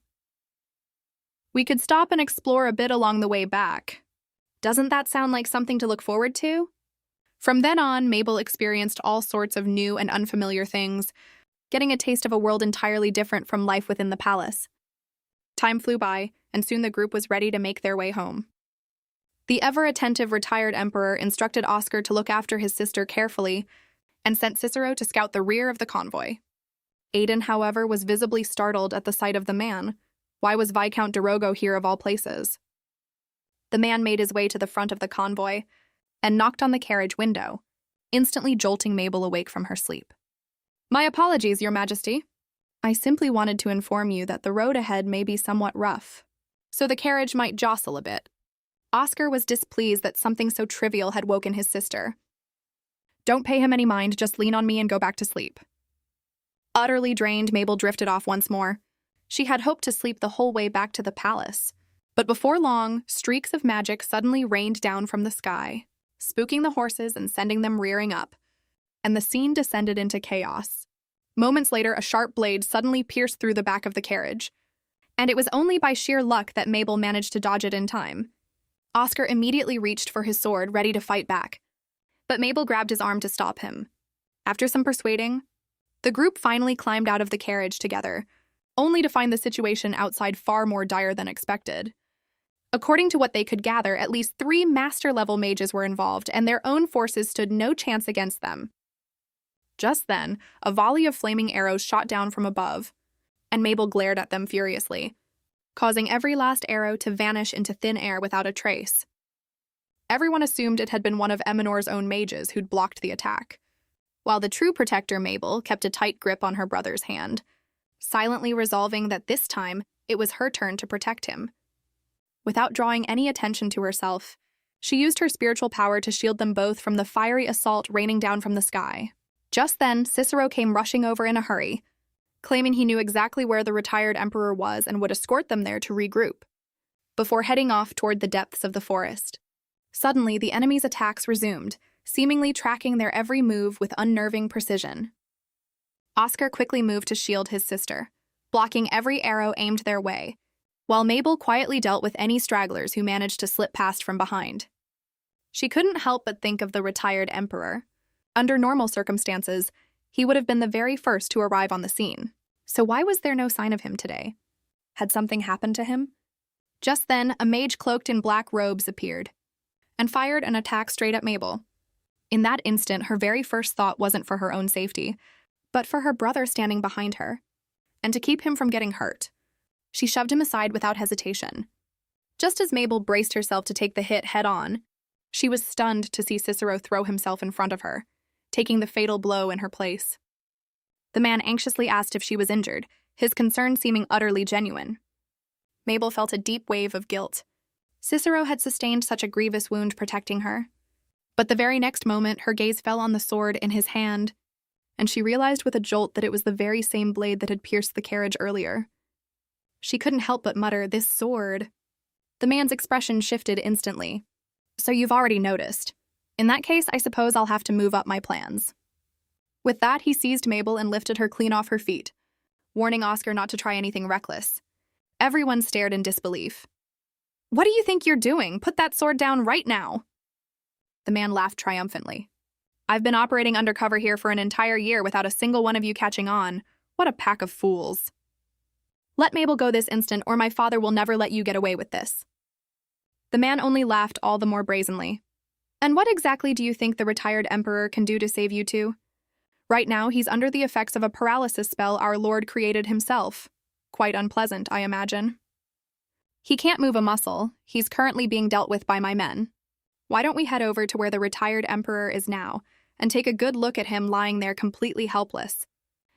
"We could stop and explore a bit along the way back. Doesn't that sound like something to look forward to?" From then on, Mabel experienced all sorts of new and unfamiliar things, getting a taste of a world entirely different from life within the palace. Time flew by, and soon the group was ready to make their way home. The ever-attentive retired emperor instructed Oscar to look after his sister carefully and sent Cicero to scout the rear of the convoy. Aiden, however, was visibly startled at the sight of the man. Why was Viscount Dorogo here of all places? The man made his way to the front of the convoy and knocked on the carriage window, instantly jolting Mabel awake from her sleep. "My apologies, Your Majesty. I simply wanted to inform you that the road ahead may be somewhat rough, so the carriage might jostle a bit." Oscar was displeased that something so trivial had woken his sister. "Don't pay him any mind, just lean on me and go back to sleep." Utterly drained, Mabel drifted off once more. She had hoped to sleep the whole way back to the palace, but before long, streaks of magic suddenly rained down from the sky, spooking the horses and sending them rearing up, and the scene descended into chaos. Moments later, a sharp blade suddenly pierced through the back of the carriage, and it was only by sheer luck that Mabel managed to dodge it in time. Oscar immediately reached for his sword, ready to fight back, but Mabel grabbed his arm to stop him. After some persuading, the group finally climbed out of the carriage together, only to find the situation outside far more dire than expected. According to what they could gather, at least 3 master-level mages were involved, and their own forces stood no chance against them. Just then, a volley of flaming arrows shot down from above, and Mabel glared at them furiously, causing every last arrow to vanish into thin air without a trace. Everyone assumed it had been one of Emenor's own mages who'd blocked the attack, while the true protector, Mabel, kept a tight grip on her brother's hand, silently resolving that this time it was her turn to protect him. Without drawing any attention to herself, she used her spiritual power to shield them both from the fiery assault raining down from the sky. Just then, Cicero came rushing over in a hurry, claiming he knew exactly where the retired emperor was and would escort them there to regroup, before heading off toward the depths of the forest. Suddenly, the enemy's attacks resumed, seemingly tracking their every move with unnerving precision. Oscar quickly moved to shield his sister, blocking every arrow aimed their way, while Mabel quietly dealt with any stragglers who managed to slip past from behind. She couldn't help but think of the retired emperor. Under normal circumstances, he would have been the very first to arrive on the scene. So why was there no sign of him today? Had something happened to him? Just then, a mage cloaked in black robes appeared and fired an attack straight at Mabel. In that instant, her very first thought wasn't for her own safety, but for her brother standing behind her, and to keep him from getting hurt. She shoved him aside without hesitation. Just as Mabel braced herself to take the hit head-on, she was stunned to see Cicero throw himself in front of her, taking the fatal blow in her place. The man anxiously asked if she was injured, his concern seeming utterly genuine. Mabel felt a deep wave of guilt. Cicero had sustained such a grievous wound protecting her. But the very next moment, her gaze fell on the sword in his hand, and she realized with a jolt that it was the very same blade that had pierced the carriage earlier. She couldn't help but mutter, "This sword." The man's expression shifted instantly. "So you've already noticed. In that case, I suppose I'll have to move up my plans." With that, he seized Mabel and lifted her clean off her feet, warning Oscar not to try anything reckless. Everyone stared in disbelief. "What do you think you're doing? Put that sword down right now." The man laughed triumphantly. "I've been operating undercover here for an entire year without a single one of you catching on. What a pack of fools. Let Mabel go this instant, or my father will never let you get away with this." The man only laughed all the more brazenly. "And what exactly do you think the retired emperor can do to save you two? Right now, he's under the effects of a paralysis spell our Lord created himself. Quite unpleasant, I imagine. He can't move a muscle. He's currently being dealt with by my men. Why don't we head over to where the retired emperor is now and take a good look at him lying there completely helpless?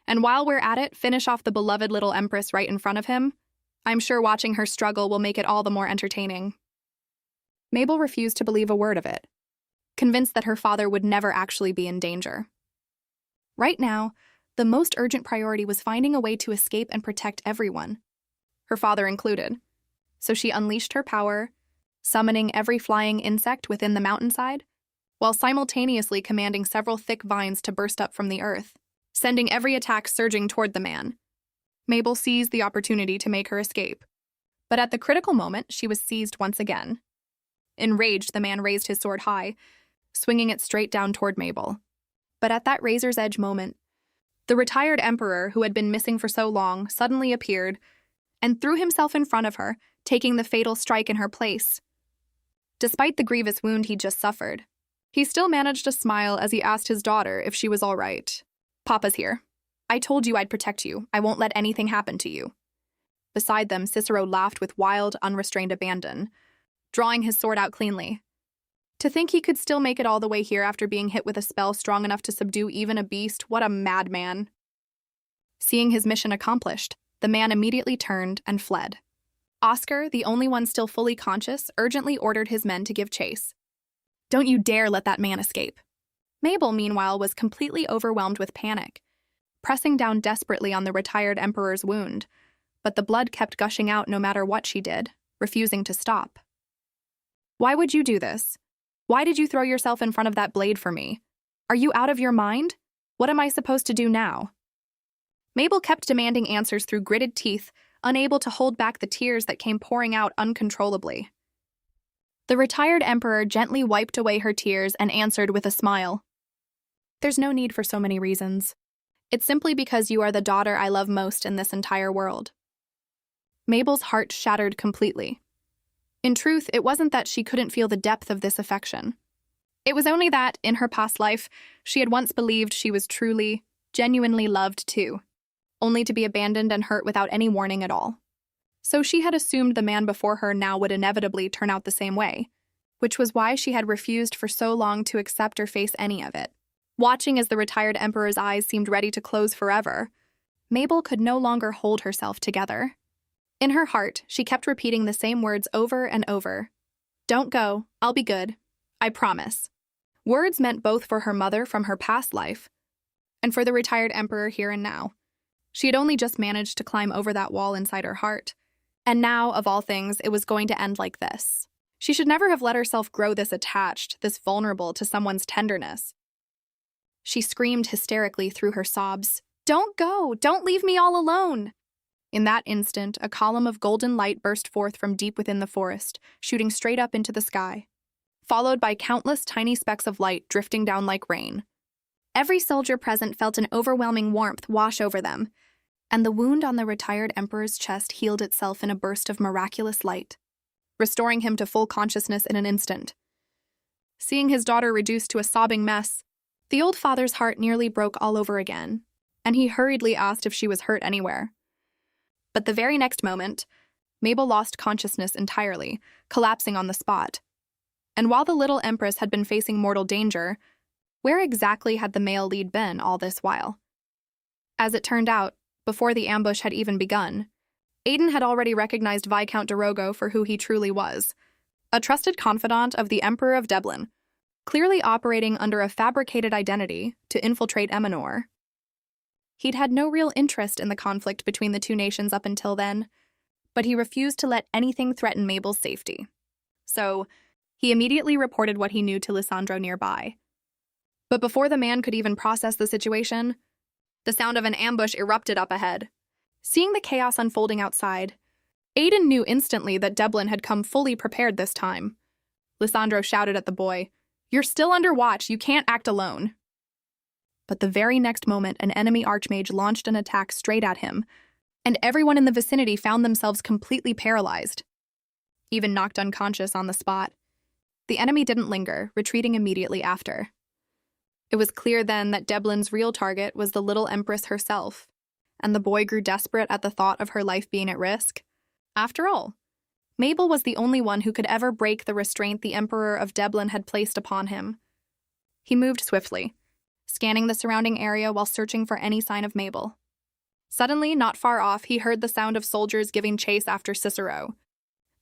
And while we're at it, finish off the beloved little empress right in front of him? I'm sure watching her struggle will make it all the more entertaining." Mabel refused to believe a word of it, convinced that her father would never actually be in danger. Right now, the most urgent priority was finding a way to escape and protect everyone, her father included. So she unleashed her power, summoning every flying insect within the mountainside, while simultaneously commanding several thick vines to burst up from the earth, sending every attack surging toward the man. Mabel seized the opportunity to make her escape, but at the critical moment, she was seized once again. Enraged, the man raised his sword high, swinging it straight down toward Mabel. But at that razor's edge moment, the retired emperor, who had been missing for so long, suddenly appeared and threw himself in front of her, taking the fatal strike in her place. Despite the grievous wound he'd just suffered, he still managed to smile as he asked his daughter if she was all right. "Papa's here. I told you I'd protect you. I won't let anything happen to you." Beside them, Cicero laughed with wild, unrestrained abandon, drawing his sword out cleanly. To think he could still make it all the way here after being hit with a spell strong enough to subdue even a beast, what a madman. Seeing his mission accomplished, the man immediately turned and fled. Oscar, the only one still fully conscious, urgently ordered his men to give chase. "Don't you dare let that man escape." Mabel, meanwhile, was completely overwhelmed with panic, pressing down desperately on the retired emperor's wound, but the blood kept gushing out no matter what she did, refusing to stop. "Why would you do this? Why did you throw yourself in front of that blade for me? Are you out of your mind? What am I supposed to do now?" Mabel kept demanding answers through gritted teeth, unable to hold back the tears that came pouring out uncontrollably. The retired emperor gently wiped away her tears and answered with a smile. "There's no need for so many reasons. It's simply because you are the daughter I love most in this entire world." Mabel's heart shattered completely. In truth, it wasn't that she couldn't feel the depth of this affection. It was only that, in her past life, she had once believed she was truly, genuinely loved too, only to be abandoned and hurt without any warning at all. So she had assumed the man before her now would inevitably turn out the same way, which was why she had refused for so long to accept or face any of it. Watching as the retired emperor's eyes seemed ready to close forever, Mabel could no longer hold herself together. In her heart, she kept repeating the same words over and over. "Don't go. I'll be good. I promise." Words meant both for her mother from her past life and for the retired emperor here and now. She had only just managed to climb over that wall inside her heart. And now, of all things, it was going to end like this. She should never have let herself grow this attached, this vulnerable to someone's tenderness. She screamed hysterically through her sobs, "Don't go! Don't leave me all alone!" In that instant, a column of golden light burst forth from deep within the forest, shooting straight up into the sky, followed by countless tiny specks of light drifting down like rain. Every soldier present felt an overwhelming warmth wash over them, and the wound on the retired emperor's chest healed itself in a burst of miraculous light, restoring him to full consciousness in an instant. Seeing his daughter reduced to a sobbing mess, the old father's heart nearly broke all over again, and he hurriedly asked if she was hurt anywhere. But the very next moment, Mabel lost consciousness entirely, collapsing on the spot. And while the little empress had been facing mortal danger, where exactly had the male lead been all this while? As it turned out, before the ambush had even begun, Aiden had already recognized Viscount de Rogo for who he truly was, a trusted confidant of the Emperor of Deblin, clearly operating under a fabricated identity to infiltrate Eminor. He'd had no real interest in the conflict between the two nations up until then, but he refused to let anything threaten Mabel's safety. So, he immediately reported what he knew to Lysandro nearby. But before the man could even process the situation, the sound of an ambush erupted up ahead. Seeing the chaos unfolding outside, Aiden knew instantly that Devlin had come fully prepared this time. Lysandro shouted at the boy, "You're still under watch, you can't act alone." But the very next moment, an enemy archmage launched an attack straight at him, and everyone in the vicinity found themselves completely paralyzed, even knocked unconscious on the spot. The enemy didn't linger, retreating immediately after. It was clear then that Devlin's real target was the little Empress herself, and the boy grew desperate at the thought of her life being at risk. After all, Mabel was the only one who could ever break the restraint the Emperor of Devlin had placed upon him. He moved swiftly, scanning the surrounding area while searching for any sign of Mabel. Suddenly, not far off, he heard the sound of soldiers giving chase after Cicero.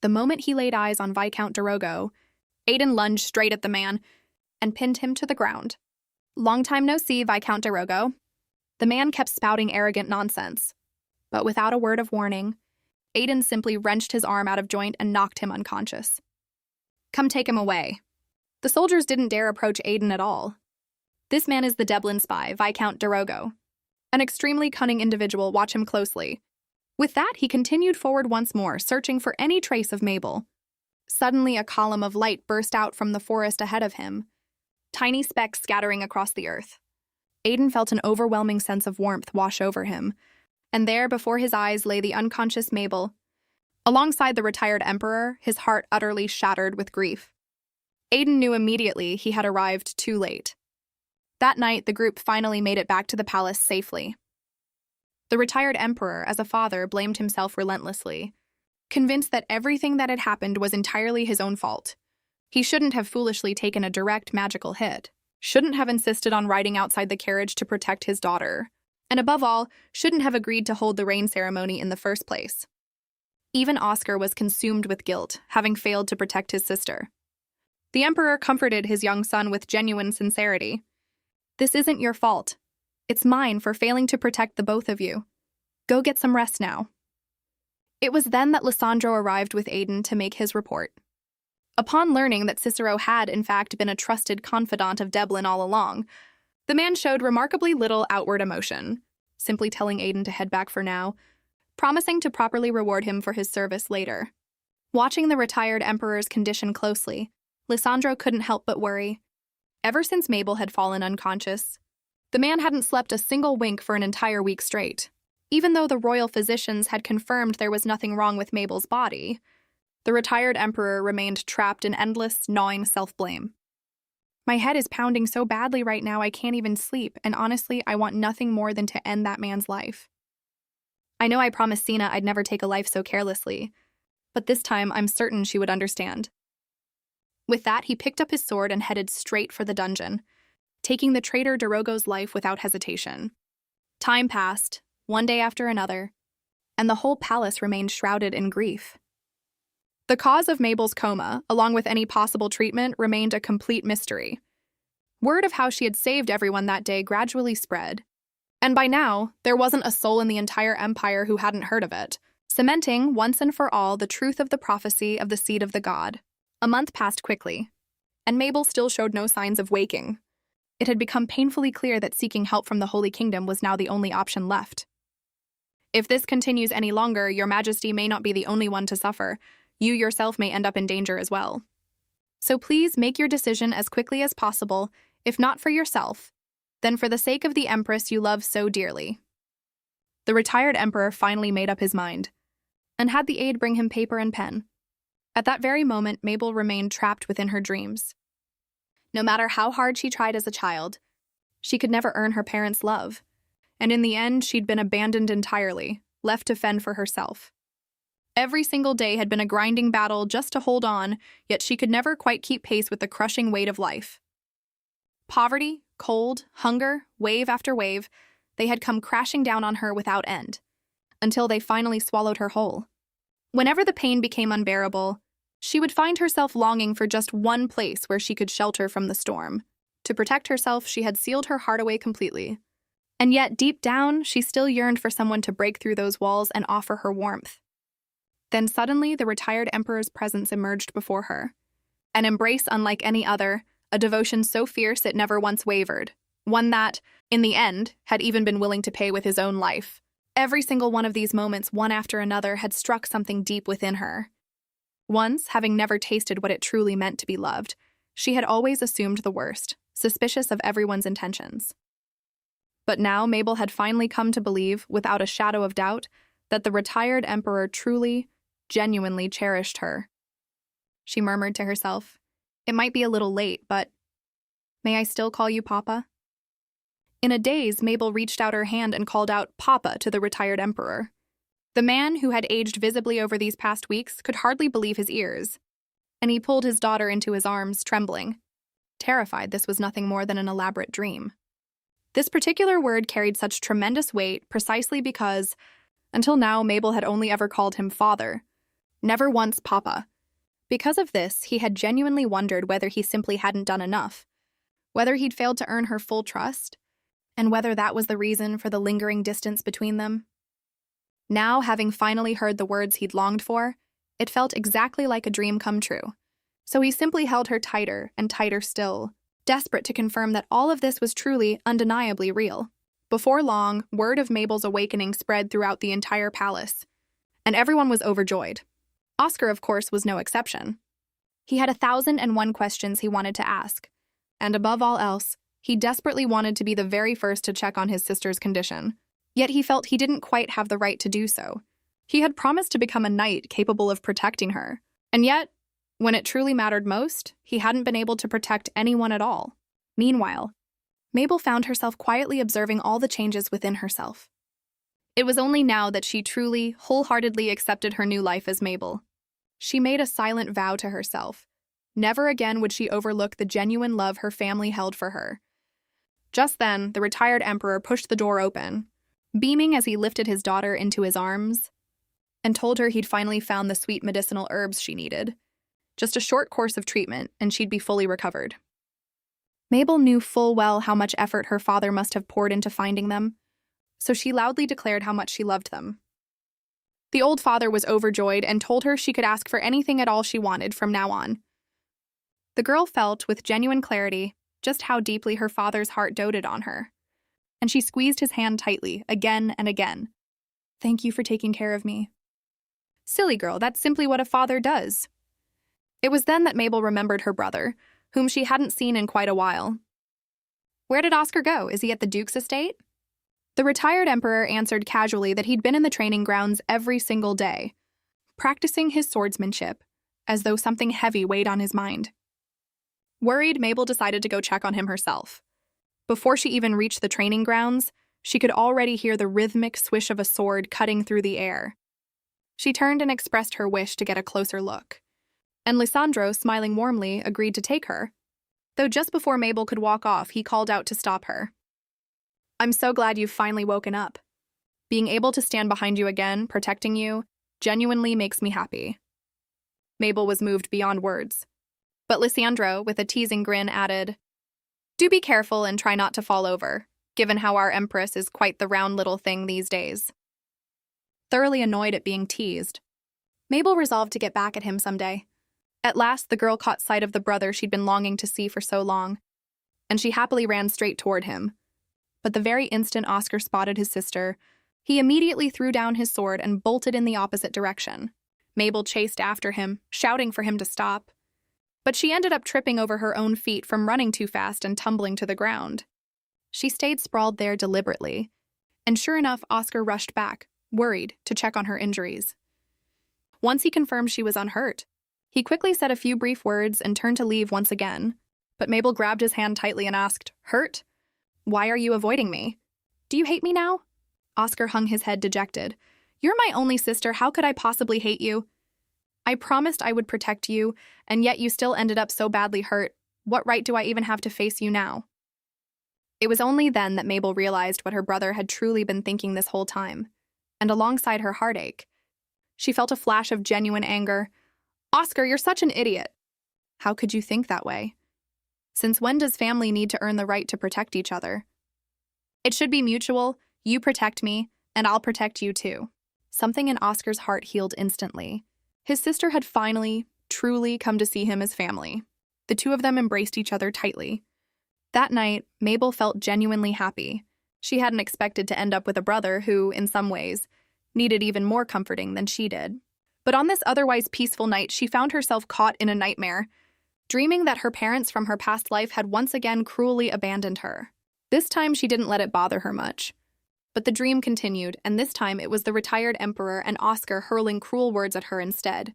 The moment he laid eyes on Viscount Darogo, Aiden lunged straight at the man and pinned him to the ground. "Long time no see, Viscount Darogo." The man kept spouting arrogant nonsense, but without a word of warning, Aiden simply wrenched his arm out of joint and knocked him unconscious. "Come take him away." The soldiers didn't dare approach Aiden at all. "This man is the Devlin spy, Viscount Darogo. An extremely cunning individual, watch him closely." With that, he continued forward once more, searching for any trace of Mabel. Suddenly, a column of light burst out from the forest ahead of him, tiny specks scattering across the earth. Aiden felt an overwhelming sense of warmth wash over him, and there before his eyes lay the unconscious Mabel. Alongside the retired emperor, his heart utterly shattered with grief. Aiden knew immediately he had arrived too late. That night, the group finally made it back to the palace safely. The retired emperor, as a father, blamed himself relentlessly, convinced that everything that had happened was entirely his own fault. He shouldn't have foolishly taken a direct magical hit, shouldn't have insisted on riding outside the carriage to protect his daughter, and above all, shouldn't have agreed to hold the rain ceremony in the first place. Even Oscar was consumed with guilt, having failed to protect his sister. The emperor comforted his young son with genuine sincerity. "This isn't your fault. It's mine for failing to protect the both of you. Go get some rest now." It was then that Lysandro arrived with Aiden to make his report. Upon learning that Cicero had, in fact, been a trusted confidant of Devlin all along, the man showed remarkably little outward emotion, simply telling Aiden to head back for now, promising to properly reward him for his service later. Watching the retired emperor's condition closely, Lysandro couldn't help but worry. Ever since Mabel had fallen unconscious, the man hadn't slept a single wink for an entire week straight. Even though the royal physicians had confirmed there was nothing wrong with Mabel's body, the retired emperor remained trapped in endless, gnawing self-blame. "My head is pounding so badly right now I can't even sleep, and honestly, I want nothing more than to end that man's life. I know I promised Sina I'd never take a life so carelessly, but this time I'm certain she would understand." With that, he picked up his sword and headed straight for the dungeon, taking the traitor Darogo's life without hesitation. Time passed, one day after another, and the whole palace remained shrouded in grief. The cause of Mabel's coma, along with any possible treatment, remained a complete mystery. Word of how she had saved everyone that day gradually spread, and by now, there wasn't a soul in the entire empire who hadn't heard of it, cementing, once and for all, the truth of the prophecy of the seed of the god. A month passed quickly, and Mabel still showed no signs of waking. It had become painfully clear that seeking help from the Holy Kingdom was now the only option left. "If this continues any longer, your majesty may not be the only one to suffer. You yourself may end up in danger as well. So please make your decision as quickly as possible, if not for yourself, then for the sake of the empress you love so dearly." The retired emperor finally made up his mind, and had the aide bring him paper and pen. At that very moment, Mabel remained trapped within her dreams. No matter how hard she tried as a child, she could never earn her parents' love, and in the end, she'd been abandoned entirely, left to fend for herself. Every single day had been a grinding battle just to hold on, yet she could never quite keep pace with the crushing weight of life. Poverty, cold, hunger, wave after wave, they had come crashing down on her without end, until they finally swallowed her whole. Whenever the pain became unbearable, she would find herself longing for just one place where she could shelter from the storm. To protect herself, she had sealed her heart away completely, And yet, deep down, she still yearned for someone to break through those walls and offer her warmth. Then suddenly, the retired emperor's presence emerged before her. An embrace unlike any other, a devotion so fierce it never once wavered. One that, in the end, had even been willing to pay with his own life. Every single one of these moments, one after another, had struck something deep within her. Once, having never tasted what it truly meant to be loved, she had always assumed the worst, suspicious of everyone's intentions. But now Mabel had finally come to believe, without a shadow of doubt, that the retired emperor truly, genuinely cherished her. She murmured to herself, "It might be a little late, but may I still call you Papa?" In a daze, Mabel reached out her hand and called out "Papa" to the retired emperor. The man, who had aged visibly over these past weeks, could hardly believe his ears, and he pulled his daughter into his arms, trembling, terrified this was nothing more than an elaborate dream. This particular word carried such tremendous weight precisely because, until now, Mabel had only ever called him father, never once Papa. Because of this, he had genuinely wondered whether he simply hadn't done enough, whether he'd failed to earn her full trust, and whether that was the reason for the lingering distance between them. Now, having finally heard the words he'd longed for, it felt exactly like a dream come true. So he simply held her tighter and tighter still, desperate to confirm that all of this was truly, undeniably real. Before long, word of Mabel's awakening spread throughout the entire palace, and everyone was overjoyed. Oscar, of course, was no exception. He had 1,001 questions he wanted to ask, and above all else, he desperately wanted to be the very first to check on his sister's condition. Yet he felt he didn't quite have the right to do so. He had promised to become a knight capable of protecting her, and yet, when it truly mattered most, he hadn't been able to protect anyone at all. Meanwhile, Mabel found herself quietly observing all the changes within herself. It was only now that she truly, wholeheartedly accepted her new life as Mabel. She made a silent vow to herself. Never again would she overlook the genuine love her family held for her. Just then, the retired emperor pushed the door open, beaming as he lifted his daughter into his arms, and told her he'd finally found the sweet medicinal herbs she needed. Just a short course of treatment, and she'd be fully recovered. Mabel knew full well how much effort her father must have poured into finding them, so she loudly declared how much she loved them. The old father was overjoyed and told her she could ask for anything at all she wanted from now on. The girl felt, with genuine clarity, just how deeply her father's heart doted on her, and she squeezed his hand tightly, again and again. "Thank you for taking care of me." Silly girl, that's simply what a father does. It was then that Mabel remembered her brother, whom she hadn't seen in quite a while. Where did Oscar go? Is he at the Duke's estate? The retired emperor answered casually that he'd been in the training grounds every single day, practicing his swordsmanship, as though something heavy weighed on his mind. Worried, Mabel decided to go check on him herself. Before she even reached the training grounds, she could already hear the rhythmic swish of a sword cutting through the air. She turned and expressed her wish to get a closer look, and Lisandro, smiling warmly, agreed to take her, though just before Mabel could walk off, he called out to stop her. "I'm so glad you've finally woken up. Being able to stand behind you again, protecting you, genuinely makes me happy." Mabel was moved beyond words. But Lisandro, with a teasing grin, added, "Do be careful and try not to fall over, given how our empress is quite the round little thing these days." Thoroughly annoyed at being teased, Mabel resolved to get back at him someday. At last, the girl caught sight of the brother she'd been longing to see for so long, and she happily ran straight toward him. But the very instant Oscar spotted his sister, he immediately threw down his sword and bolted in the opposite direction. Mabel chased after him, shouting for him to stop. But she ended up tripping over her own feet from running too fast and tumbling to the ground. She stayed sprawled there deliberately, and sure enough, Oscar rushed back, worried, to check on her injuries. Once he confirmed she was unhurt, he quickly said a few brief words and turned to leave once again, but Mabel grabbed his hand tightly and asked, "Hurt? Why are you avoiding me? Do you hate me now?" Oscar hung his head dejected. "You're my only sister, how could I possibly hate you? I promised I would protect you, and yet you still ended up so badly hurt. What right do I even have to face you now?" It was only then that Mabel realized what her brother had truly been thinking this whole time, and alongside her heartache, she felt a flash of genuine anger. "Oscar, you're such an idiot. How could you think that way? Since when does family need to earn the right to protect each other?" It should be mutual. You protect me, and I'll protect you too. Something in Oscar's heart healed instantly. His sister had finally, truly come to see him as family. The two of them embraced each other tightly. That night, Mabel felt genuinely happy. She hadn't expected to end up with a brother who, in some ways, needed even more comforting than she did. But on this otherwise peaceful night, she found herself caught in a nightmare, dreaming that her parents from her past life had once again cruelly abandoned her. This time, she didn't let it bother her much. But the dream continued, and this time it was the retired emperor and Oscar hurling cruel words at her instead.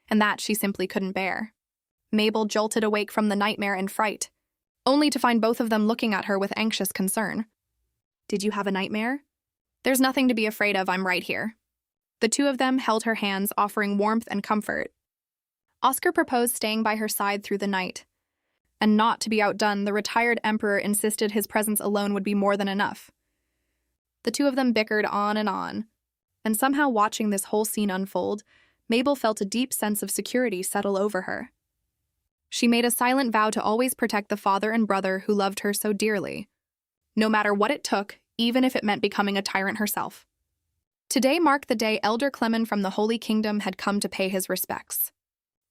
And that she simply couldn't bear. Mabel jolted awake from the nightmare in fright, only to find both of them looking at her with anxious concern. "Did you have a nightmare?" "There's nothing to be afraid of, I'm right here." The two of them held her hands, offering warmth and comfort. Oscar proposed staying by her side through the night. And not to be outdone, the retired emperor insisted his presence alone would be more than enough. The two of them bickered on, and somehow watching this whole scene unfold, Mabel felt a deep sense of security settle over her. She made a silent vow to always protect the father and brother who loved her so dearly, no matter what it took, even if it meant becoming a tyrant herself. Today marked the day Elder Clement from the Holy Kingdom had come to pay his respects.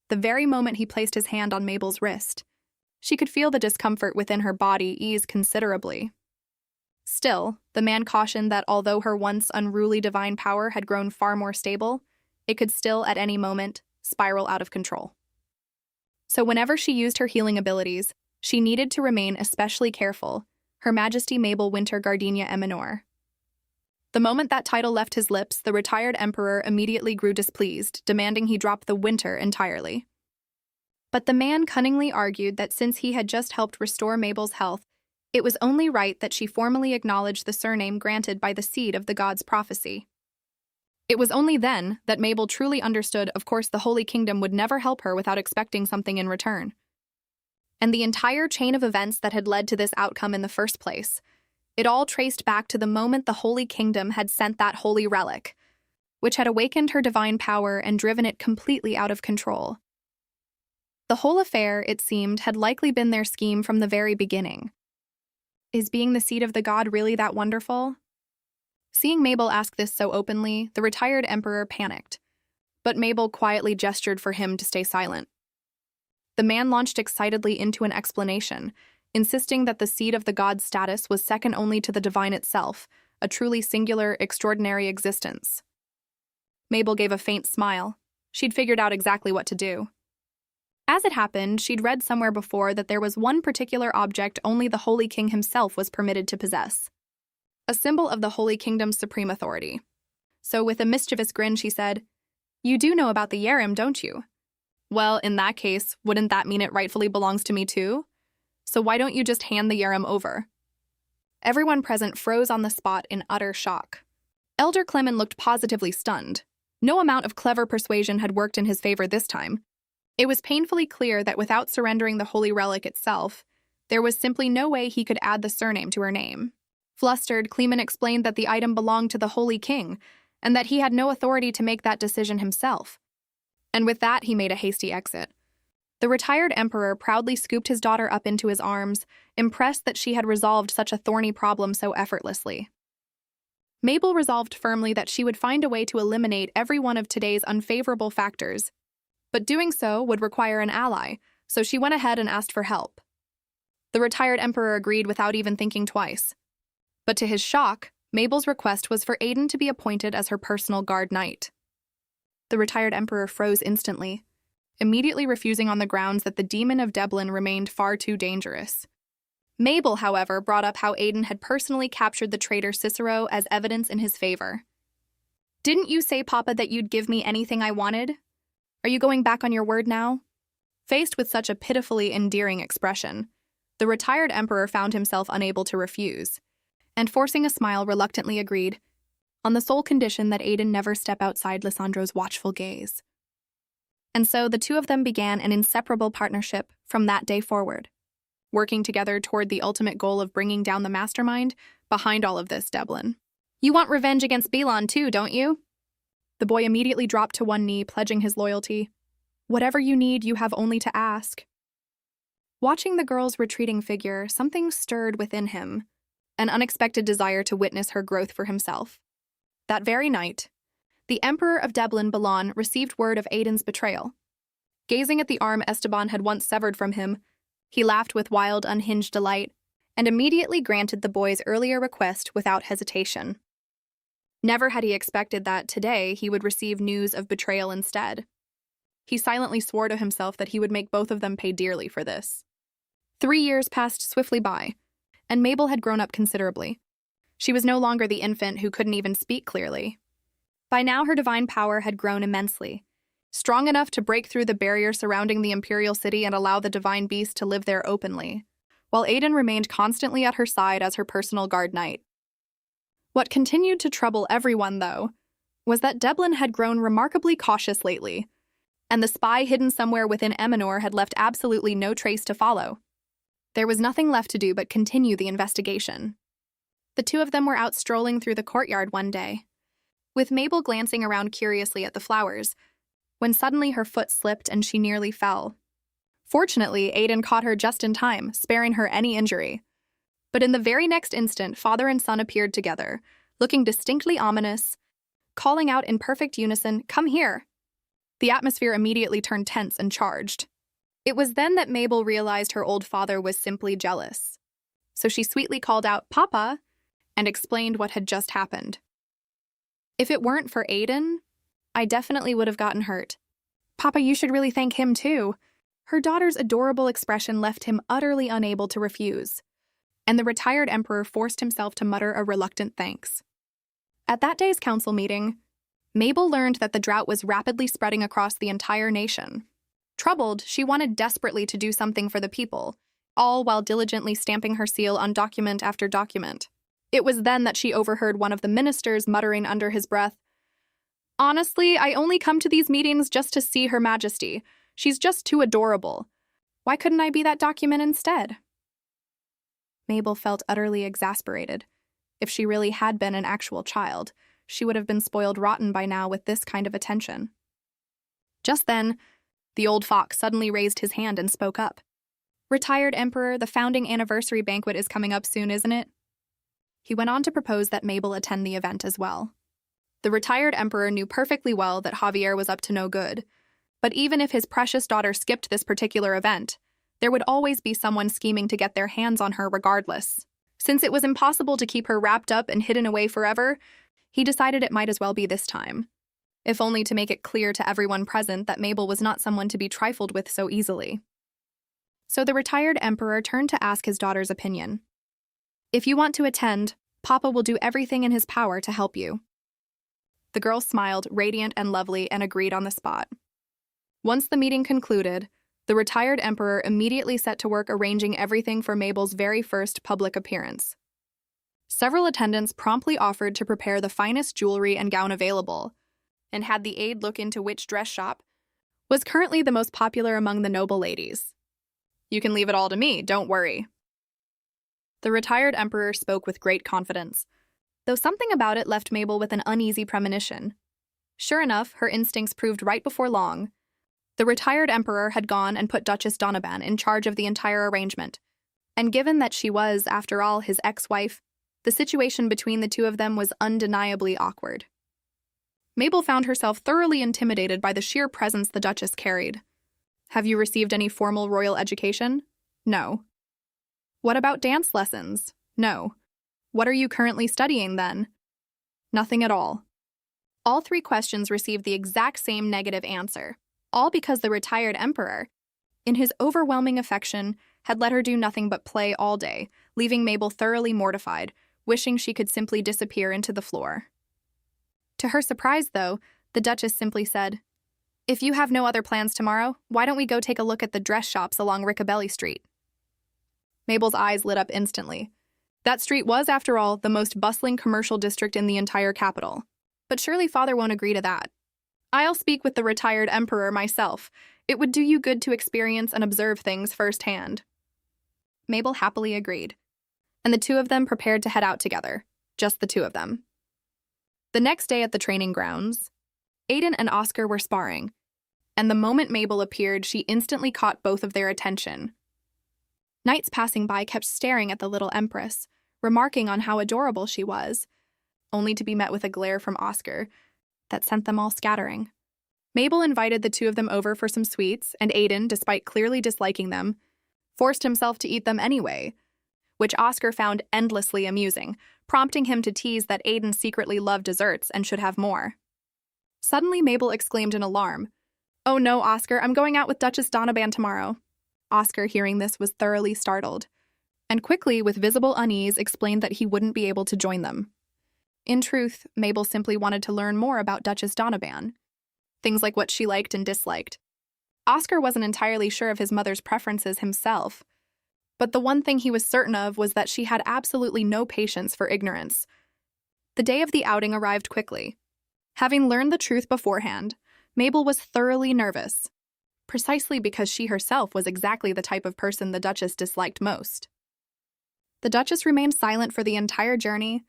The very moment he placed his hand on Mabel's wrist, she could feel the discomfort within her body ease considerably. Still, the man cautioned that although her once unruly divine power had grown far more stable, it could still, at any moment, spiral out of control. So whenever she used her healing abilities, she needed to remain especially careful. Her Majesty Mabel Winter Gardenia Eminor. The moment that title left his lips, the retired emperor immediately grew displeased, demanding he drop the Winter entirely. But the man cunningly argued that since he had just helped restore Mabel's health, it was only right that she formally acknowledge the surname granted by the seed of the god's prophecy. It was only then that Mabel truly understood, of course, the Holy Kingdom would never help her without expecting something in return. And the entire chain of events that had led to this outcome in the first place, it all traced back to the moment the Holy Kingdom had sent that holy relic, which had awakened her divine power and driven it completely out of control. The whole affair, it seemed, had likely been their scheme from the very beginning. Is being the seed of the god really that wonderful? Seeing Mabel ask this so openly, the retired emperor panicked, but Mabel quietly gestured for him to stay silent. The man launched excitedly into an explanation, insisting that the seed of the god's status was second only to the divine itself, a truly singular, extraordinary existence. Mabel gave a faint smile. She'd figured out exactly what to do. As it happened, she'd read somewhere before that there was one particular object only the Holy King himself was permitted to possess, a symbol of the Holy Kingdom's supreme authority. So with a mischievous grin, she said, "You do know about the Yerim, don't you? Well, in that case, wouldn't that mean it rightfully belongs to me too? So why don't you just hand the Yerim over?" Everyone present froze on the spot in utter shock. Elder Clement looked positively stunned. No amount of clever persuasion had worked in his favor this time. It was painfully clear that without surrendering the holy relic itself, there was simply no way he could add the surname to her name. Flustered, Clement explained that the item belonged to the Holy King, and that he had no authority to make that decision himself. And with that, he made a hasty exit. The retired emperor proudly scooped his daughter up into his arms, impressed that she had resolved such a thorny problem so effortlessly. Mabel resolved firmly that she would find a way to eliminate every one of today's unfavorable factors, but doing so would require an ally, so she went ahead and asked for help. The retired emperor agreed without even thinking twice. But to his shock, Mabel's request was for Aiden to be appointed as her personal guard knight. The retired emperor froze instantly, immediately refusing on the grounds that the demon of Deblin remained far too dangerous. Mabel, however, brought up how Aiden had personally captured the traitor Cicero as evidence in his favor. "Didn't you say, Papa, that you'd give me anything I wanted? Are you going back on your word now?" Faced with such a pitifully endearing expression, the retired emperor found himself unable to refuse, and forcing a smile reluctantly agreed, on the sole condition that Aiden never step outside Lysandro's watchful gaze. And so the two of them began an inseparable partnership from that day forward, working together toward the ultimate goal of bringing down the mastermind behind all of this, Deblin. "You want revenge against Belon too, don't you?" The boy immediately dropped to one knee, pledging his loyalty. "Whatever you need, you have only to ask." Watching the girl's retreating figure, something stirred within him. an unexpected desire to witness her growth for himself. That very night, the Emperor of Deblin Balan received word of Aiden's betrayal. Gazing at the arm Esteban had once severed from him, he laughed with wild, unhinged delight and immediately granted the boy's earlier request without hesitation. Never had he expected that today he would receive news of betrayal instead. He silently swore to himself that he would make both of them pay dearly for this. 3 years passed swiftly by, and Mabel had grown up considerably. She was no longer the infant who couldn't even speak clearly. By now her divine power had grown immensely, strong enough to break through the barrier surrounding the imperial city and allow the divine beast to live there openly, while Aiden remained constantly at her side as her personal guard knight. What continued to trouble everyone, though, was that Deblin had grown remarkably cautious lately, and the spy hidden somewhere within Eminor had left absolutely no trace to follow. There was nothing left to do but continue the investigation. The two of them were out strolling through the courtyard one day, with Mabel glancing around curiously at the flowers, when suddenly her foot slipped and she nearly fell. Fortunately, Aiden caught her just in time, sparing her any injury. But in the very next instant, father and son appeared together, looking distinctly ominous, calling out in perfect unison, "Come here!" The atmosphere immediately turned tense and charged. It was then that Mabel realized her old father was simply jealous. So she sweetly called out, "Papa," and explained what had just happened. "If it weren't for Aiden, I definitely would have gotten hurt. Papa, you should really thank him too." Her daughter's adorable expression left him utterly unable to refuse, and the retired emperor forced himself to mutter a reluctant thanks. At that day's council meeting, Mabel learned that the drought was rapidly spreading across the entire nation. Troubled, she wanted desperately to do something for the people, all while diligently stamping her seal on document after document. It was then that she overheard one of the ministers muttering under his breath, "Honestly, I only come to these meetings just to see Her Majesty. She's just too adorable. Why couldn't I be that document instead?" Mabel felt utterly exasperated. If she really had been an actual child, she would have been spoiled rotten by now with this kind of attention. Just then, the old fox suddenly raised his hand and spoke up. "Retired Emperor, the founding anniversary banquet is coming up soon, isn't it?" He went on to propose that Mabel attend the event as well. The retired emperor knew perfectly well that Javier was up to no good, but even if his precious daughter skipped this particular event, there would always be someone scheming to get their hands on her regardless. Since it was impossible to keep her wrapped up and hidden away forever, he decided it might as well be this time, if only to make it clear to everyone present that Mabel was not someone to be trifled with so easily. So the retired emperor turned to ask his daughter's opinion. "If you want to attend, Papa will do everything in his power to help you." The girl smiled, radiant and lovely, and agreed on the spot. Once the meeting concluded, the retired emperor immediately set to work arranging everything for Mabel's very first public appearance. Several attendants promptly offered to prepare the finest jewelry and gown available, and had the aide look into which dress shop was currently the most popular among the noble ladies. "You can leave it all to me, don't worry." The retired emperor spoke with great confidence, though something about it left Mabel with an uneasy premonition. Sure enough, her instincts proved right before long. The retired emperor had gone and put Duchess Donovan in charge of the entire arrangement, and given that she was, after all, his ex-wife, the situation between the two of them was undeniably awkward. Mabel found herself thoroughly intimidated by the sheer presence the Duchess carried. "Have you received any formal royal education?" "No." "What about dance lessons?" "No." "What are you currently studying, then?" "Nothing at all." All three questions received the exact same negative answer, all because the retired emperor, in his overwhelming affection, had let her do nothing but play all day, leaving Mabel thoroughly mortified, wishing she could simply disappear into the floor. To her surprise, though, the Duchess simply said, "If you have no other plans tomorrow, why don't we go take a look at the dress shops along Ricabelli Street?" Mabel's eyes lit up instantly. That street was, after all, the most bustling commercial district in the entire capital. But surely father won't agree to that. "I'll speak with the retired emperor myself. It would do you good to experience and observe things firsthand." Mabel happily agreed, and the two of them prepared to head out together, just the two of them. The next day at the training grounds, Aiden and Oscar were sparring, and the moment Mabel appeared, she instantly caught both of their attention. Knights passing by kept staring at the little empress, remarking on how adorable she was, only to be met with a glare from Oscar that sent them all scattering. Mabel invited the two of them over for some sweets, and Aiden, despite clearly disliking them, forced himself to eat them anyway, which Oscar found endlessly amusing, prompting him to tease that Aiden secretly loved desserts and should have more. Suddenly, Mabel exclaimed in alarm, "Oh no, Oscar, I'm going out with Duchess Donovan tomorrow." Oscar, hearing this, was thoroughly startled, and quickly, with visible unease, explained that he wouldn't be able to join them. In truth, Mabel simply wanted to learn more about Duchess Donovan, things like what she liked and disliked. Oscar wasn't entirely sure of his mother's preferences himself, but the one thing he was certain of was that she had absolutely no patience for ignorance. The day of the outing arrived quickly. Having learned the truth beforehand, Mabel was thoroughly nervous, precisely because she herself was exactly the type of person the Duchess disliked most. The Duchess remained silent for the entire journey,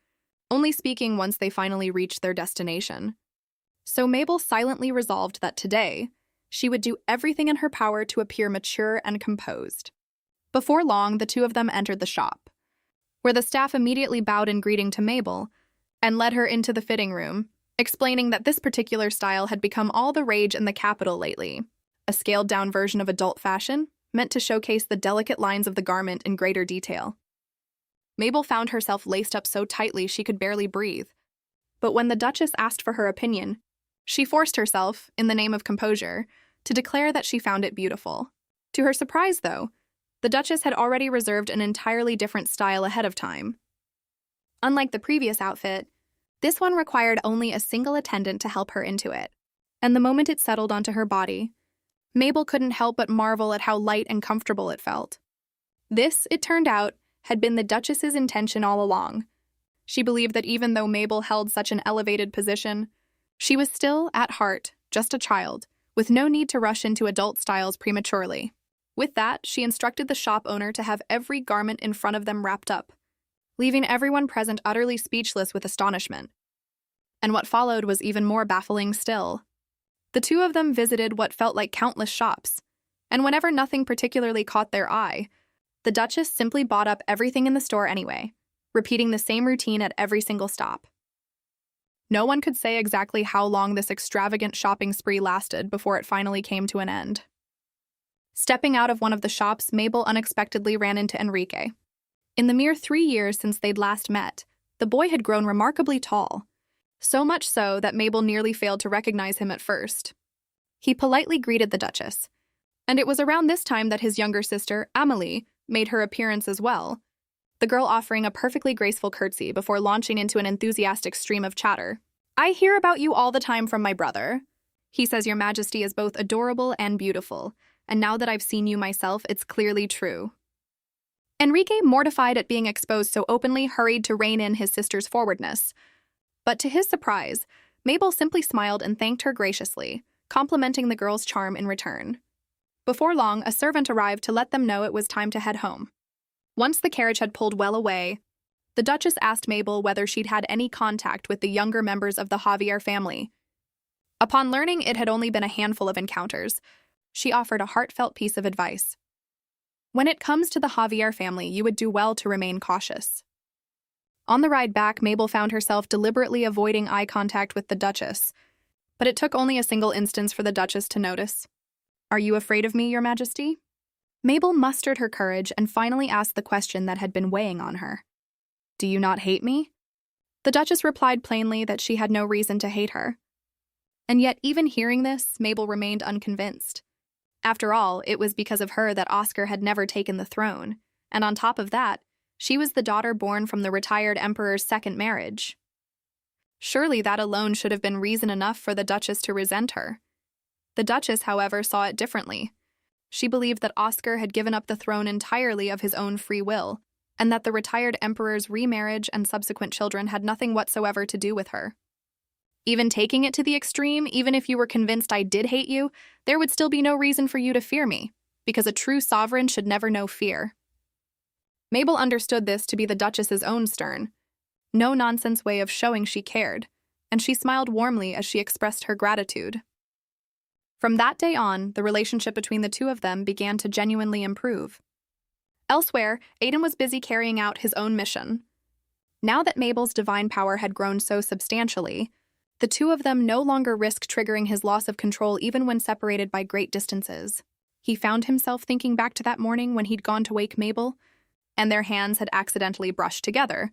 only speaking once they finally reached their destination. So Mabel silently resolved that today, she would do everything in her power to appear mature and composed. Before long, the two of them entered the shop, where the staff immediately bowed in greeting to Mabel and led her into the fitting room, explaining that this particular style had become all the rage in the capital lately, a scaled-down version of adult fashion meant to showcase the delicate lines of the garment in greater detail. Mabel found herself laced up so tightly she could barely breathe, but when the Duchess asked for her opinion, she forced herself, in the name of composure, to declare that she found it beautiful. To her surprise, though, the Duchess had already reserved an entirely different style ahead of time. Unlike the previous outfit, this one required only a single attendant to help her into it, and the moment it settled onto her body, Mabel couldn't help but marvel at how light and comfortable it felt. This, it turned out, had been the Duchess's intention all along. She believed that even though Mabel held such an elevated position, she was still, at heart, just a child, with no need to rush into adult styles prematurely. With that, she instructed the shop owner to have every garment in front of them wrapped up, leaving everyone present utterly speechless with astonishment. And what followed was even more baffling still. The two of them visited what felt like countless shops, and whenever nothing particularly caught their eye, the Duchess simply bought up everything in the store anyway, repeating the same routine at every single stop. No one could say exactly how long this extravagant shopping spree lasted before it finally came to an end. Stepping out of one of the shops, Mabel unexpectedly ran into Enrique. In the mere 3 years since they'd last met, the boy had grown remarkably tall, so much so that Mabel nearly failed to recognize him at first. He politely greeted the Duchess, and it was around this time that his younger sister, Amelie, made her appearance as well, the girl offering a perfectly graceful curtsy before launching into an enthusiastic stream of chatter. "I hear about you all the time from my brother. He says your Majesty is both adorable and beautiful, and now that I've seen you myself, it's clearly true." Enrique, mortified at being exposed so openly, hurried to rein in his sister's forwardness. But to his surprise, Mabel simply smiled and thanked her graciously, complimenting the girl's charm in return. Before long, a servant arrived to let them know it was time to head home. Once the carriage had pulled well away, the Duchess asked Mabel whether she'd had any contact with the younger members of the Javier family. Upon learning it had only been a handful of encounters, she offered a heartfelt piece of advice. When it comes to the Javier family, you would do well to remain cautious. On the ride back, Mabel found herself deliberately avoiding eye contact with the Duchess, but it took only a single instance for the Duchess to notice. "Are you afraid of me, Your Majesty?" Mabel mustered her courage and finally asked the question that had been weighing on her. "Do you not hate me?" The Duchess replied plainly that she had no reason to hate her. And yet, even hearing this, Mabel remained unconvinced. After all, it was because of her that Oscar had never taken the throne, and on top of that, she was the daughter born from the retired emperor's second marriage. Surely that alone should have been reason enough for the Duchess to resent her. The Duchess, however, saw it differently. She believed that Oscar had given up the throne entirely of his own free will, and that the retired emperor's remarriage and subsequent children had nothing whatsoever to do with her. Even taking it to the extreme, even if you were convinced I did hate you, there would still be no reason for you to fear me, because a true sovereign should never know fear. Mabel understood this to be the Duchess's own stern, no-nonsense way of showing she cared, and she smiled warmly as she expressed her gratitude. From that day on, the relationship between the two of them began to genuinely improve. Elsewhere, Aiden was busy carrying out his own mission, Now that Mabel's divine power had grown so substantially, the two of them no longer risked triggering his loss of control even when separated by great distances. He found himself thinking back to that morning when he'd gone to wake Mabel, and their hands had accidentally brushed together.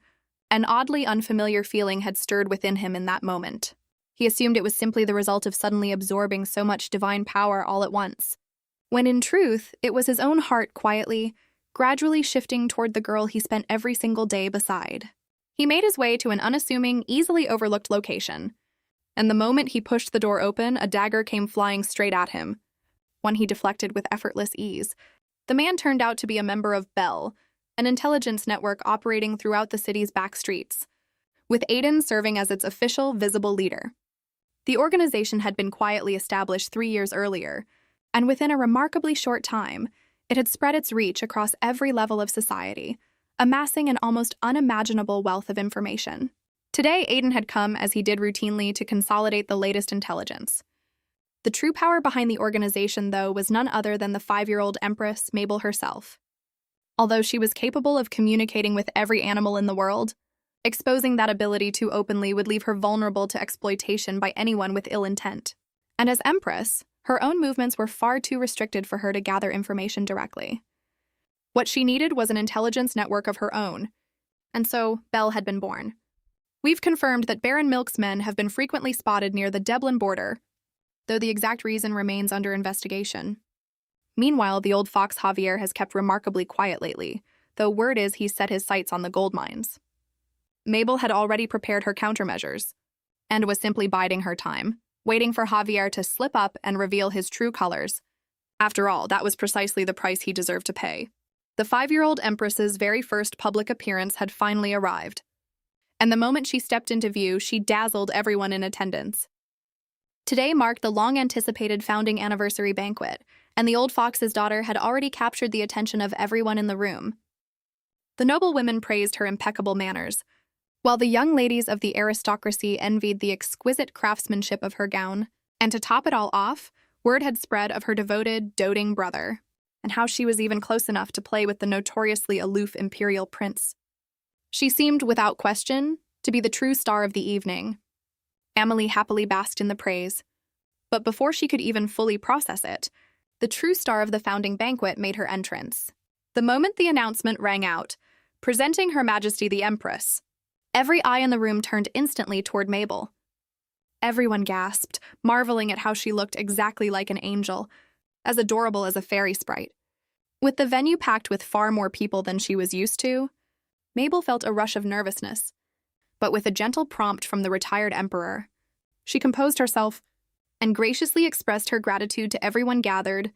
An oddly unfamiliar feeling had stirred within him in that moment. He assumed it was simply the result of suddenly absorbing so much divine power all at once, when in truth, it was his own heart quietly, gradually shifting toward the girl he spent every single day beside. He made his way to an unassuming, easily overlooked location, and the moment he pushed the door open, a dagger came flying straight at him, one he deflected with effortless ease. The man turned out to be a member of Bell, an intelligence network operating throughout the city's back streets, with Aiden serving as its official, visible leader. The organization had been quietly established 3 years earlier, and within a remarkably short time, it had spread its reach across every level of society, amassing an almost unimaginable wealth of information. Today, Aiden had come, as he did routinely, to consolidate the latest intelligence. The true power behind the organization, though, was none other than the 5-year-old Empress, Mabel herself. Although she was capable of communicating with every animal in the world, exposing that ability too openly would leave her vulnerable to exploitation by anyone with ill intent. And as Empress, her own movements were far too restricted for her to gather information directly. What she needed was an intelligence network of her own, and so Belle had been born. We've confirmed that Baron Milk's men have been frequently spotted near the Dublin border, though the exact reason remains under investigation. Meanwhile, the old fox Javier has kept remarkably quiet lately, though word is he's set his sights on the gold mines. Mabel had already prepared her countermeasures, and was simply biding her time, waiting for Javier to slip up and reveal his true colors. After all, that was precisely the price he deserved to pay. The 5-year-old Empress's very first public appearance had finally arrived, and the moment she stepped into view, she dazzled everyone in attendance. Today marked the long-anticipated founding anniversary banquet, and the old fox's daughter had already captured the attention of everyone in the room. The noble women praised her impeccable manners, while the young ladies of the aristocracy envied the exquisite craftsmanship of her gown, and to top it all off, word had spread of her devoted, doting brother, and how she was even close enough to play with the notoriously aloof imperial prince. She seemed, without question, to be the true star of the evening. Amelie happily basked in the praise, but before she could even fully process it, the true star of the founding banquet made her entrance. The moment the announcement rang out, presenting Her Majesty the Empress, every eye in the room turned instantly toward Mabel. Everyone gasped, marveling at how she looked exactly like an angel, as adorable as a fairy sprite. With the venue packed with far more people than she was used to, Mabel felt a rush of nervousness. But with a gentle prompt from the retired emperor, she composed herself and graciously expressed her gratitude to everyone gathered,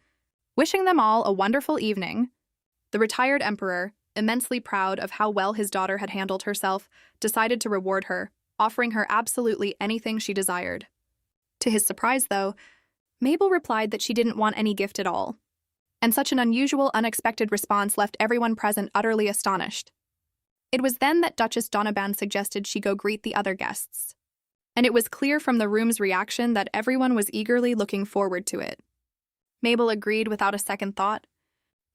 wishing them all a wonderful evening. The retired emperor, immensely proud of how well his daughter had handled herself, decided to reward her, offering her absolutely anything she desired. To his surprise, though, Mabel replied that she didn't want any gift at all, and such an unusual, unexpected response left everyone present utterly astonished. It was then that Duchess Donovan suggested she go greet the other guests, and it was clear from the room's reaction that everyone was eagerly looking forward to it. Mabel agreed without a second thought,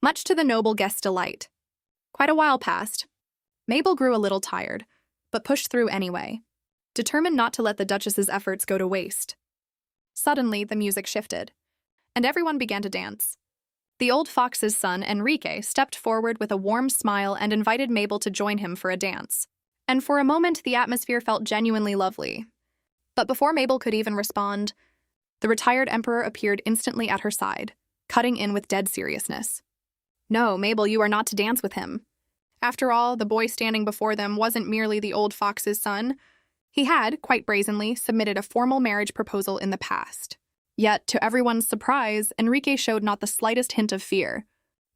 much to the noble guest's delight. Quite a while passed. Mabel grew a little tired, but pushed through anyway, determined not to let the Duchess's efforts go to waste. Suddenly, the music shifted, and everyone began to dance. The old fox's son, Enrique, stepped forward with a warm smile and invited Mabel to join him for a dance. And for a moment, the atmosphere felt genuinely lovely. But before Mabel could even respond, the retired emperor appeared instantly at her side, cutting in with dead seriousness. "No, Mabel, you are not to dance with him." After all, the boy standing before them wasn't merely the old fox's son. He had, quite brazenly, submitted a formal marriage proposal in the past. Yet, to everyone's surprise, Enrique showed not the slightest hint of fear,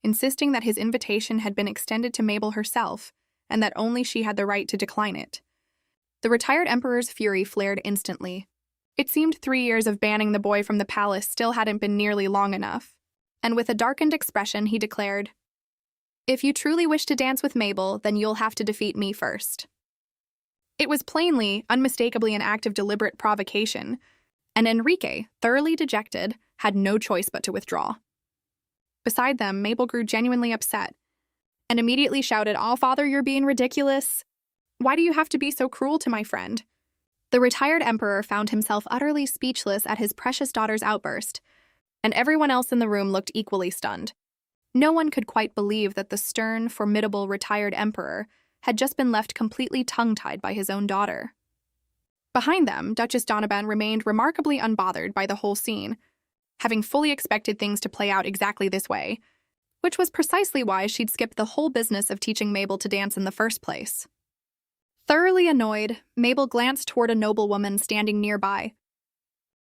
insisting that his invitation had been extended to Mabel herself, and that only she had the right to decline it. The retired emperor's fury flared instantly. It seemed 3 years of banning the boy from the palace still hadn't been nearly long enough, and with a darkened expression he declared, "If you truly wish to dance with Mabel, then you'll have to defeat me first." It was plainly, unmistakably an act of deliberate provocation, and Enrique, thoroughly dejected, had no choice but to withdraw. Beside them, Mabel grew genuinely upset, and immediately shouted, "Oh, father, you're being ridiculous." Why do you have to be so cruel to my friend?" The retired emperor found himself utterly speechless at his precious daughter's outburst, and everyone else in the room looked equally stunned. No one could quite believe that the stern, formidable retired emperor had just been left completely tongue-tied by his own daughter. Behind them, Duchess Donovan remained remarkably unbothered by the whole scene, having fully expected things to play out exactly this way, which was precisely why she'd skipped the whole business of teaching Mabel to dance in the first place. Thoroughly annoyed, Mabel glanced toward a noblewoman standing nearby,